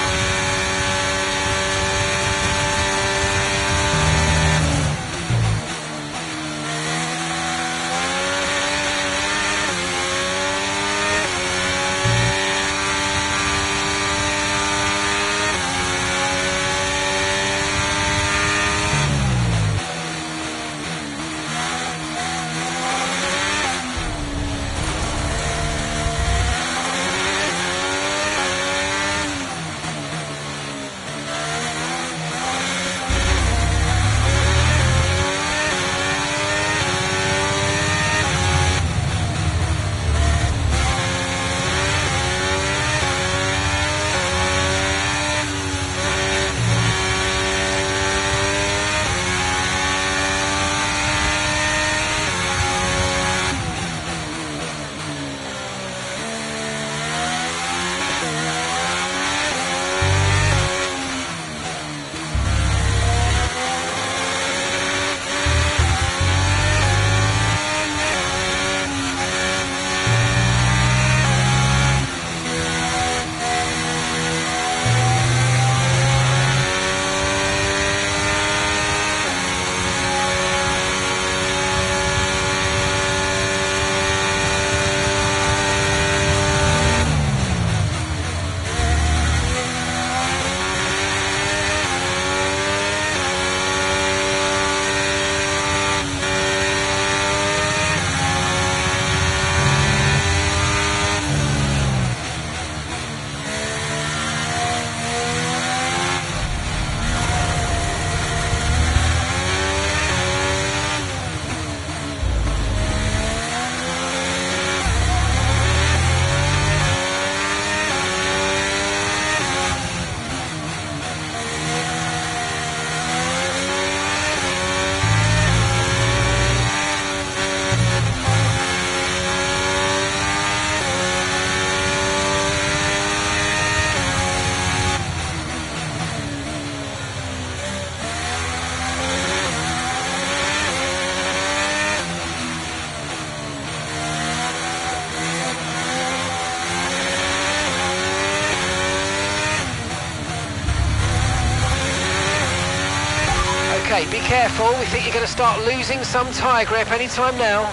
Okay, be careful. We think you're going to start losing some tyre grip any time now.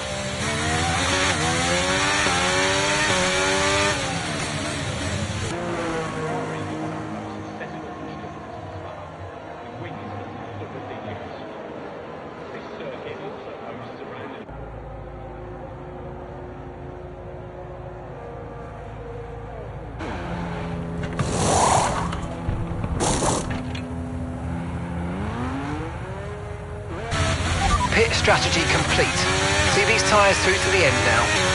Pit strategy complete. See these tyres through to the end now.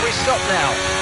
we stop now?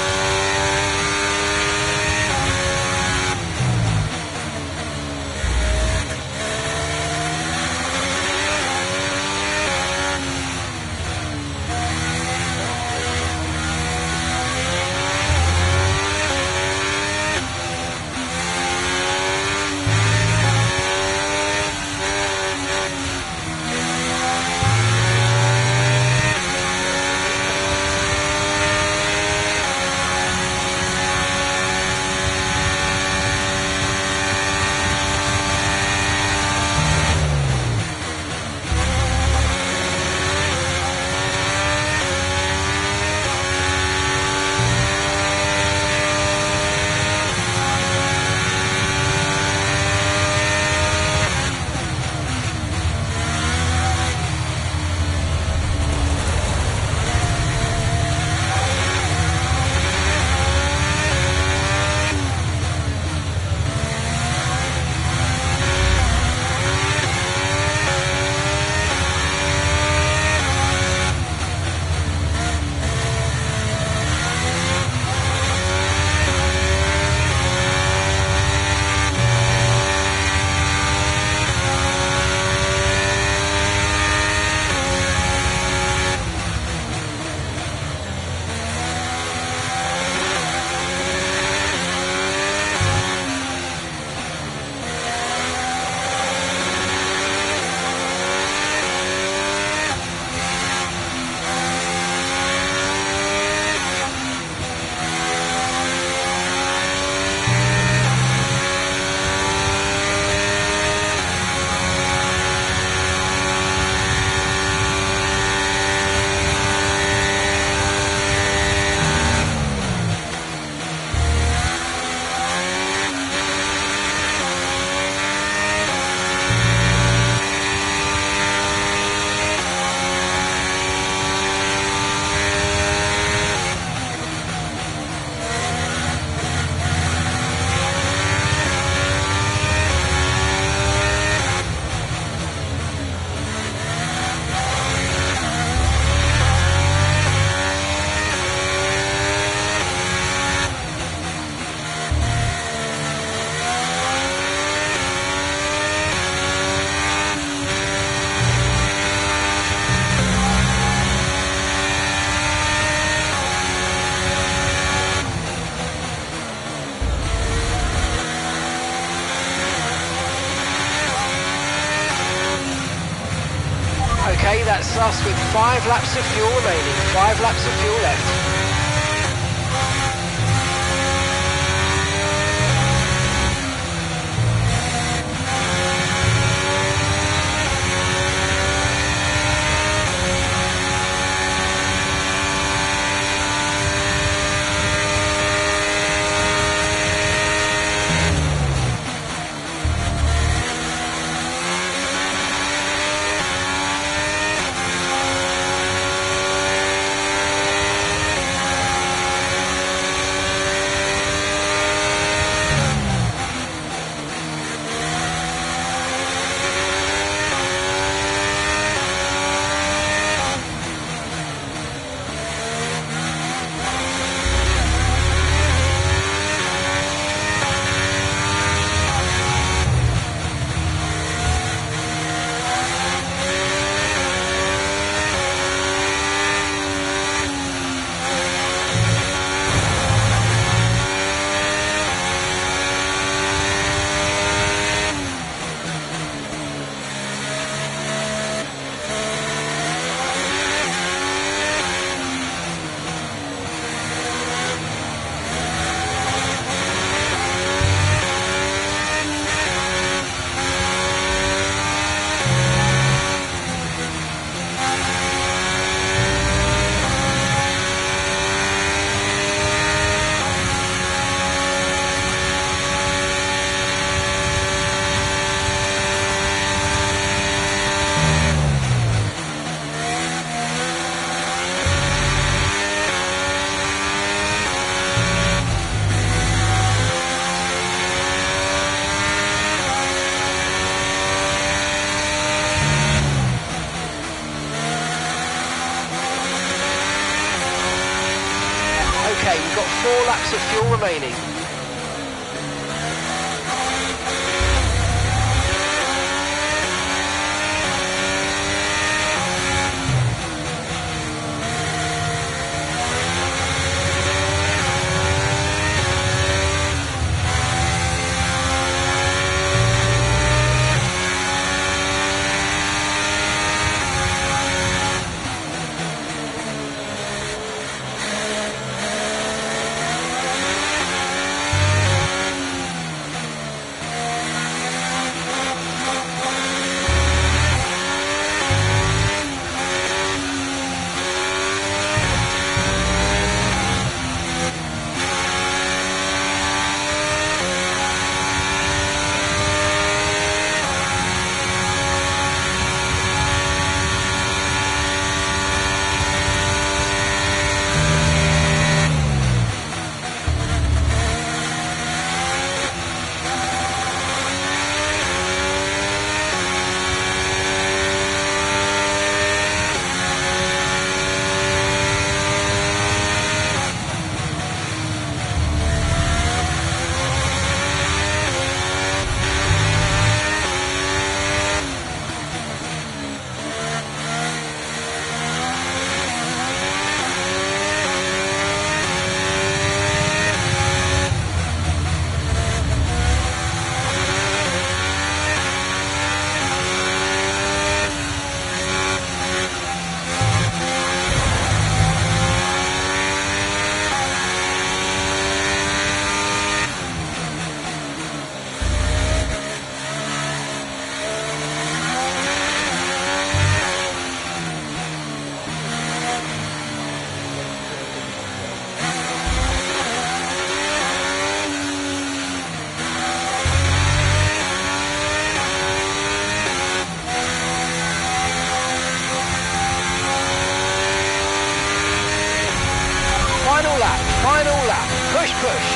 Okay, that's us with 5 laps of fuel remaining. 5 laps of fuel left. more laps of fuel remaining. Final lap. Push, push.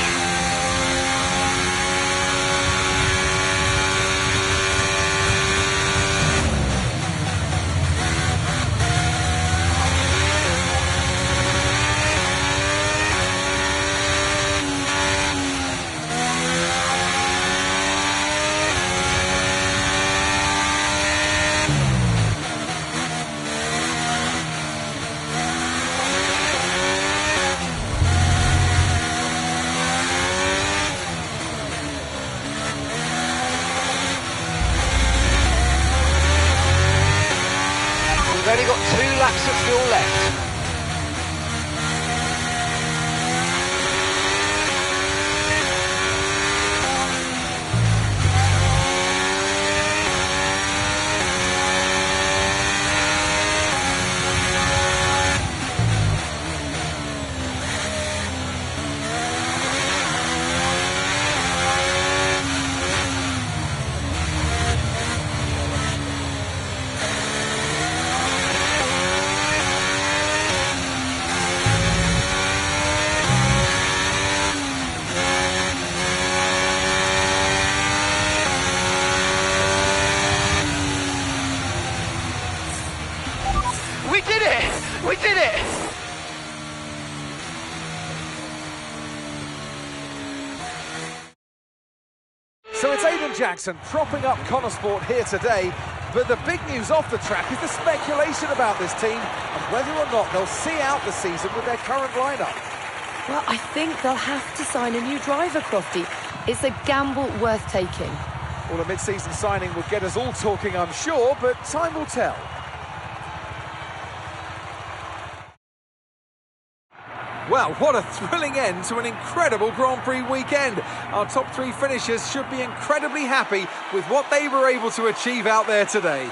We've only got 2 laps of fuel left. We did it! We did it! So it's Aiden Jackson propping up Connor Sport here today, but the big news off the track is the speculation about this team and whether or not they'll see out the season with their current lineup. Well, I think they'll have to sign a new driver, Crofty. It's a gamble worth taking. Well, a mid-season signing would get us all talking, I'm sure, but time will tell. Well, what a thrilling end to an incredible Grand Prix weekend. Our top 3 finishers should be incredibly happy with what they were able to achieve out there today.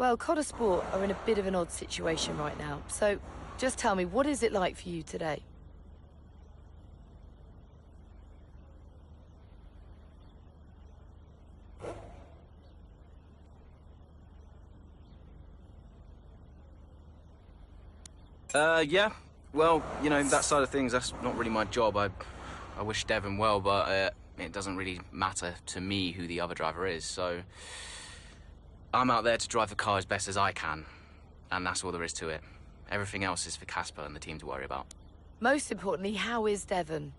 Well, Connor Sport are in a bit of an odd situation right now, so just tell me, what is it like for you today? Yeah. Well, you know, that side of things, that's not really my job. I wish Devon well, but it doesn't really matter to me who the other driver is, so I'm out there to drive the car as best as I can, and that's all there is to it. Everything else is for Casper and the team to worry about. Most importantly, how is Devon?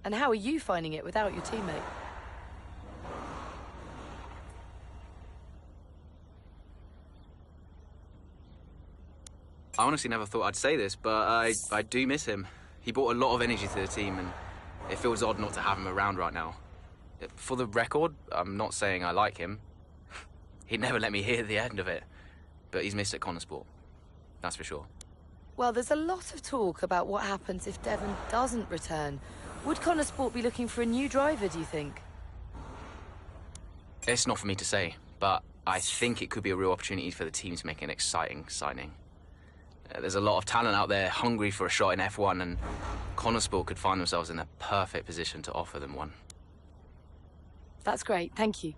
And how are you finding it without your teammate? I honestly never thought I'd say this, but I do miss him. He brought a lot of energy to the team, and it feels odd not to have him around right now. For the record, I'm not saying I like him. He'd never let me hear the end of it. But he's missed at Connor Sport. That's for sure. Well, there's a lot of talk about what happens if Devon doesn't return. Would Connor Sport be looking for a new driver, do you think? It's not for me to say, but I think it could be a real opportunity for the team to make an exciting signing. There's a lot of talent out there hungry for a shot in F1, and Connor Sport could find themselves in a perfect position to offer them one. That's great, thank you.